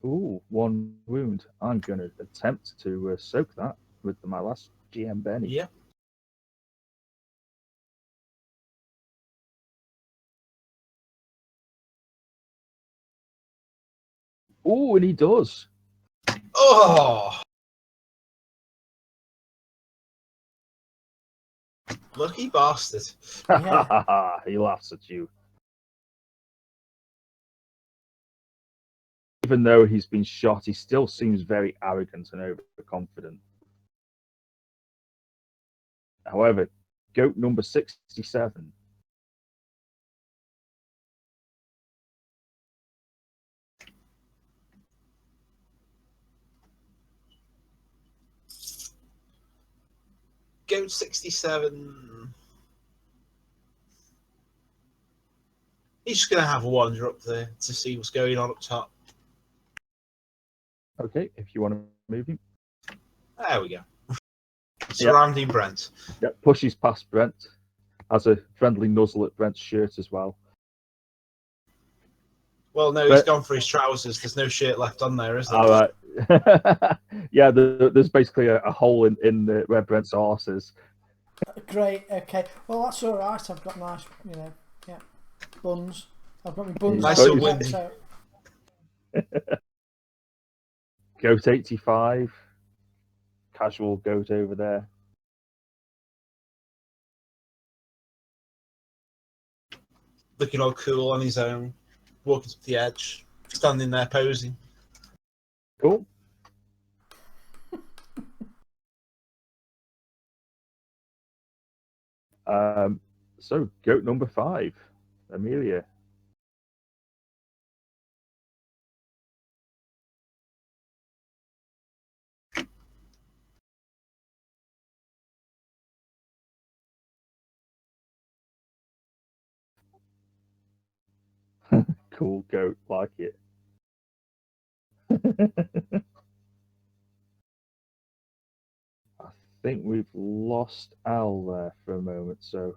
Ooh, 1 wound. I'm going to attempt to soak that with my last GM Benny. Yeah. Ooh, and he does. Oh! Lucky bastard. Yeah. He laughs at you. Even though he's been shot, he still seems very arrogant and overconfident. However, goat number 67. Goat 67. He's just going to have a wander up there to see what's going on up top. Okay, if you want to move him. There we go. Surrounding Brent. Yep, pushes past Brent. Has a friendly nuzzle at Brent's shirt as well. Well, no, he's gone for his trousers. There's no shirt left on there, is there? All right. Yeah, there's basically a hole in where Brent's arse is. Great. Okay. Well, that's all right. I've got nice, buns. I've got my buns. Nice on and the windy. so- Goat 85. Casual goat over there. Looking all cool on his own. Walking to the edge. Standing there posing. Cool. So goat number 5, Amelia. Cool goat, like it. I think we've lost Al there for a moment, so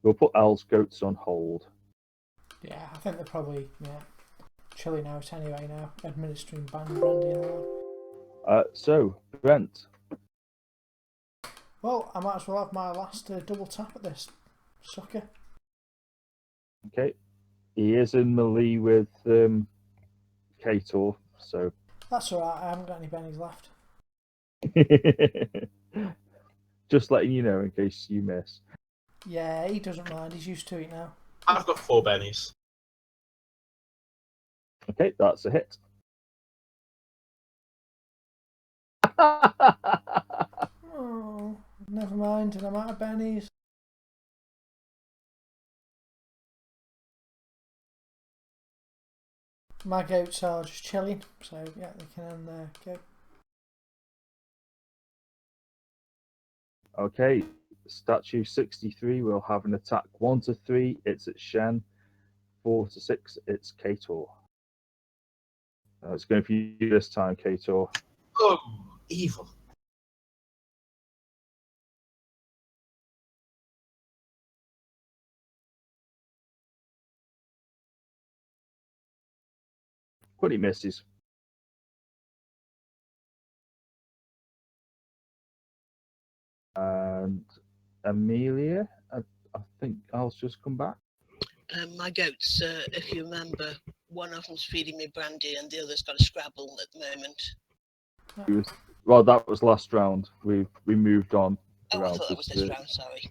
we'll put Al's goats on hold. Yeah, I think they're probably chilling out anyway now, administering brandy and all. So Brent. Well, I might as well have my last double tap at this sucker. Okay, he is in melee with Kator, so That's all right. I haven't got any bennies left. just letting you know in case you miss. Yeah, he doesn't mind. He's used to it now. I've got 4 bennies. Okay, that's a hit. Oh, never mind. And I'm out of bennies. My goats are just chilling, so yeah, they can go. Okay, statue 63 will have an attack 1 to 3. It's at Shen. 4 to 6. It's Kator. It's going for you this time, Kator. Oh, evil. But he misses. And Amelia, I think Al's just come back. My goats, if you remember, one of them's feeding me brandy and the other's got a Scrabble at the moment. Well, that was last round. We moved on. Oh, I thought that was this round, sorry.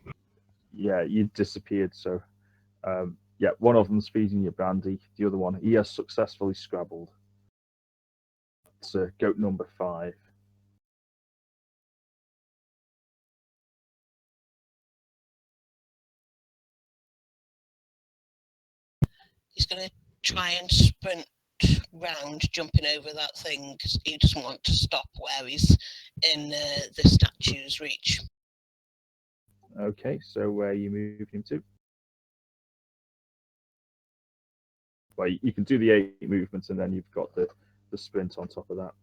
Yeah, you disappeared. So, yeah, one of them's feeding you brandy. The other one, he has successfully Scrabbled. It's goat number 5. He's going to try and sprint round, jumping over that thing, because he doesn't want to stop where he's in the statue's reach. Okay, so where you move him to? Well, you can do the 8 movements, and then you've got the sprint on top of that,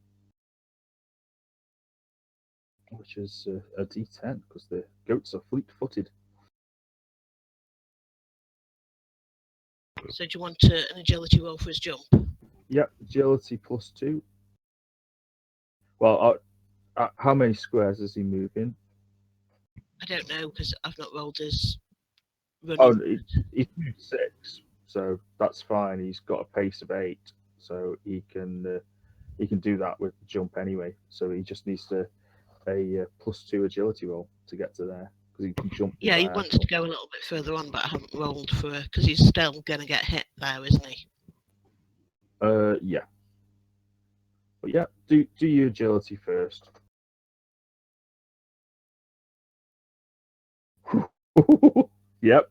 which is a D10 because the goats are fleet-footed. So do you want an agility roll for his jump? Yep, agility +2. Well, how many squares does he move in? I don't know, because I've not rolled his running. Oh, he's moved 6, so that's fine. He's got a pace of 8, so he can do that with the jump anyway. So he just needs a +2 agility roll to get to there because he can jump. Yeah, he wants to go a little bit further on, but I haven't rolled for because he's still going to get hit there, isn't he? Yeah. But yeah, do your agility first. Yep.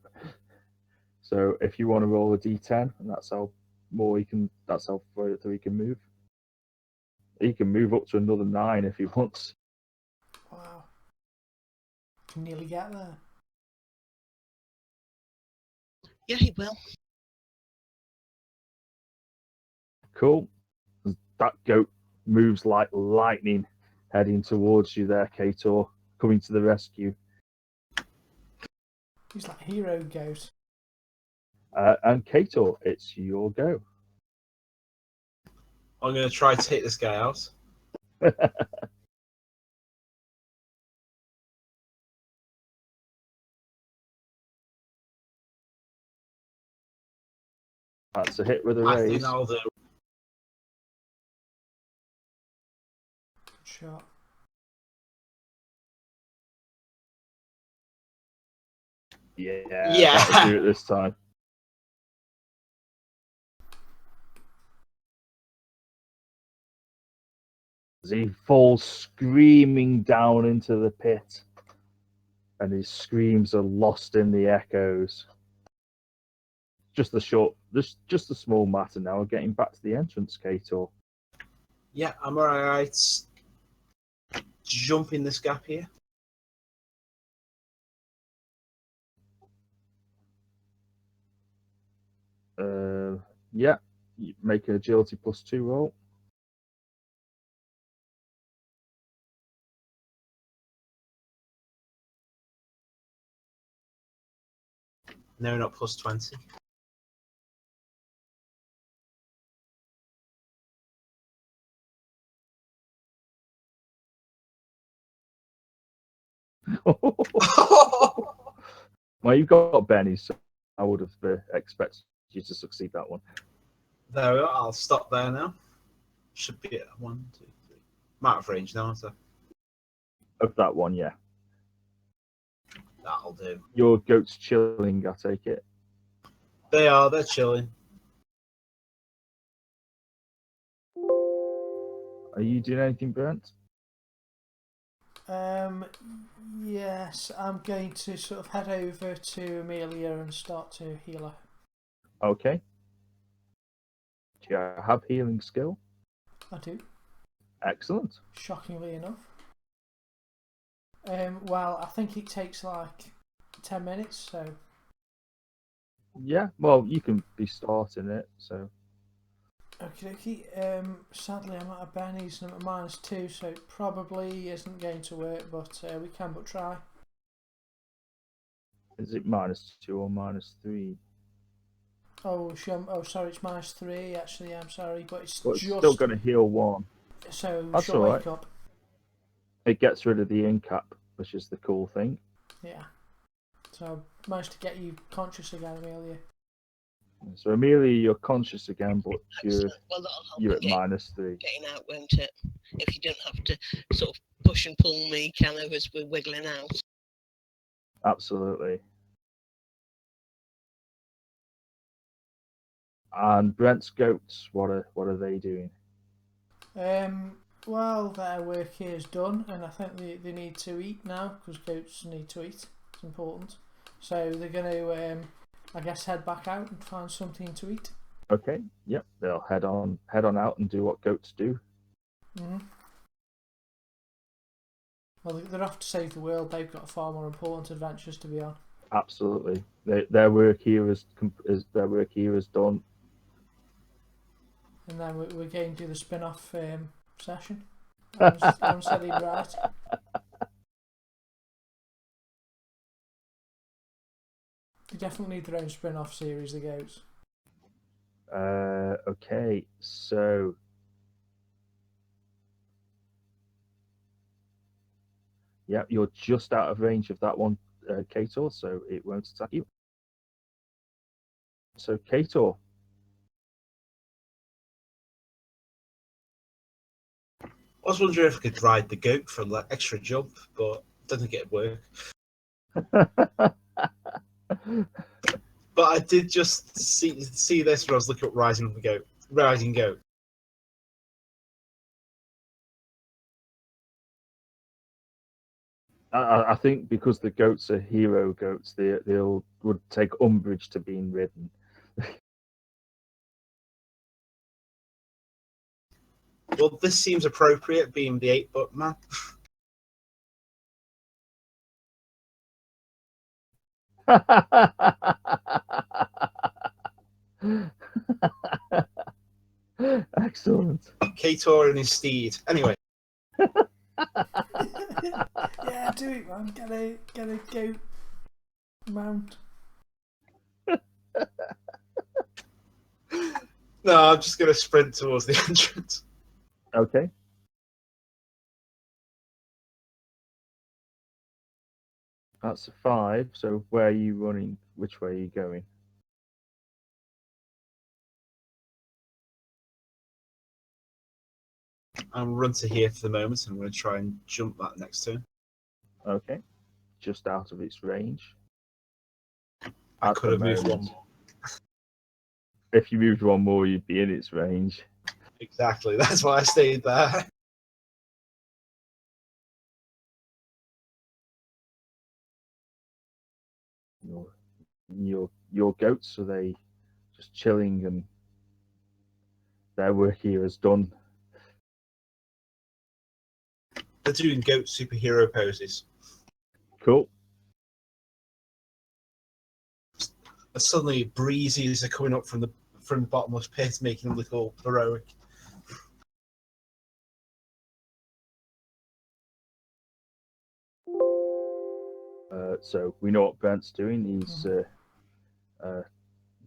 So if you want to roll a d10, and that's how more he can. That's how further he can move. He can move up to another 9 if he wants. Wow. Can nearly get there. Yeah, he will. Cool. That goat moves like lightning, heading towards you there, Kator, coming to the rescue. He's like hero goat. And Kator, it's your go. I'm going to try to take this guy out. That's a hit with a I think raise. that'll do. Good shot. Yeah, Yeah. that'll do it this time. As he falls screaming down into the pit, and his screams are lost in the echoes. Just a small matter now. Getting back to the entrance, Kator. Yeah, I'm alright. Jump in this gap here. Yeah, you make an agility +2 roll. No, not +20. Well, you've got Benny, so I would have expected you to succeed that one. There we are. I'll stop there now. Should be at 1, 2, 3. I'm out of range now, so Of that one, yeah. that'll do. Your goat's chilling, I take it. They're chilling. Are you doing anything, Brent? Yes, I'm going to sort of head over to Amelia and start to heal her. Okay. Do you have healing skill? I do, Excellent. shockingly enough. Well, I think it takes like 10 minutes, so... Yeah, well, you can be starting it, so. Okie dokie. Sadly, I'm at a Benny's and I'm at -2, so it probably isn't going to work, but we can but try. Is it -2 or -3? Oh, sorry, it's -3 actually. I'm sorry, but it's But it's just still going to heal 1. so That's she'll all wake right. up. It gets rid of the incap, which is the cool thing. Yeah. So I managed to get you conscious again, Amelia. So Amelia, you're conscious again, but you're Excellent. Well, that'll help you're in at -3. getting out, won't it? If you don't have to sort of push and pull me kind of as we're wiggling out. Absolutely. And Brent's goats, what are they doing? Well, their work here is done, and I think they need to eat now because goats need to eat. It's important. So they're going to, I guess, head back out and find something to eat. Okay, yep, they'll head on out and do what goats do. Well, they're off to save the world. They've got far more important adventures to be on. Absolutely, their work here is done. And then we're going to do the spin-off session. I'm steady right. They definitely need their own spin-off series, the goats. Okay, so yeah, you're just out of range of that one, Kator, so it won't attack you. So Kator, I was wondering if I could ride the goat for that extra jump, but don't think it'd work. But I did just see this when I was looking up riding goat. I think because the goats are hero goats, they'll would take umbrage to being ridden. Well, this seems appropriate, being the 8-foot man. Excellent. Kator and his steed. Anyway, Yeah, do it, man. Get a goat mount. no, I'm just going to sprint towards the entrance. Okay. That's a 5. So where are you running? Which way are you going? I'm run to here for the moment, and I'm going to try and jump that next turn. Okay. Just out of its range. I At could the have moved one moment. more. If you moved one more, you'd be in its range. Exactly. That's why I stayed there. Your goats, are they just chilling and their work here is done? They're doing goat superhero poses. Cool. And suddenly, breezes are coming up from the bottomless pit, making them look all heroic. So we know what Brent's doing. He's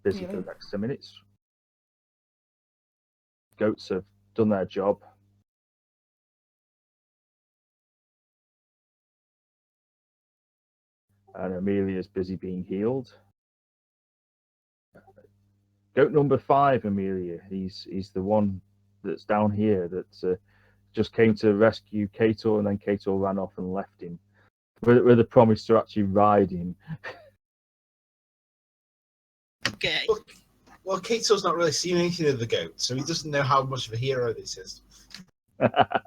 busy for Healing. the next 10 minutes. Goats have done their job. And Amelia's busy being healed. Goat number 5, Amelia. He's the one that's down here that just came to rescue Kator, and then Kator ran off and left him with a promise to actually ride him. Okay. Well, Kator's not really seen anything of the goat, so he doesn't know how much of a hero this is. The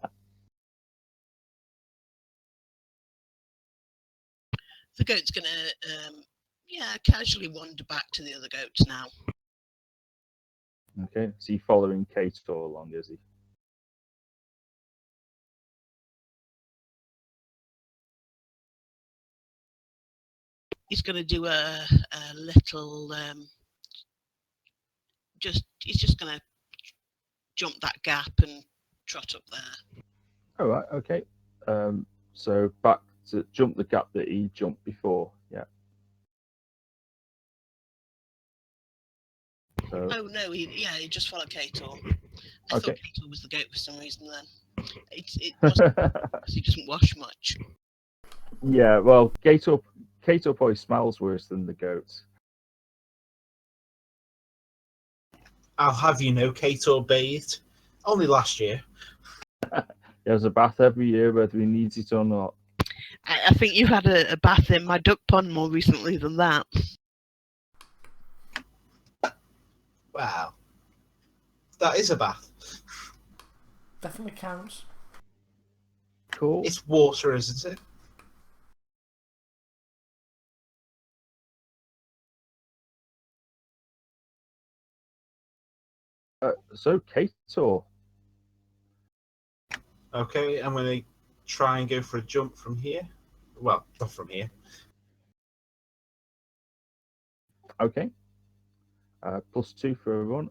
goat's going to, casually wander back to the other goats now. Okay, is he following Kator along, is he? He's going to do a little he's just going to jump that gap and trot up there. All right. Okay. So back to jump the gap that he jumped before. Yeah. So, Oh no, he just followed Kator. I okay. thought Kator was the goat for some reason then. It wasn't because he doesn't wash much. Yeah. Well, Kator probably smells worse than the goats. I'll have you know, Kator bathed only last year. He has a bath every year, whether he needs it or not. I think you had a bath in my duck pond more recently than that. Wow. That is a bath. Definitely counts. Cool. It's water, isn't it? So Kator. Okay, I'm going to try and go for a jump from here. Well, not from here. Okay. +2 for a run.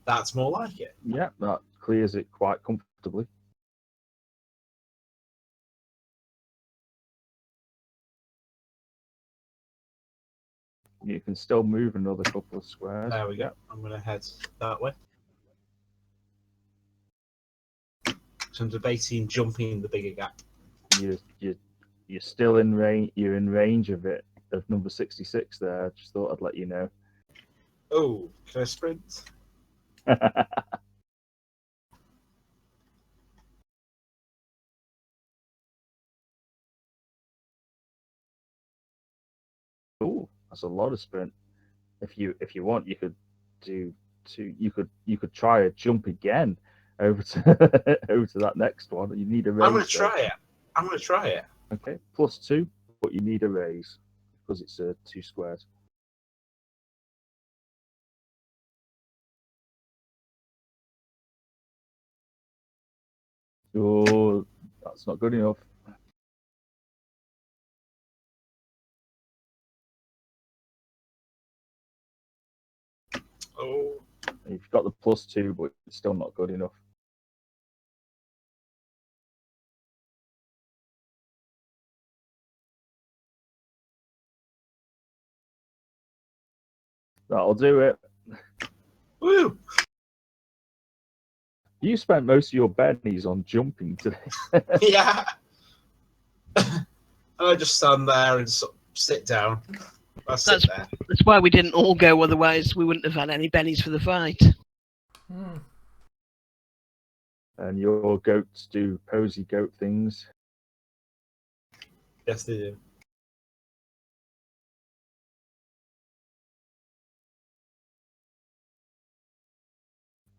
That's more like it. Yeah, that clears it quite comfortably. You can still move another couple of squares. There we go. I'm going to head that way. So I'm debating jumping the bigger gap. You're still in range. You're in range of it, of number 66 there. I just thought I'd let you know. Oh, can I sprint? Ooh, that's a lot of sprint. If you want, you could do two. You could try a jump again over to over to that next one. You need a raise. I'm going to try it. I'm going to try it. Okay, +2, but you need a raise because it's 2 squares. Oh, that's not good enough. Oh, You've got the +2, but it's still not good enough. That'll do it. woo! You spent most of your bennies on jumping today. Yeah. And I just stand there and sit down. I sit there. That's why we didn't all go, otherwise we wouldn't have had any bennies for the fight. And your goats do posy goat things. Yes, they do.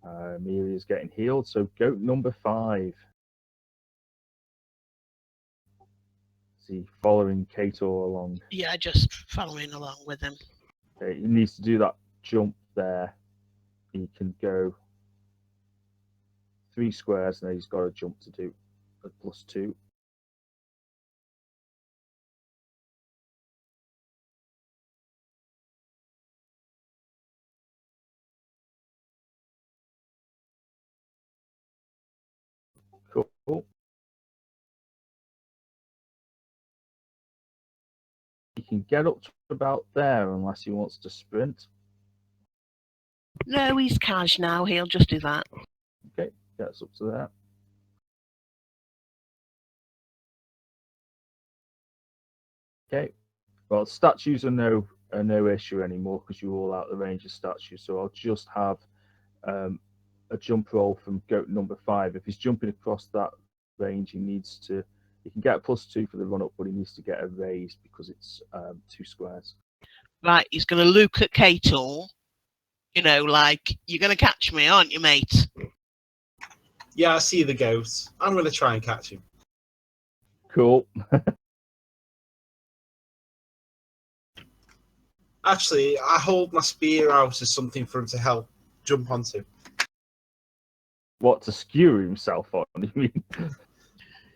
Amelia's getting healed, so goat number 5. Is he following Kator along? Yeah, just following along with him. Okay, he needs to do that jump there. He can go 3 squares, and then he's got a jump to do a +2. Cool. He can get up to about there unless he wants to sprint. No, he's cash now. He'll just do that. Okay, gets up to there. Okay, well, statues are no issue anymore because you're all out of the range of statues. So I'll just have a jump roll from goat number 5. If he's jumping across that range, he can get a +2 for the run up, but he needs to get a raise because it's 2 squares. Right, he's going to look at Kator. You know, like, you're going to catch me, aren't you, mate? Yeah, I see the ghost. I'm going to try and catch him. Cool. Actually, I hold my spear out as something for him to help jump onto. What, to skewer himself on? You mean?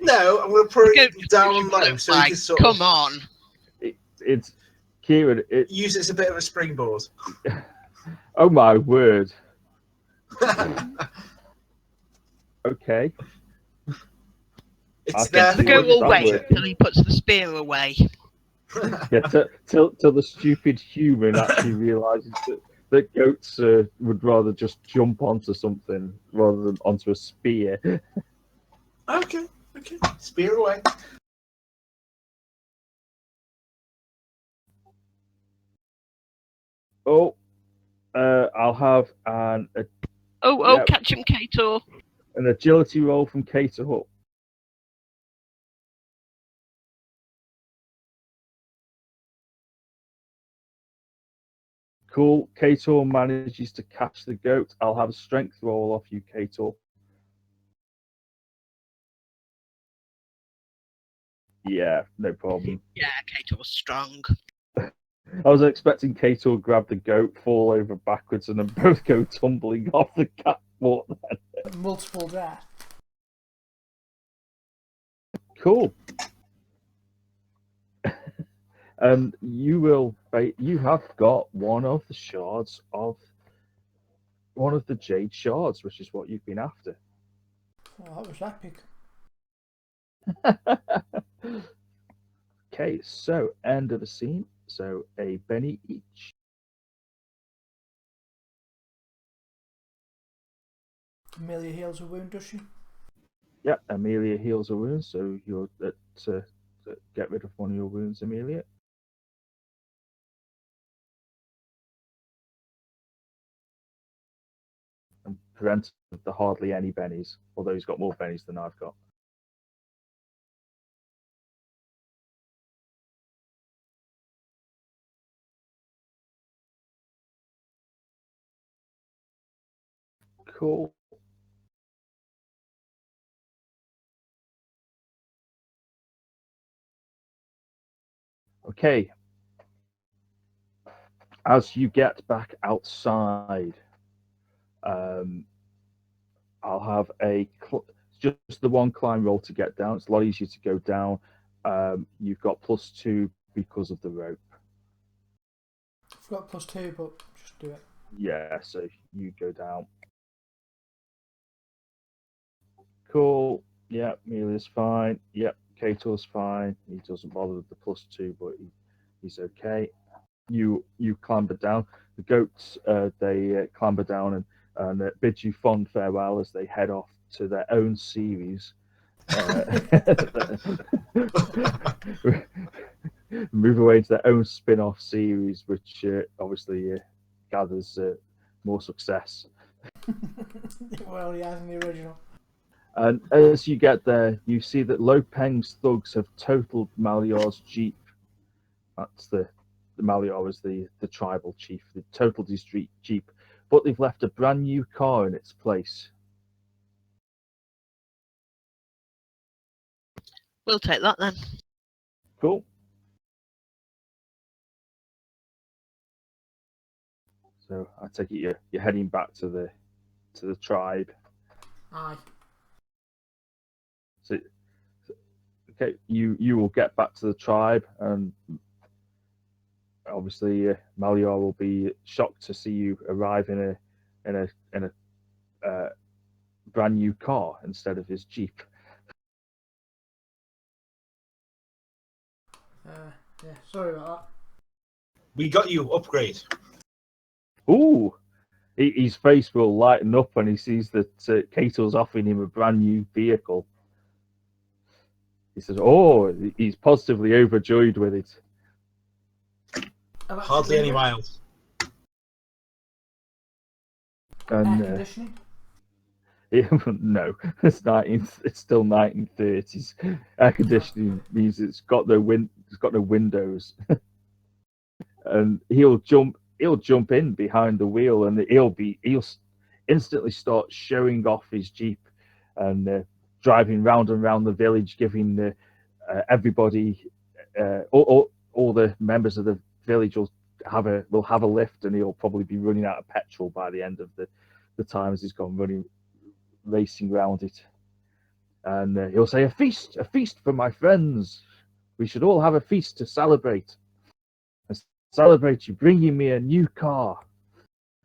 No, I'm going to put Go it down push low your so you flag. can sort Come of on. It's Kieran. use it as a bit of a springboard. Oh my word. Okay. It's I there can The for see goat you. will that wait working. until he puts the spear away. Yeah, till the stupid human actually realizes that goats would rather just jump onto something rather than onto a spear. Okay. Spear away. Oh, I'll have Oh, yeah, catch him, Kator. an agility roll from Cater Hut. Cool. Cator manages to catch the goat. I'll have a strength roll off you, Cator. Yeah, no problem. Yeah, Kator was strong. I was expecting Cator to grab the goat, fall over backwards, and then both go tumbling off the catwalk. Multiple there. Cool. And you have got one of the shards of one of the jade shards, which is what you've been after. Oh, that was epic. Okay, so end of the scene. So a penny each. Amelia heals a wound, does she? Yeah, Amelia heals a wound, so you're to get rid of one of your wounds, Amelia. And prevent the hardly any bennies, although he's got more bennies than I've got. Cool. Okay. As you get back outside, I'll have just the one climb roll to get down. It's a lot easier to go down. You've got +2 because of the rope. I've got +2, but just do it. Yeah, so you go down. Cool. Yeah, Amelia's fine. Yep, Kator's fine. He doesn't bother with the +2, but he's okay. You clamber down. The goats they clamber down and bid you fond farewell as they head off to their own series. Move away to their own spin-off series, which obviously gathers more success. Well, he has in the original. And as you get there, you see that Lo Peng's thugs have totaled Malior's jeep. That's the Malior is the tribal chief. They totaled his jeep, but they've left a brand new car in its place. We'll take that then. Cool. So I take it you're heading back to the tribe. Aye. So okay, you will get back to the tribe, and obviously Malior will be shocked to see you arrive in a brand new car instead of his jeep. Yeah, sorry about that. We got you upgrade. Ooh, his face will lighten up when he sees that Kato's offering him a brand new vehicle. He says, "Oh, he's positively overjoyed with it." Hardly any miles. And Air conditioning? no, it's still 1930s. Air conditioning means it's got no windows, and he'll jump in behind the wheel, and he'll instantly start showing off his jeep and driving round and round the village, giving everybody, all the members of the village will have a lift, and he'll probably be running out of petrol by the end of the time as he's gone racing around it. And he'll say, a feast for my friends. We should all have a feast to celebrate. And celebrate you bringing me a new car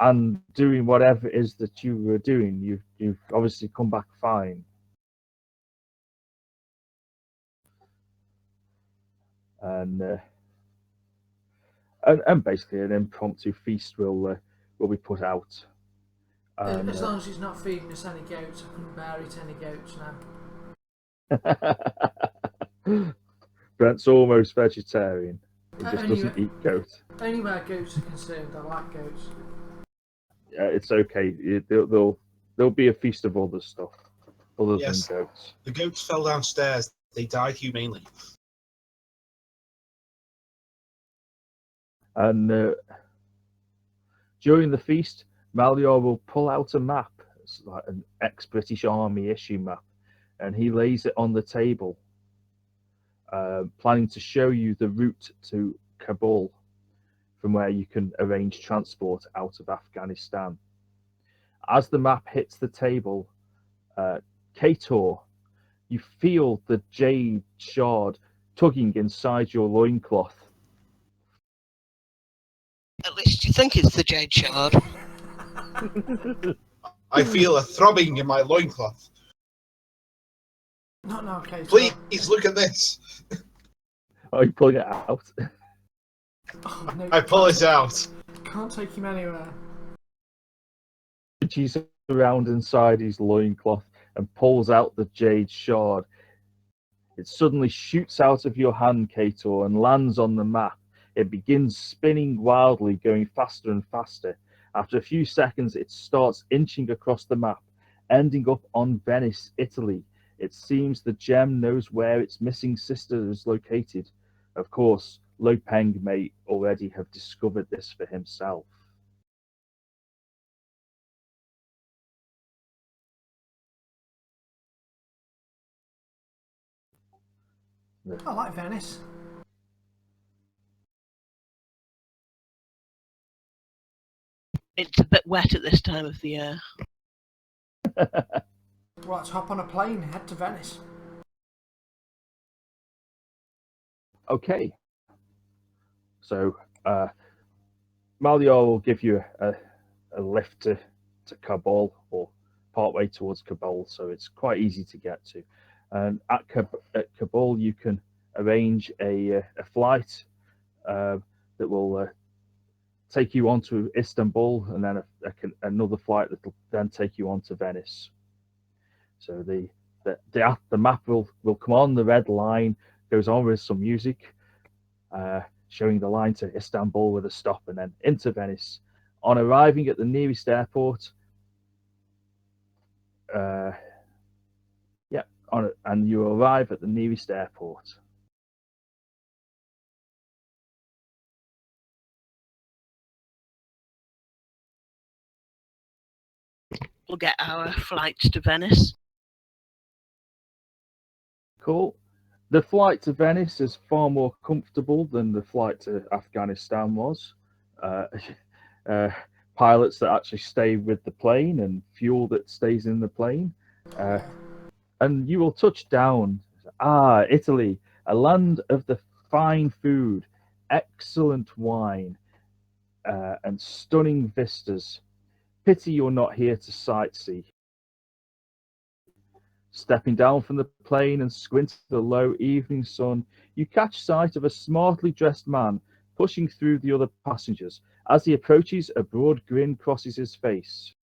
and doing whatever it is that you were doing. You've obviously come back fine. And basically an impromptu feast will be put out. As long as he's not feeding us any goats, I couldn't bear it any goats now. Brent's almost vegetarian. He just Only- doesn't eat goat. Only where goats are concerned, I like goats. Yeah, it's okay. There'll be a feast of other stuff other Yes. than goats. The goats fell downstairs. They died humanely. And during the feast, Malior will pull out a map. It's like an ex-British Army issue map, and he lays it on the table, planning to show you the route to Kabul, from where you can arrange transport out of Afghanistan. As the map hits the table, Kator, you feel the jade shard tugging inside your loincloth. At least you think it's the jade shard. I feel a throbbing in my loincloth. Not now, Kato. Please look at this. Are you pulling it out? Oh, no, I pull it out. Can't take him anywhere. Reaches around inside his loincloth and pulls out the jade shard. It suddenly shoots out of your hand, Kator, and lands on the map. It begins spinning wildly, going faster and faster. After a few seconds, it starts inching across the map, ending up on Venice, Italy. It seems the gem knows where its missing sister is located. Of course, Peng may already have discovered this for himself. I like Venice. It's a bit wet at this time of the year. Well, let's hop on a plane and head to Venice. Okay. So, Malior will give you a lift to Kabul, or partway towards Kabul, so it's quite easy to get to. And at Kabul, you can arrange a flight that will take you on to Istanbul, and then another flight that will then take you on to Venice. So the map will come on, the red line goes on with some music, showing the line to Istanbul with a stop, and then into Venice. On arriving at the nearest airport, and you arrive at the nearest airport. We'll get our flights to Venice. Cool. The flight to Venice is far more comfortable than the flight to Afghanistan was. Pilots that actually stay with the plane and fuel that stays in the plane. And you will touch down. Italy, a land of the fine food, excellent wine, and stunning vistas. Pity you're not here to sightsee. Stepping down from the plane and squinting at the low evening sun, you catch sight of a smartly dressed man pushing through the other passengers. As he approaches, a broad grin crosses his face.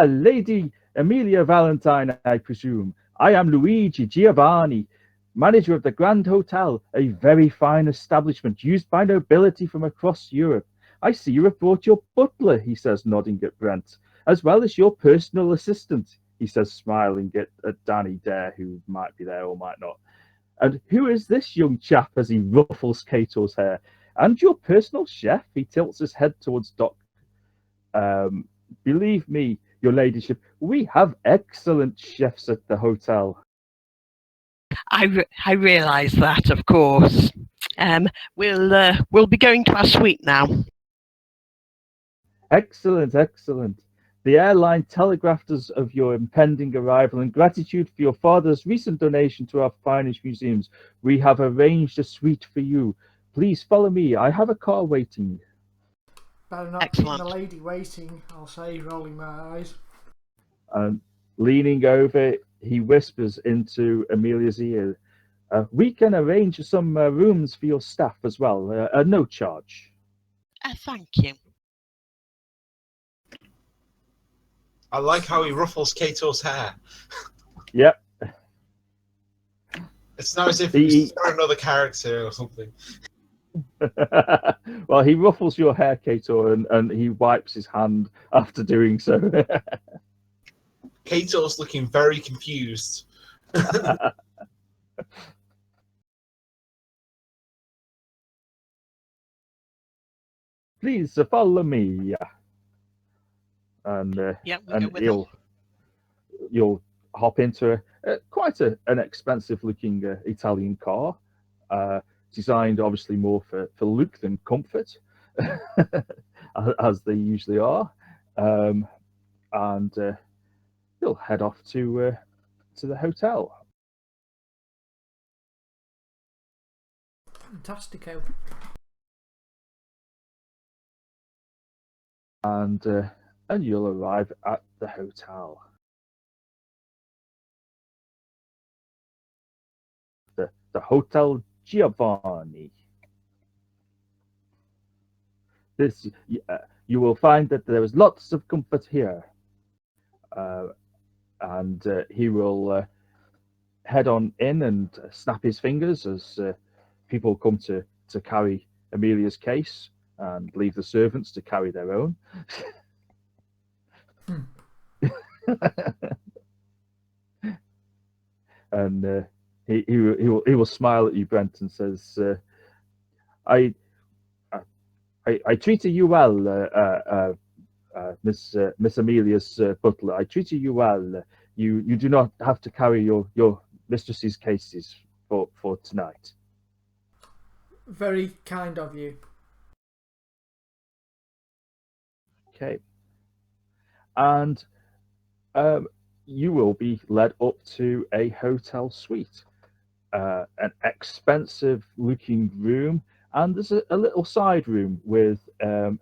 Lady Amelia Valentine, I presume. I am Luigi Giovanni, manager of the Grand Hotel, a very fine establishment used by nobility from across Europe. I see you have brought your butler, he says, nodding at Brent, as well as your personal assistant, he says, smiling at Danny Dare, who might be there or might not. And who is this young chap, as he ruffles Cato's hair? And your personal chef? He tilts his head towards Doc. Believe me, your ladyship, we have excellent chefs at the hotel. I realise that, of course. We'll be going to our suite now. Excellent, excellent. The airline telegraphed us of your impending arrival and gratitude for your father's recent donation to our finest museums. We have arranged a suite for you. Please follow me. I have a car waiting. Better not keep the lady waiting, I'll say, rolling my eyes. And leaning over, he whispers into Amelia's ear, we can arrange some rooms for your staff as well, no charge. Thank you. I like how he ruffles Kato's hair. Yep. It's not as if he's another character or something. Well, he ruffles your hair, Kato, and he wipes his hand after doing so. Kato's looking very confused. Please follow me. And you'll hop into quite an expensive looking Italian car, designed obviously more for look than comfort, as they usually are. And you'll head off to the hotel. Fantastico. And you'll arrive at the hotel. The Hotel Giovanni. This you will find that there is lots of comfort here, and he will head on in and snap his fingers as people come to carry Amelia's case and leave the servants to carry their own. And he will smile at you, Brent, and says, "I treated you well, Miss Amelia's butler. I treated you well. You do not have to carry your mistress's cases for tonight." Very kind of you. Okay. And you will be led up to a hotel suite, an expensive looking room, and there's a little side room with a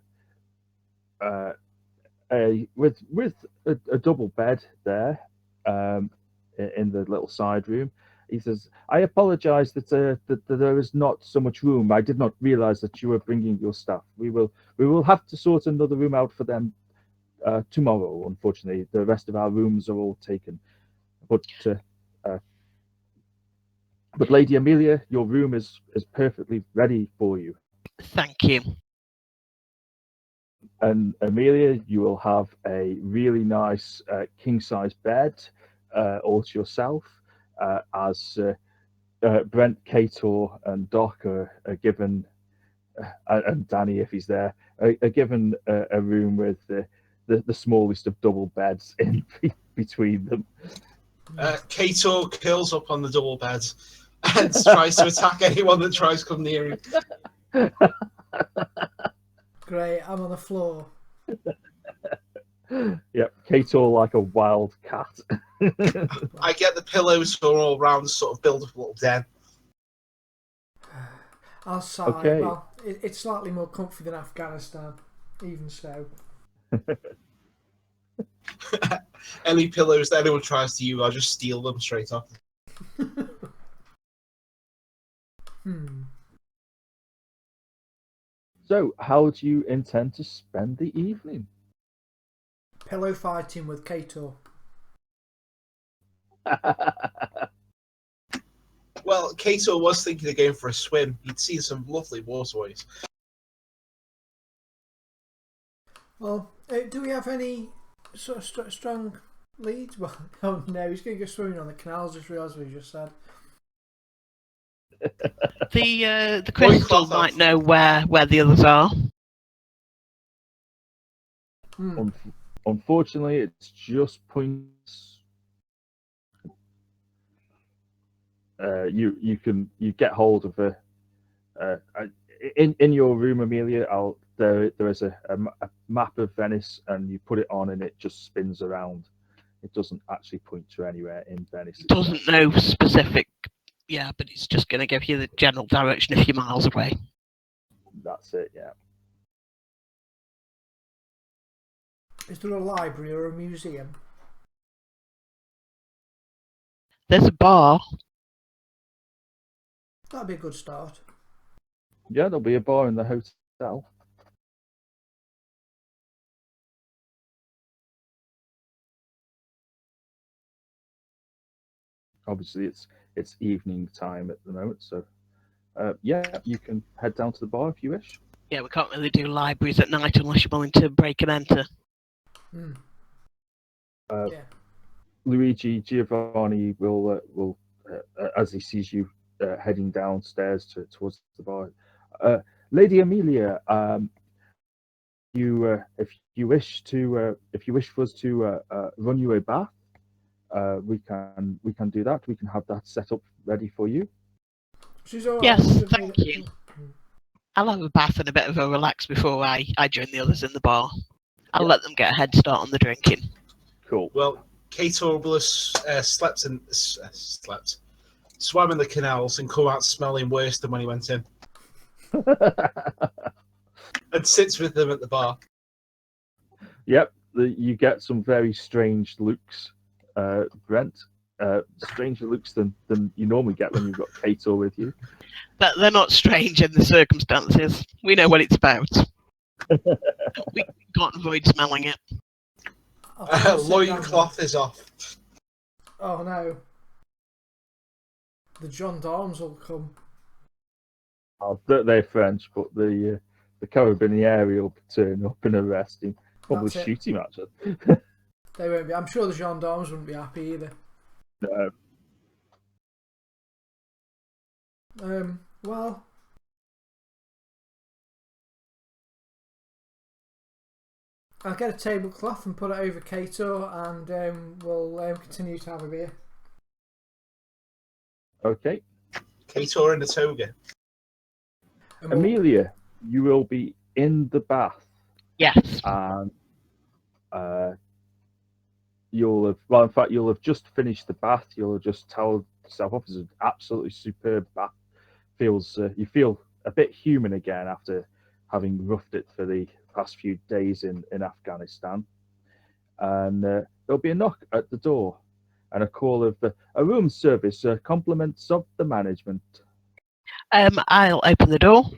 double bed there, in the little side room. He says, "I apologize that there is not so much room. I did not realize that you were bringing your staff. We will have to sort another room out for them tomorrow. Unfortunately, the rest of our rooms are all taken. But Lady Amelia, your room is perfectly ready for you." Thank you. And Amelia, you will have a really nice king-size bed all to yourself, as Brent, Kator, and Doc are given, and Danny, if he's there, are given a room with the smallest of double beds in between them. Kato curls up on the double bed and tries to attack anyone that tries to come near him. Great, I'm on the floor. Yep, Kato like a wild cat. I get the pillows for all round, sort of build up a little den. I'll sigh. Okay. Well, it's slightly more comfy than Afghanistan, even so. Any pillows that anyone tries to use, I'll just steal them straight off. So, how do you intend to spend the evening? Pillow fighting with Kato. Well, Kato was thinking of going for a swim. He'd seen some lovely waterways. Well, do we have any sort of strong leads? Well, oh no, he's going to go swimming on the canals. Just realised what he just said. The crystal might know where the others are. Unfortunately, it's just points. You get hold of a in your room, Amelia. there is a map of Venice, and you put it on, and it just spins around. It doesn't actually point to anywhere in Venice. It doesn't know specific, yeah, but it's just going to give you the general direction a few miles away. That's it, yeah. Is there a library or a museum? There's a bar. That'd be a good start. Yeah, there'll be a bar in the hotel. Obviously, it's evening time at the moment, so yeah, you can head down to the bar if you wish. Yeah, we can't really do libraries at night unless you're willing to break and enter. Yeah. Luigi Giovanni will as he sees you heading downstairs towards the bar. Lady Amelia, if you wish for us to run you a bath, we can do that. We can have that set up ready for you. She's all right. Yes, thank you. I'll have a bath and a bit of a relax before I join the others in the bar. I'll let them get a head start on the drinking. Cool. Well, Kate Orbulus swam in the canals and come out smelling worse than when he went in, and sits with them at the bar. Yep, you get some very strange looks, Brent. Stranger looks than you normally get when you've got Kato with you. But they're not strange in the circumstances. We know what it's about. We can't avoid smelling it. Loincloth is off. Oh no. The gendarmes will come. Oh, they're French, but the Carabinieri will turn up and arrest him. Probably That's it. shoot him, actually. They won't be. I'm sure the gendarmes wouldn't be happy either. No. Well, I'll get a tablecloth and put it over Kato, and we'll continue to have a beer. Okay. Kator in a toga. And we'll- Amelia, you will be in the bath, Yes. and you'll have just finished the bath. You'll have just toweled yourself off. It's an absolutely superb bath. You feel a bit human again after having roughed it for the past few days in Afghanistan. And there'll be a knock at the door and a call of a room service, compliments of the management. I'll open the door.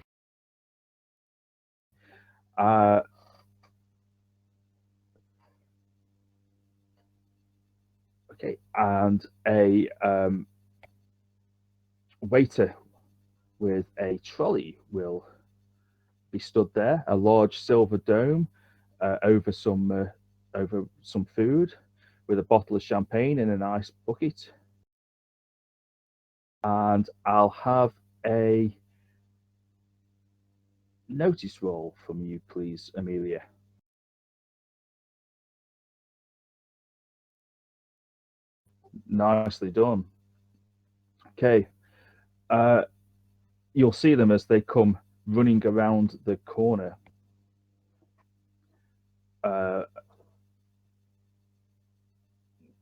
Okay, and a waiter with a trolley will be stood there, a large silver dome over some food, with a bottle of champagne in a nice bucket. And I'll have a notice roll from you, please, Amelia. Nicely done. Okay. You'll see them as they come running around the corner.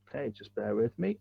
Okay, just bear with me.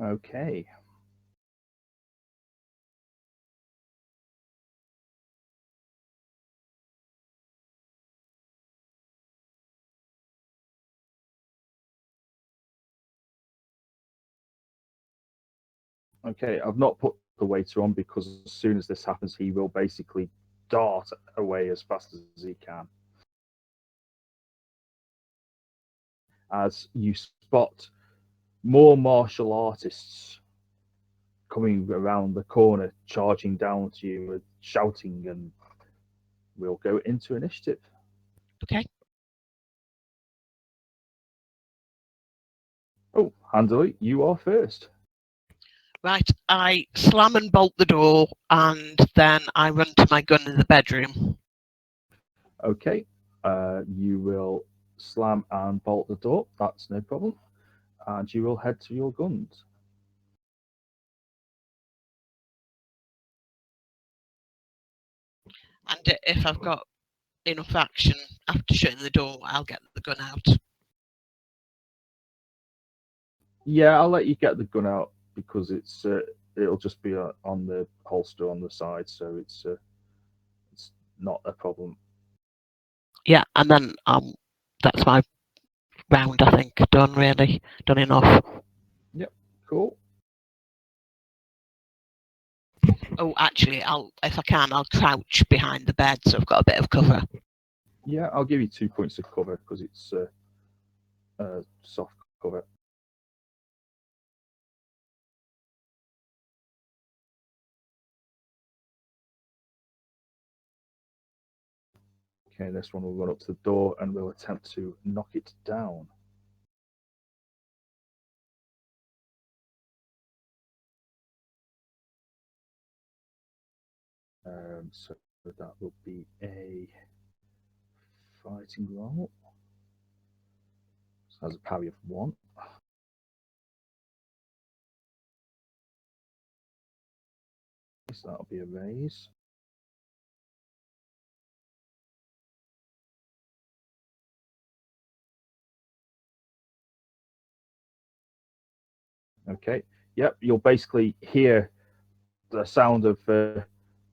Okay. Okay, I've not put the waiter on because as soon as this happens, he will basically dart away as fast as he can. As you spot more martial artists coming around the corner, charging down to you, shouting, and we'll go into initiative. Okay. Oh, Handley, you are first. Right, I slam and bolt the door, and then I run to my gun in the bedroom. Okay, you will slam and bolt the door. That's no problem. And you will head to your guns. And if I've got enough action after shutting the door, I'll get the gun out. Yeah, I'll let you get the gun out because it'll just be on the holster on the side, so it's not a problem. Yeah, and then that's my round, I think. Done, really. Done enough. Yep, cool. Oh, actually, if I can, I'll crouch behind the bed so I've got a bit of cover. Yeah, I'll give you 2 points of cover because it's soft cover. Okay, this one will run up to the door and we'll attempt to knock it down. So that will be a fighting roll. So has a parry of 1. So that'll be a raise. Okay. Yep. You'll basically hear the sound of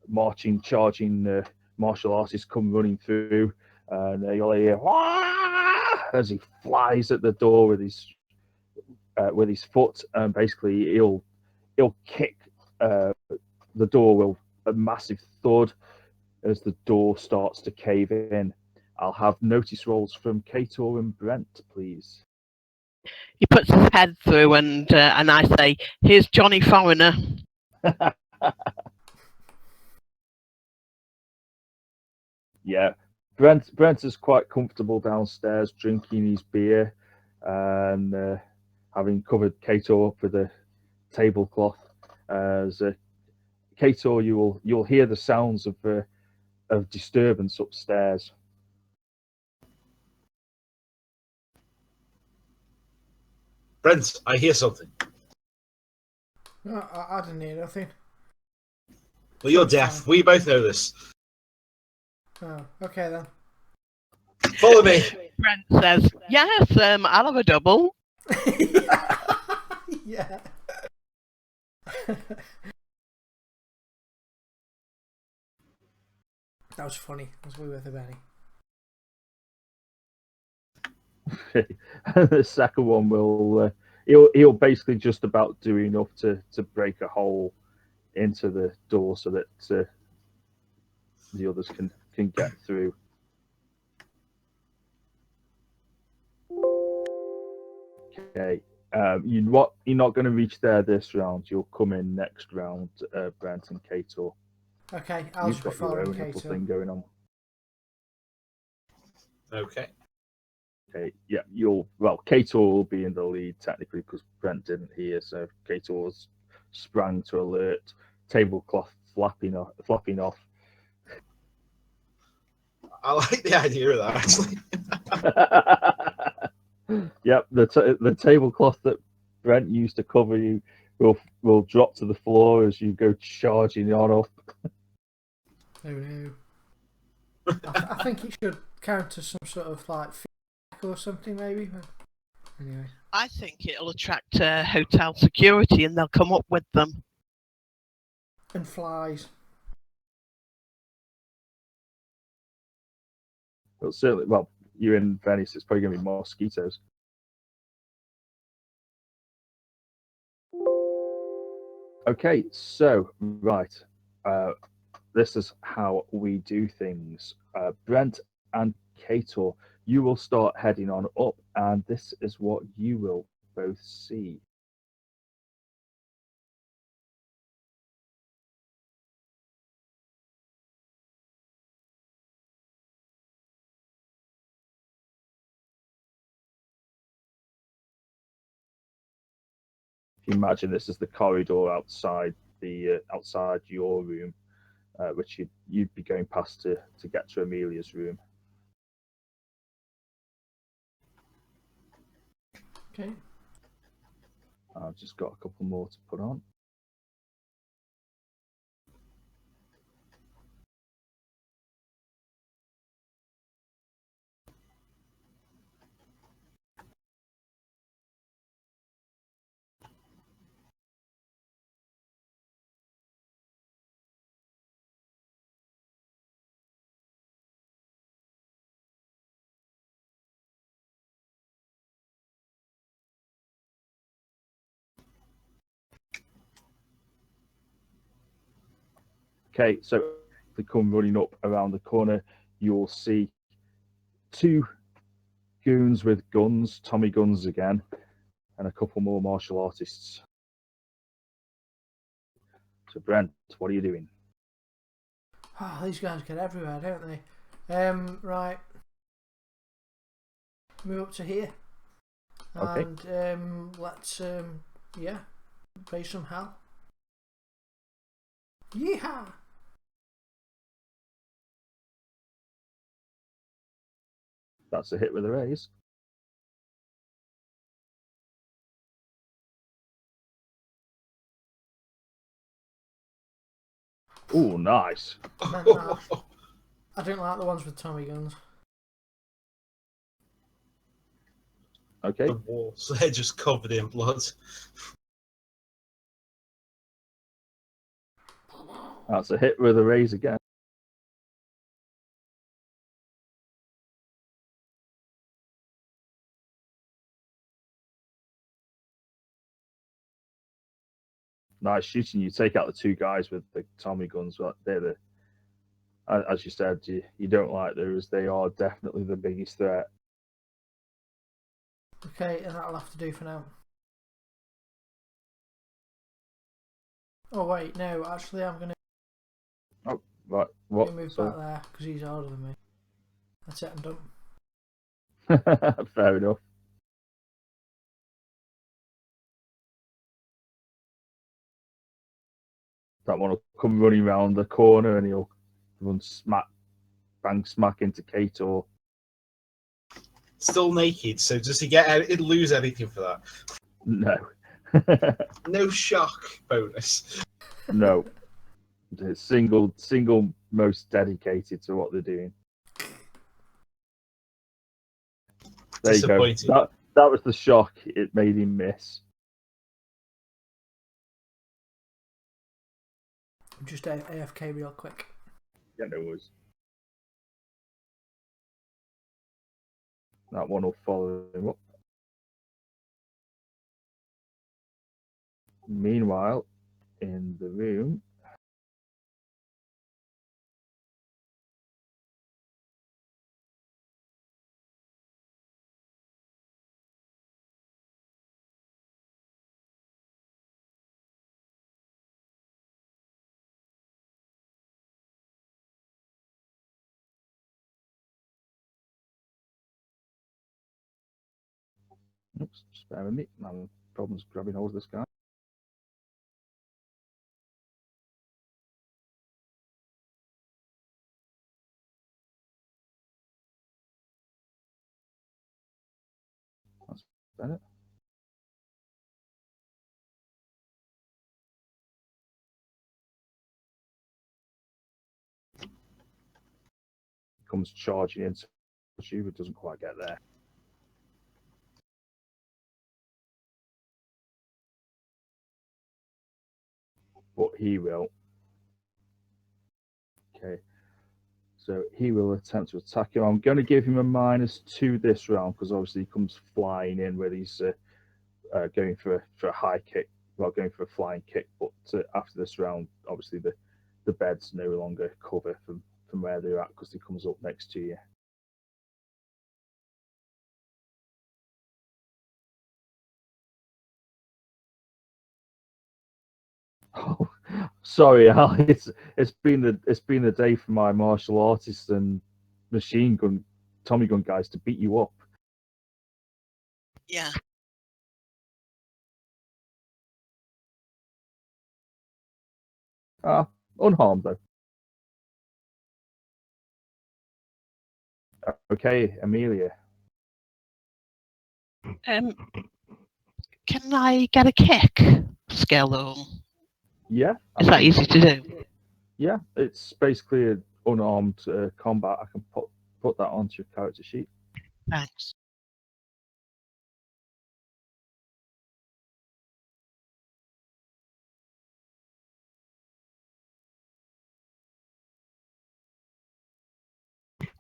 marching, charging martial artists come running through, and you'll hear as he flies at the door with his foot, and basically he'll kick the door with a massive thud as the door starts to cave in. I'll have notice rolls from Kator and Brent, please. He puts his head through, and I say, "Here's Johnny Foreigner." Yeah, Brent is quite comfortable downstairs drinking his beer and having covered Kator up with a tablecloth. As Kator, you'll hear the sounds of disturbance upstairs. Brent, I hear something. No, I didn't hear nothing. Well, you're Sounds deaf. fine. We both know this. Oh, okay then. Follow me. Brent says, "Yes, I'll have a double." Yeah. That was funny. That was worth a penny. The second one will he'll basically just about do enough to break a hole into the door so that the others can get through. Okay. You're not going to reach there this round. You'll come in next round, Brent and Kator. Okay, I'll You've just be got your following own little Kato. thing going on. Okay. Okay, yeah, Kator will be in the lead technically because Brent didn't hear, so Kator's sprang to alert, tablecloth flapping off. I like the idea of that, actually. Yep, the tablecloth that Brent used to cover you will drop to the floor as you go charging on up. Oh no. I think it should count as some sort of like feedback or something maybe. But anyway. I think it'll attract hotel security and they'll come up with them. And flies. But certainly, well, you're in Venice, it's probably going to be mosquitoes. Okay, so, right. This is how we do things. Brent and Kator, you will start heading on up, and this is what you will both see. If you imagine this is the corridor outside the outside your room, which you'd be going past to get to Amelia's room. Okay. I've just got a couple more to put on. Okay, so they come running up around the corner. You'll see two goons with guns, Tommy guns again, and a couple more martial artists. So, Brent, what are you doing? Oh, these guys get everywhere, don't they? Right. Move up to here. Okay. And let's, yeah, raise some hell. Yeehaw! That's a hit with a raise. Oh, nice. I don't like the ones with Tommy guns. Okay. The walls, they're just covered in blood. That's a hit with a raise again. Nice shooting. You take out the two guys with the Tommy guns. But they're the, as you said, you don't like those. They are definitely the biggest threat. Okay, and that'll have to do for now. Oh wait, no, actually I'm going to Oh, right. What? move back there because he's older than me. That's it, I'm done. Fair enough. That one will come running round the corner and he'll run bang smack into Kator. Still naked, so does he get? He'd lose anything for that. No. No shock bonus. No. The single most dedicated to what they're doing. There you go. That was the shock. It made him miss. Just AFK real quick. Yeah, no worries. That one will follow him up. Meanwhile, in the room, oops, just bear with me. I'm having problems grabbing hold of this guy. That's better. Comes charging into you, but doesn't quite get there. but he will. Okay. So he will attempt to attack him. I'm going to give him a -2 this round because obviously he comes flying in where he's going for a high kick, well, going for a flying kick. But after this round, obviously the beds no longer cover from where they're at because he comes up next to you. Oh, sorry, Al. It's been the day for my martial artists and machine gun, Tommy gun guys to beat you up. Yeah. Unharmed though. Okay, Amelia. Can I get a kick skill, or Yeah. is that easy to do? Yeah, it's basically an unarmed combat. I can put that onto your character sheet. Thanks.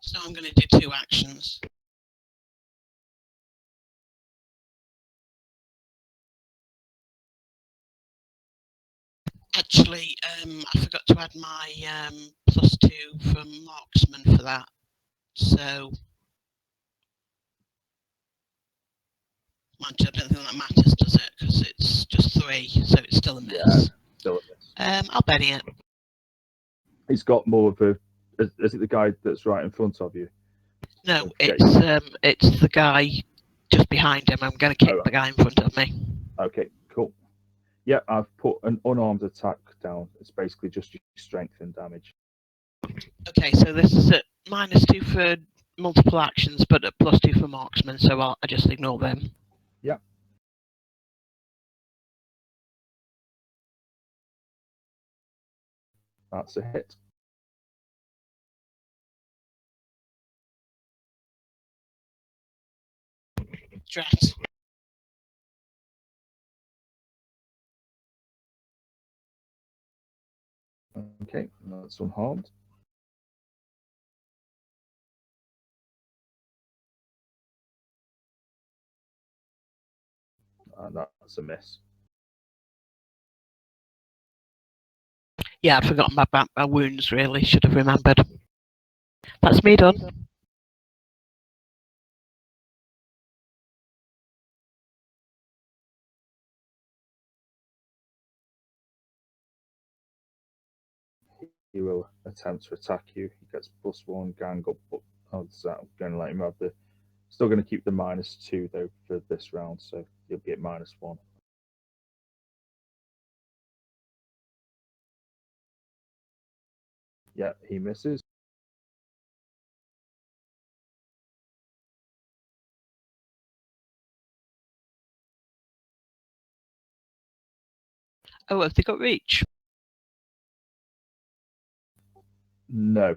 So I'm going to do 2 actions. Actually, I forgot to add my +2 from marksman for that. So, I don't think that matters, does it? Because it's just 3, so it's still a miss. Yeah, still a miss. I'll bury it. He's got more of a. Is it the guy that's right in front of you? No, Okay. it's the guy just behind him. I'm going to kick the guy in front of me. Okay, cool. Yeah, I've put an unarmed attack down. It's basically just your strength and damage. Okay, so this is at -2 for multiple actions, but at +2 for marksman, so I just ignore them. Yeah. That's a hit. Drat. Okay, that's unharmed. And that's a miss. Yeah, I'd forgotten about my wounds, really. Should have remembered. That's me done. He will attempt to attack you. He gets +1 gang up, but I'm going to let him have the. Still going to keep the -2 though for this round, so you'll get -1. Yeah, he misses. Oh, have they got reach? No.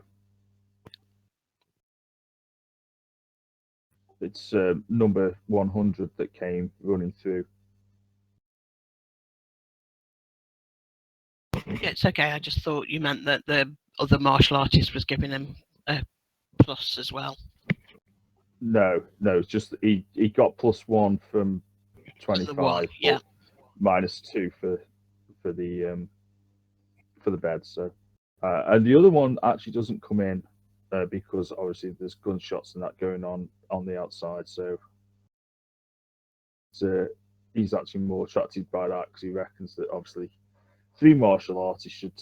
It's number 100 that came running through. Yeah, it's okay. I just thought you meant that the other martial artist was giving him a plus as well. No, it's just that he got +1 from 25, yeah. but -2 for the bed. So, and the other one actually doesn't come in because obviously there's gunshots and that going on the outside. So, he's actually more attracted by that because he reckons that obviously 3 martial artists should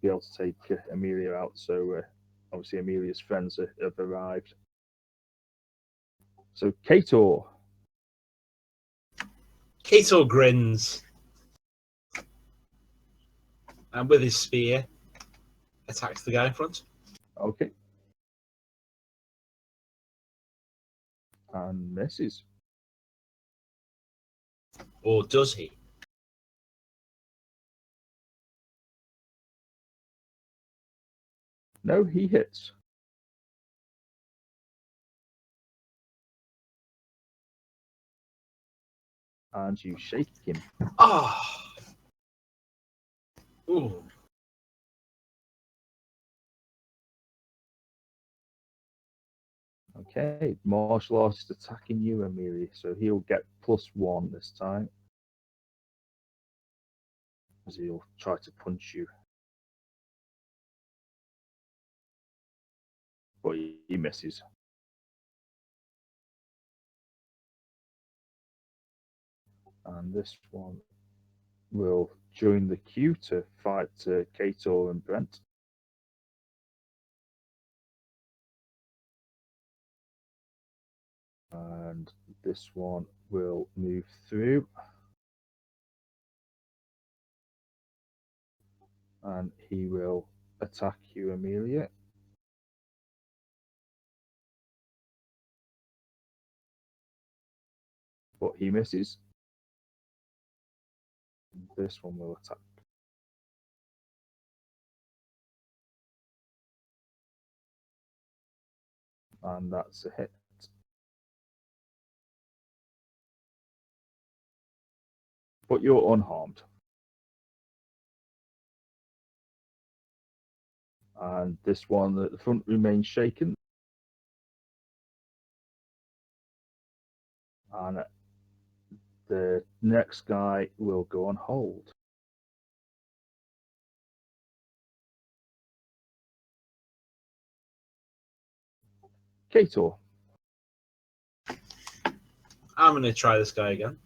be able to take Amelia out. So, obviously Amelia's friends have arrived. So, Kator. Kator grins. And with his spear, attacks the guy in front. Okay. And misses. Or does he? No, he hits. And you shake him. Ah. Ooh. Okay, martial artist attacking you, Amelia. So he'll get +1 this time. As he'll try to punch you. But he misses. And this one will join the queue to fight Kator and Brent. And this one will move through. And he will attack you, Amelia. But he misses. This one will attack. And that's a hit. But you're unharmed. And this one at the front remains shaken. And the next guy will go on hold. Kator. I'm going to try this guy again.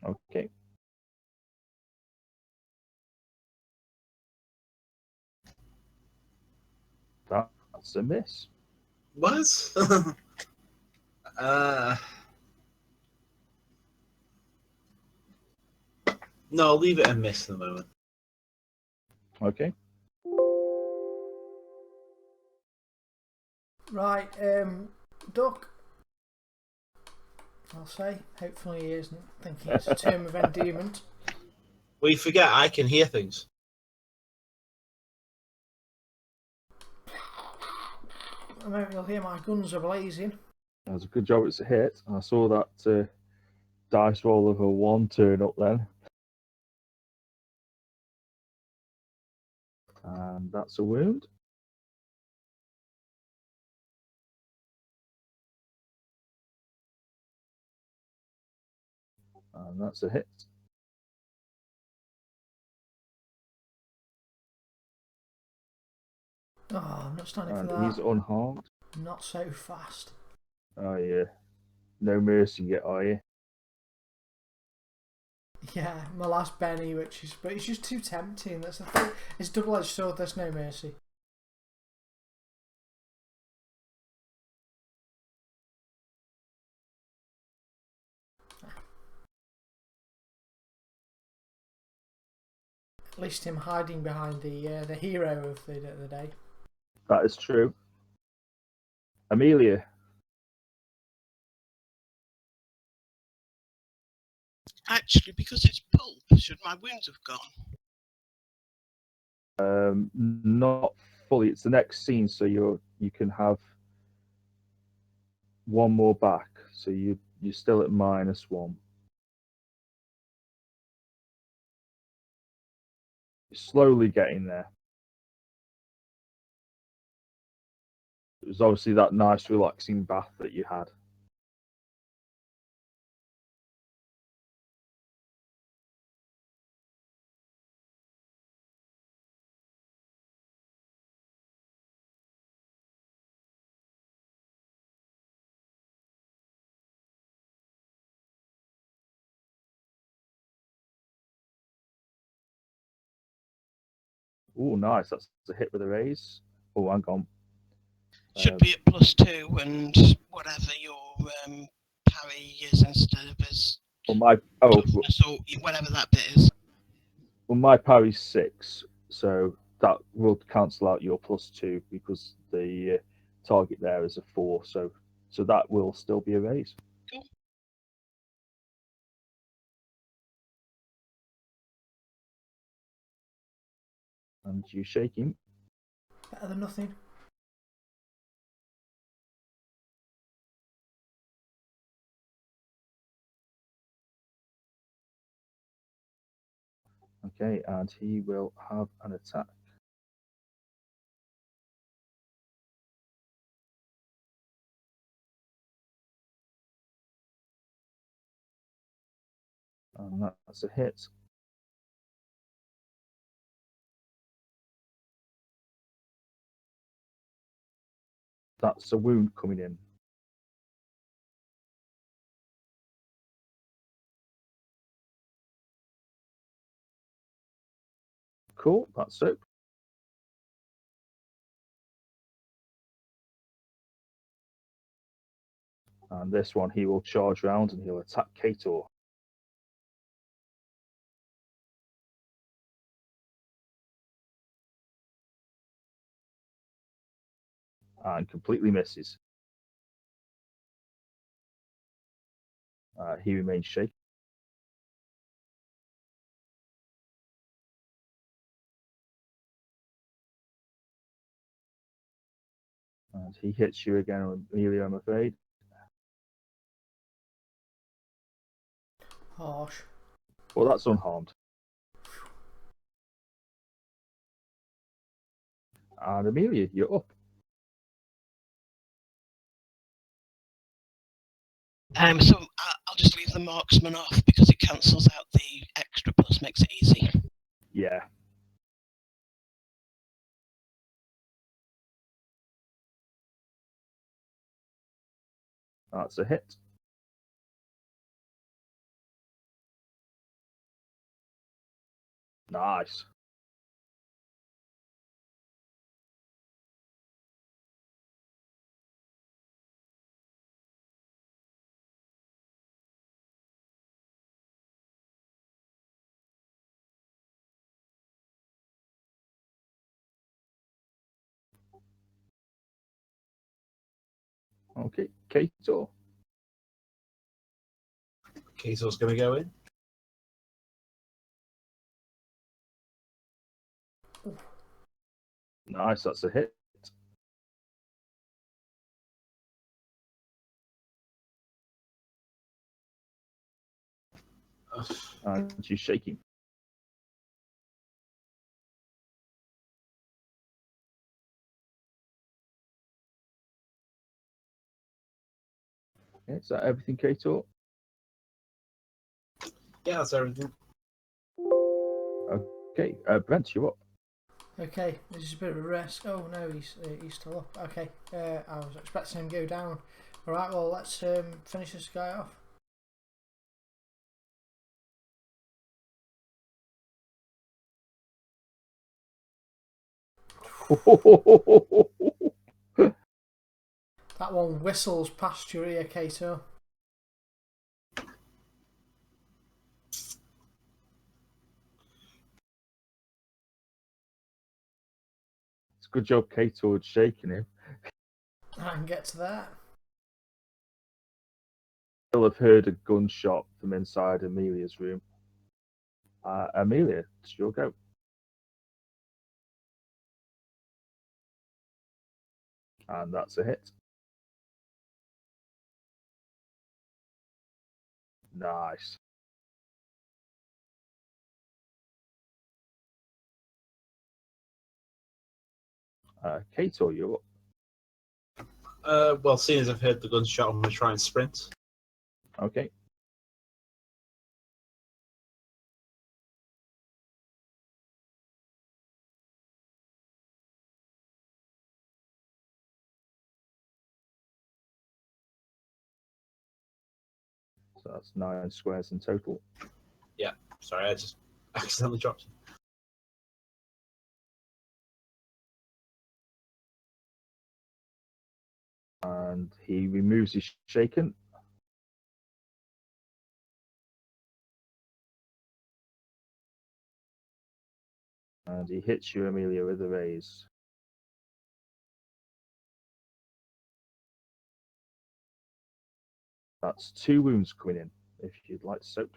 Okay. That's a miss. What? No, I'll leave it a miss at the moment. Okay. Right, Duck. I'll say. Hopefully he isn't thinking it's a term of endearment. Well, you forget I can hear things. I mean, you'll hear my guns are blazing. That was a good job. It's a hit. I saw that dice roll of a 1 turn up then. And that's a wound. And that's a hit. Oh, I'm not standing And for he's that. unharmed. Not so fast. Oh, yeah. No mercy yet, are you? Yeah, my last Benny, but it's just too tempting. That's the thing. It's double-edged sword. There's no mercy. At least him hiding behind the hero of the day. That is true. Amelia. Actually, because it's pulp, should my wounds have gone? Not fully. It's the next scene, so you can have one more back. So you're still at -1. You're slowly getting there. It was obviously that nice, relaxing bath that you had. Oh, nice. That's a hit with a raise. Oh, hang on. Should be at +2 and whatever your parry is instead of his toughness or whatever that bit is. Well, my parry's 6, so that will cancel out your +2 because the target there is a 4. So that will still be a raise. Cool. And you shaking. Better than nothing. Okay, and he will have an attack. And that's a hit. That's a wound coming in. Cool, that's it. And this one, he will charge round and he'll attack Kator. And completely misses. He remains shaken. And he hits you again, Amelia, I'm afraid. Harsh. Well, that's unharmed. And Amelia, you're up. So I'll just leave the marksman off because it cancels out the extra plus, makes it easy. Yeah. That's a hit. Nice. Okay, Kator. Kator's going to go in. Nice, that's a hit. And she's shaking. Okay, is that everything, Kator? Yeah, that's everything. Okay, Brent, you're up. Okay, this is a bit of a rest. Oh no, he's still up. Okay, I was expecting him to go down. Alright, well let's finish this guy off. That one whistles past your ear, Kato. It's a good job Kator was shaking him. I can get to that. You'll have heard a gunshot from inside Amelia's room. Amelia, it's your go. And that's a hit. Nice. Kator, you're up. Well, seeing as I've heard the gunshot, I'm going to try and sprint. Okay. So that's 9 squares in total. Yeah, sorry, I just accidentally dropped it. And he removes his shaken. And he hits you, Amelia, with a raise. That's 2 wounds coming in, if you'd like to soak.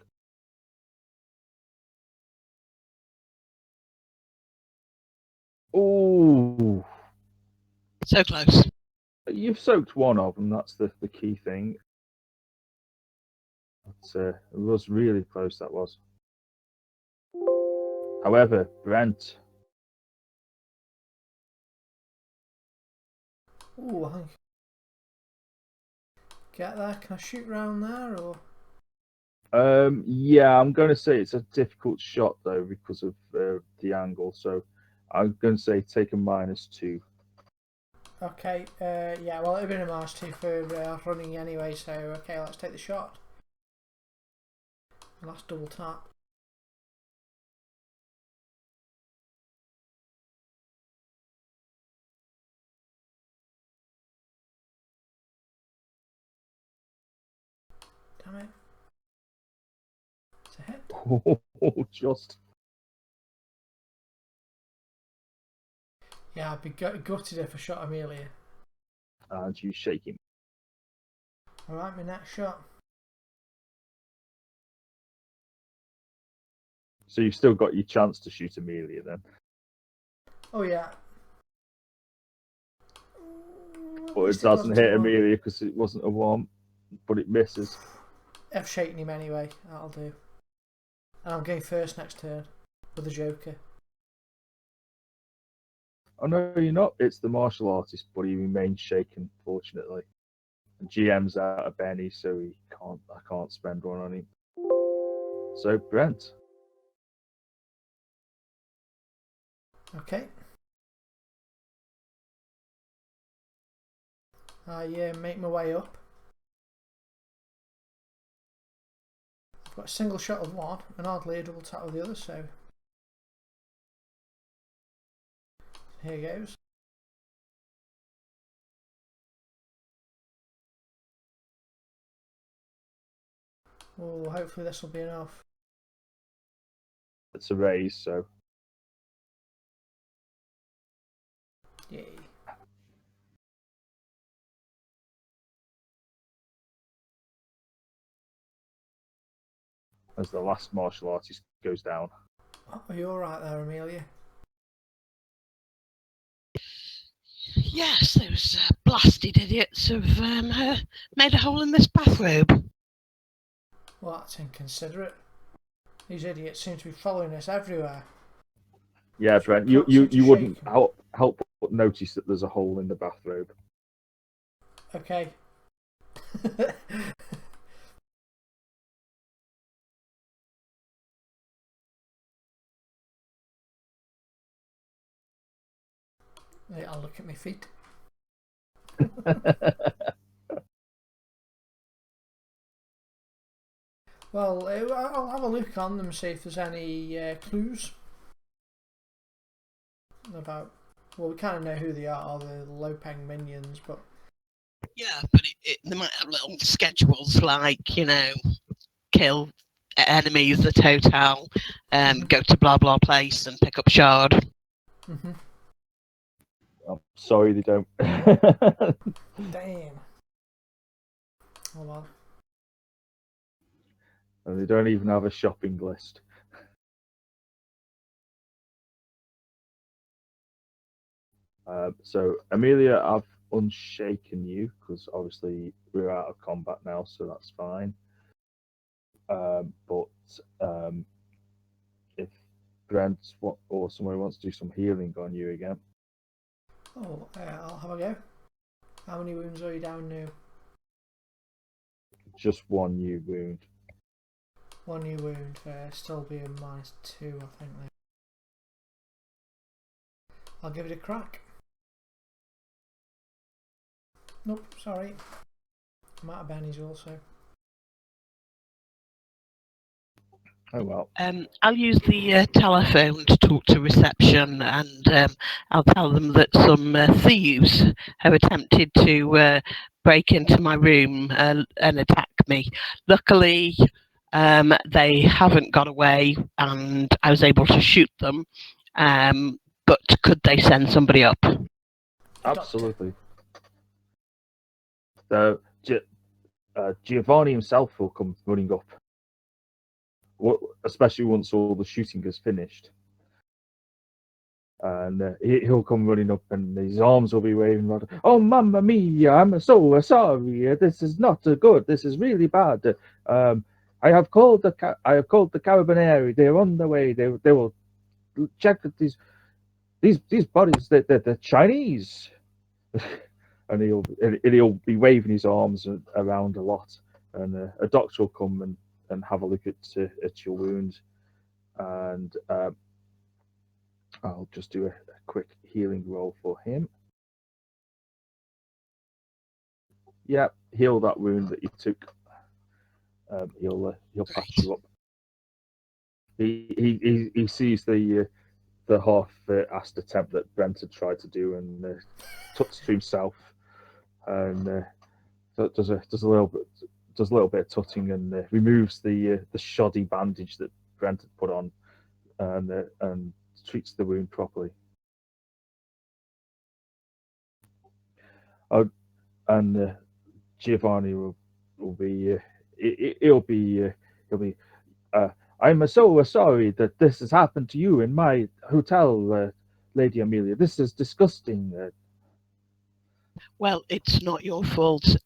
Ooh. So close. You've soaked one of them, that's the key thing. But, it was really close, that was. However, Brent, Ooh, I think. Get there. Can I shoot round there or? yeah, I'm going to say it's a difficult shot though because of the angle. So I'm going to say take a -2. Okay. Yeah. Well, it'd been a -2 for running anyway. So okay, let's take the shot. Last double tap. Damn it. It's a hit. Oh, just. Yeah, I'd be gutted if I shot Amelia. And you shake him. Alright, my next shot. So you've still got your chance to shoot Amelia then. Oh yeah. But it doesn't hit Amelia because it wasn't a 1, but it misses. I've shaken him anyway, that'll do. And I'm going first next turn with the Joker. Oh no, you're not. It's the martial artist, but he remains shaken, fortunately. And GM's out of Benny, so I can't spend one on him. So Brent. Okay. I make my way up. I've got a single shot of one, and oddly a double tap with the other, so here goes. Oh, hopefully this will be enough. It's a raise, so Yay. as the last martial artist goes down. Oh, are you alright there, Amelia? Yes, those blasted idiots have made a hole in this bathrobe. Well, that's inconsiderate. These idiots seem to be following us everywhere. Yeah, Brent, you wouldn't help but notice that there's a hole in the bathrobe. Okay. I'll look at my feet. Well, I'll have a look on them, see if there's any clues about. Well, we kind of know who they are, the low Peng minions, but Yeah, but they might have little schedules like, kill enemies at hotel, go to blah blah place and pick up shard. mm-hmm. I'm sorry, they don't. Damn. Oh well. And they don't even have a shopping list. So Amelia, I've unshaken you because obviously we're out of combat now, so that's fine. But if Brent or somebody wants to do some healing on you again, Oh, I'll have a go. How many wounds are you down now? just one new wound. One new wound, still be a -2, I think. I'll give it a crack. Nope, sorry. I'm out of bennies also. Oh well. I'll use the telephone to talk to reception, and I'll tell them that some thieves have attempted to break into my room and attack me. Luckily, they haven't got away, and I was able to shoot them. But could they send somebody up? Absolutely. So Giovanni himself will come running up, especially once all the shooting is finished. And he'll come running up, and his arms will be waving around. Oh, mamma mia! I'm so sorry. This is not good. This is really bad. I have called the Carabinieri. They're on the way. They will check that these bodies, they're Chinese. And he'll be waving his arms around a lot, and a doctor will come and have a look at your wound, and I'll just do a quick healing roll for him. Yeah, heal that wound that you took. He'll patch you up. He sees the half-assed attempt that Brent had tried to do, and tucks to himself, and does a little bit of tutting, and removes the shoddy bandage that Brent had put on, and treats the wound properly. And Giovanni will be he'll be I'm so sorry that this has happened to you in my hotel, Lady Amelia. This is disgusting. Well, it's not your fault.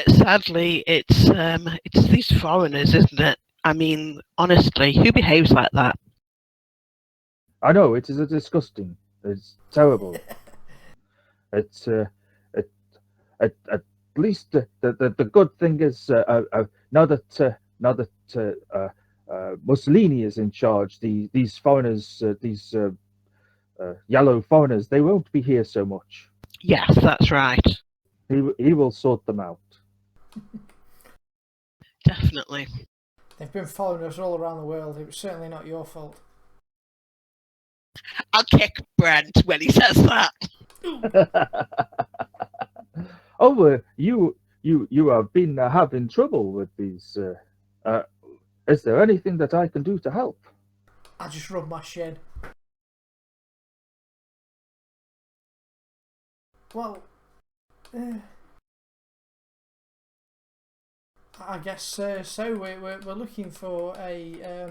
Sadly, it's these foreigners, isn't it? I mean, honestly, who behaves like that? I know it is a disgusting. It's terrible. It's at least the good thing is now that Mussolini is in charge, these foreigners, these yellow foreigners, they won't be here so much. Yes, that's right. He will sort them out. Definitely. They've been following us all around the world. It was certainly not your fault. I'll kick Brent when he says that. Oh, you have been having trouble with these. Is there anything that I can do to help? I just rubbed my shin. Well, I guess so. We're looking for a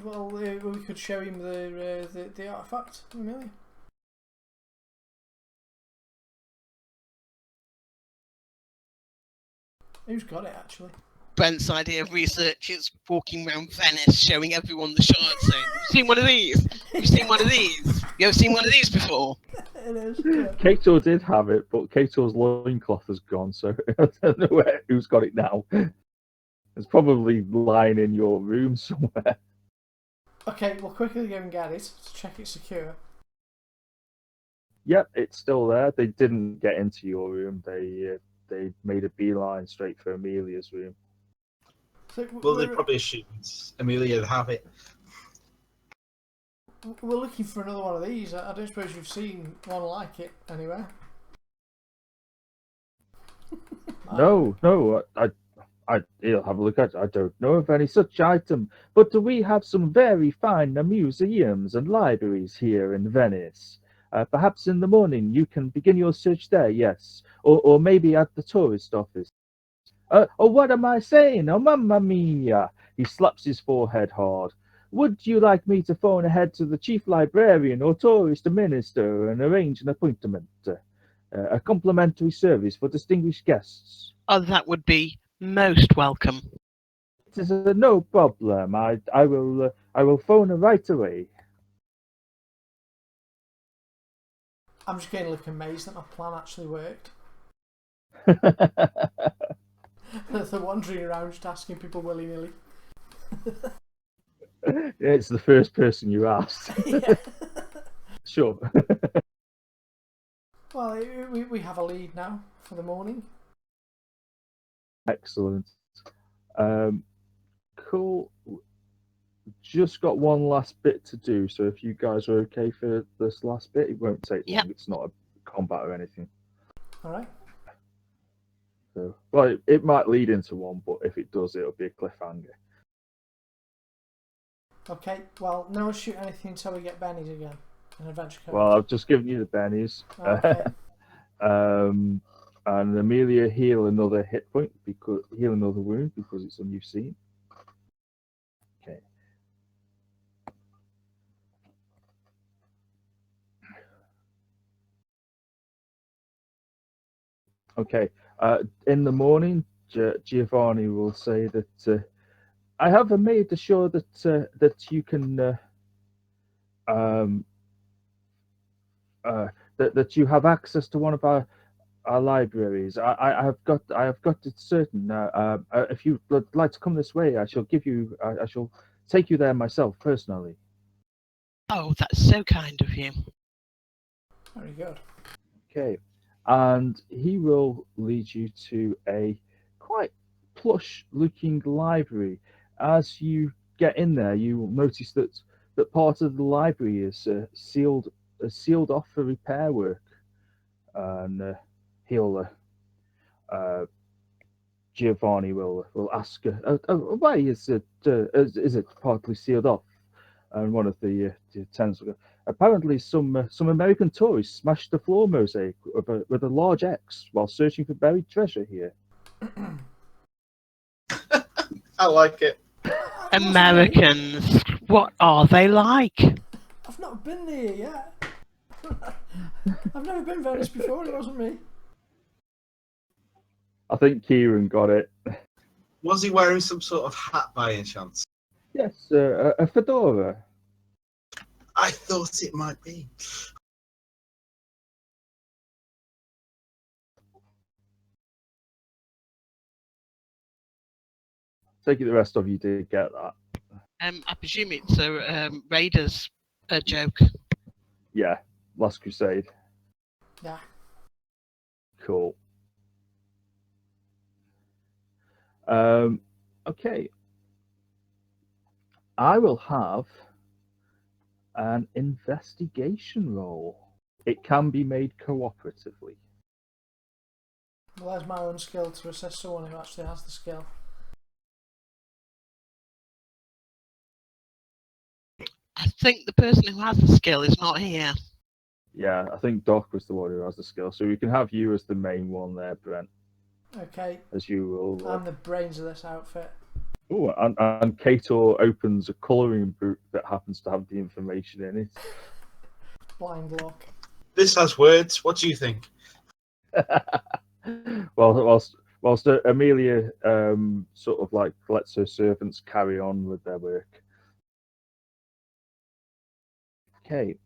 well, we could show him the artifact, Amelia. Who's got it actually? Brent's idea of research is walking around Venice, showing everyone the shards, saying, "You've seen one of these? You've seen one of these? You ever seen one of these before?" It is. Yeah. Kato did have it, but Kato's loincloth has gone, so I don't know who's got it now. It's probably lying in your room somewhere. Okay, we'll quickly go and get it to check it's secure. Yep, it's still there. They didn't get into your room. They made a beeline straight for Amelia's room. So Well, they probably assumed Amelia would have it. we're looking for another one of these. I don't suppose you've seen one like it anywhere. No, I'll have a look at it. I don't know of any such item, but we have some very fine museums and libraries here in Venice. Perhaps in the morning you can begin your search there, yes, or maybe at the tourist office. Oh, what am I saying? Oh, mamma mia! He slaps his forehead hard. Would you like me to phone ahead to the chief librarian or tourist minister and arrange an appointment? A complimentary service for distinguished guests. Oh, that would be most welcome. It is no problem. I will phone her right away. I'm just getting a look amazed that my plan actually worked. They're wandering around just asking people willy-nilly. It's the first person you asked. Yeah. Sure. Well, we have a lead now for the morning. Excellent. Cool. Just got one last bit to do, so if you guys are okay for this last bit, it won't take long. Yep. It's not a combat or anything. All right. So, well, it might lead into one, but if it does, it'll be a cliffhanger. Okay. Well, no one shoot anything until we get Benny's again. An adventure code. Well, I've just given you the bennies. Okay. And Amelia heal another hit point heal another wound because it's a new scene. Okay. Okay. In the morning, Giovanni will say that I have made sure that you can um, uh, that you have access to one of our libraries. I have got it certain. If you would like to come this way, I shall give you. I shall take you there myself personally. Oh, that's so kind of you. Very good. Okay, and he will lead you to a quite plush-looking library. As you get in there, you will notice that part of the library is sealed off for repair work, and he'll Giovanni will ask, "Why is it partly sealed off?" And one of the attendants will go, "Apparently, some American tourists smashed the floor mosaic with a large X while searching for buried treasure here." I like it. Americans, what are they like? I've not been there yet. I've never been Venice before. It wasn't me. I think Kieran got it. Was he wearing some sort of hat by any chance? Yes, a fedora. I thought it might be. Take it the rest of you did get that. I presume it's a Raiders joke. Yeah, Last Crusade. Yeah. Cool. Okay. I will have an investigation roll. It can be made cooperatively. Well, there's my own skill to assess someone who actually has the skill. I think the person who has the skill is not here. Yeah, I think Doc was the one who has the skill, so we can have you as the main one there, Brent. Okay. As you will. I'm the brains of this outfit. Oh, and Kator opens a colouring book that happens to have the information in it. Blind lock. This has words. What do you think? whilst Amelia sort of like lets her servants carry on with their work. Okay.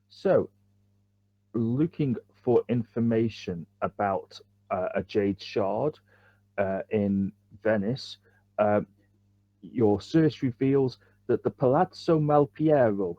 So, looking for information about a jade shard in Venice, your search reveals that the Palazzo Malpiero,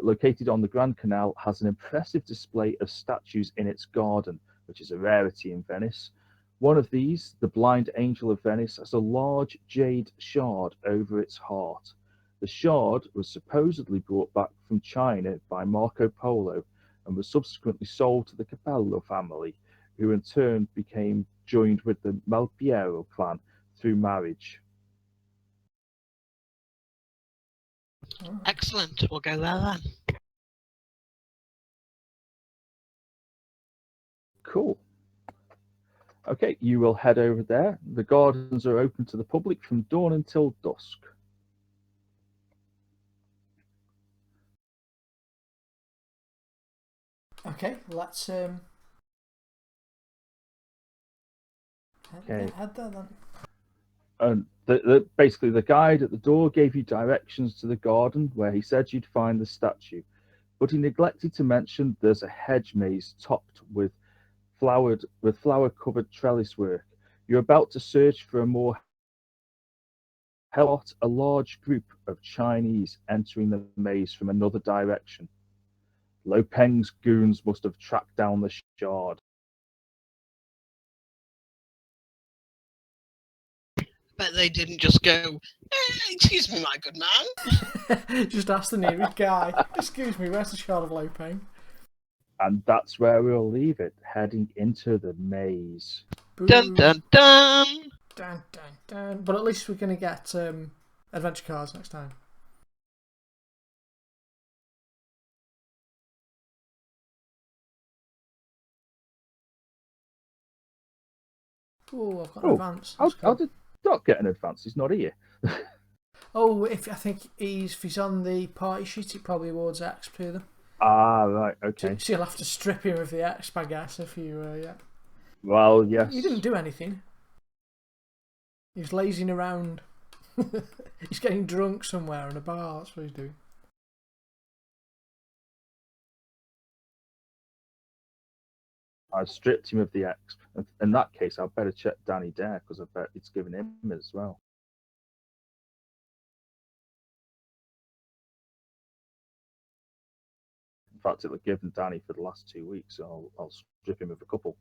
located on the Grand Canal, has an impressive display of statues in its garden, which is a rarity in Venice. One of these, the Blind Angel of Venice, has a large jade shard over its heart. The shard was supposedly brought back from China by Marco Polo and was subsequently sold to the Capello family, who in turn became joined with the Malpiero clan through marriage. Excellent. We'll go there then. Cool. Okay, you will head over there. The gardens are open to the public from dawn until dusk. Okay, let's head there then. And basically, the guide at the door gave you directions to the garden where he said you'd find the statue, but he neglected to mention there's a hedge maze topped with flower-covered trellis work. You're about to search for a more spot a large group of Chinese entering the maze from another direction. Lo Peng's goons must have tracked down the shard. Bet they didn't just go, excuse me, my good man. Just ask the nearest guy. Excuse me, where's the shard of Loping? And that's where we'll leave it, heading into the maze. Dun dun dun! Dun dun dun. But at least we're going to get adventure cards next time. Oh, I've got an advance. How did Doc get an advance? He's not here. Oh, I think if he's on the party sheet, it probably awards X to them. Ah, right, okay. So you'll have to strip him of the X, I guess, if you, yeah. Well, yes. He didn't do anything. He was lazing around. He's getting drunk somewhere in a bar, that's what he's doing. I stripped him of the X. In that case, I'd better check Danny Dare, because I bet it's given him as well. In fact, it'll have given Danny for the last 2 weeks, so I'll strip him of a couple.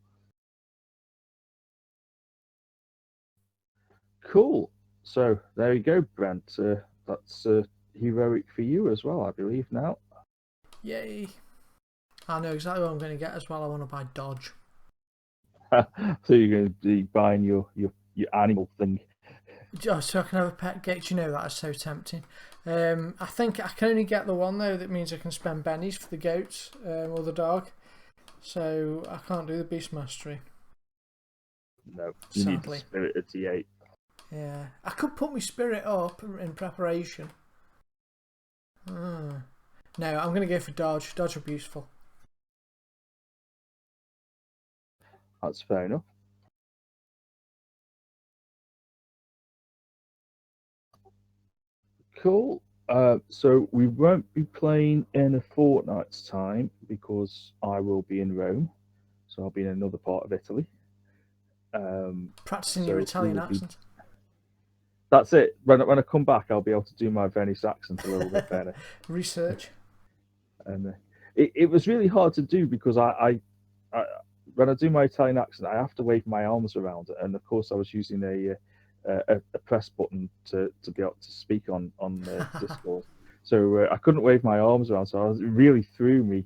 Cool. So there you go, Brent. That's heroic for you as well, I believe, now. Yay. I know exactly what I'm going to get as well. I want to buy Dodge. So you're going to be buying your animal thing. Just so I can have a pet gate. You know, that is so tempting. I think I can only get the one, though. That means I can spend bennies for the goats or the dog. So I can't do the Beast Mastery. No, you need the Sadly. spirit of T8. Yeah. I could put my spirit up in preparation. No, I'm going to go for Dodge. Dodge would be useful. That's fair enough. Cool. So we won't be playing in a fortnight's time because I will be in Rome. So I'll be in another part of Italy. Practicing so your we Italian will be- accent. That's it. When I come back, I'll be able to do my Venice accent a little bit better. Research. And it was really hard to do because I when I do my Italian accent, I have to wave my arms around it, and of course I was using a press button to be able to speak on Discord, so I couldn't wave my arms around, so it really threw me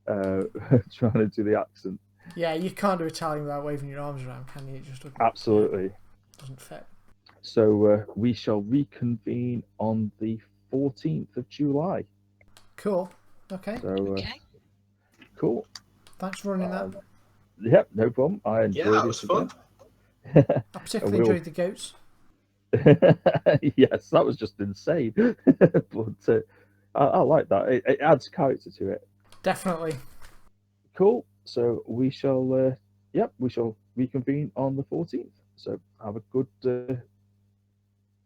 trying to do the accent. Yeah, you can't do Italian without waving your arms around, can you? It just Absolutely. doesn't fit. So we shall reconvene on the 14th of July. Cool. Okay. So Okay. cool. Thanks for running that. Yep, no problem. I enjoyed Yeah, that was fun. I particularly will. enjoyed the goats. Yes, that was just insane. But I like that. It adds character to it. Definitely. Cool. So we shall, we shall reconvene on the 14th. So have a good.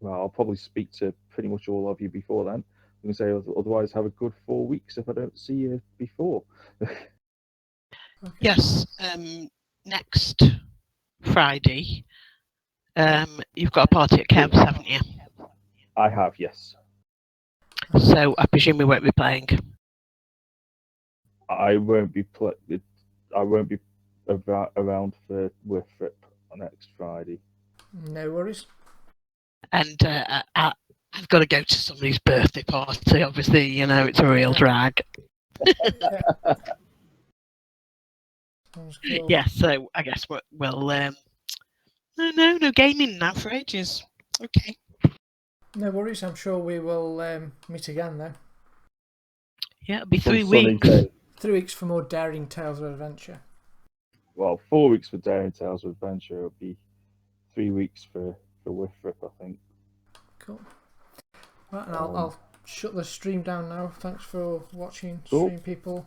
Well, I'll probably speak to pretty much all of you before then. I'm going to say otherwise have a good 4 weeks if I don't see you before. Okay. Yes. Next Friday, you've got a party at Kev's, haven't you? I have, yes. So I presume we won't be playing. I won't be around for Wifrip next Friday. No worries. And I've got to go to somebody's birthday party. Obviously, you know, it's a real drag. Sounds cool. Yeah, so I guess we'll no gaming now for ages. Okay. No worries. I'm sure we will meet again though. Yeah, it'll be Some 3 sunny weeks. day. 3 weeks for more daring tales of adventure. Well, 4 weeks for Daring Tales of Adventure. It'll be 3 weeks for Wifrip, I think. Cool. Right, and I'll shut the stream down now. Thanks for watching, Cool. stream people.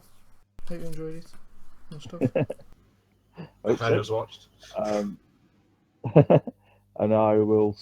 Hope you enjoyed it and stuff. Hope I so. was watched. And I will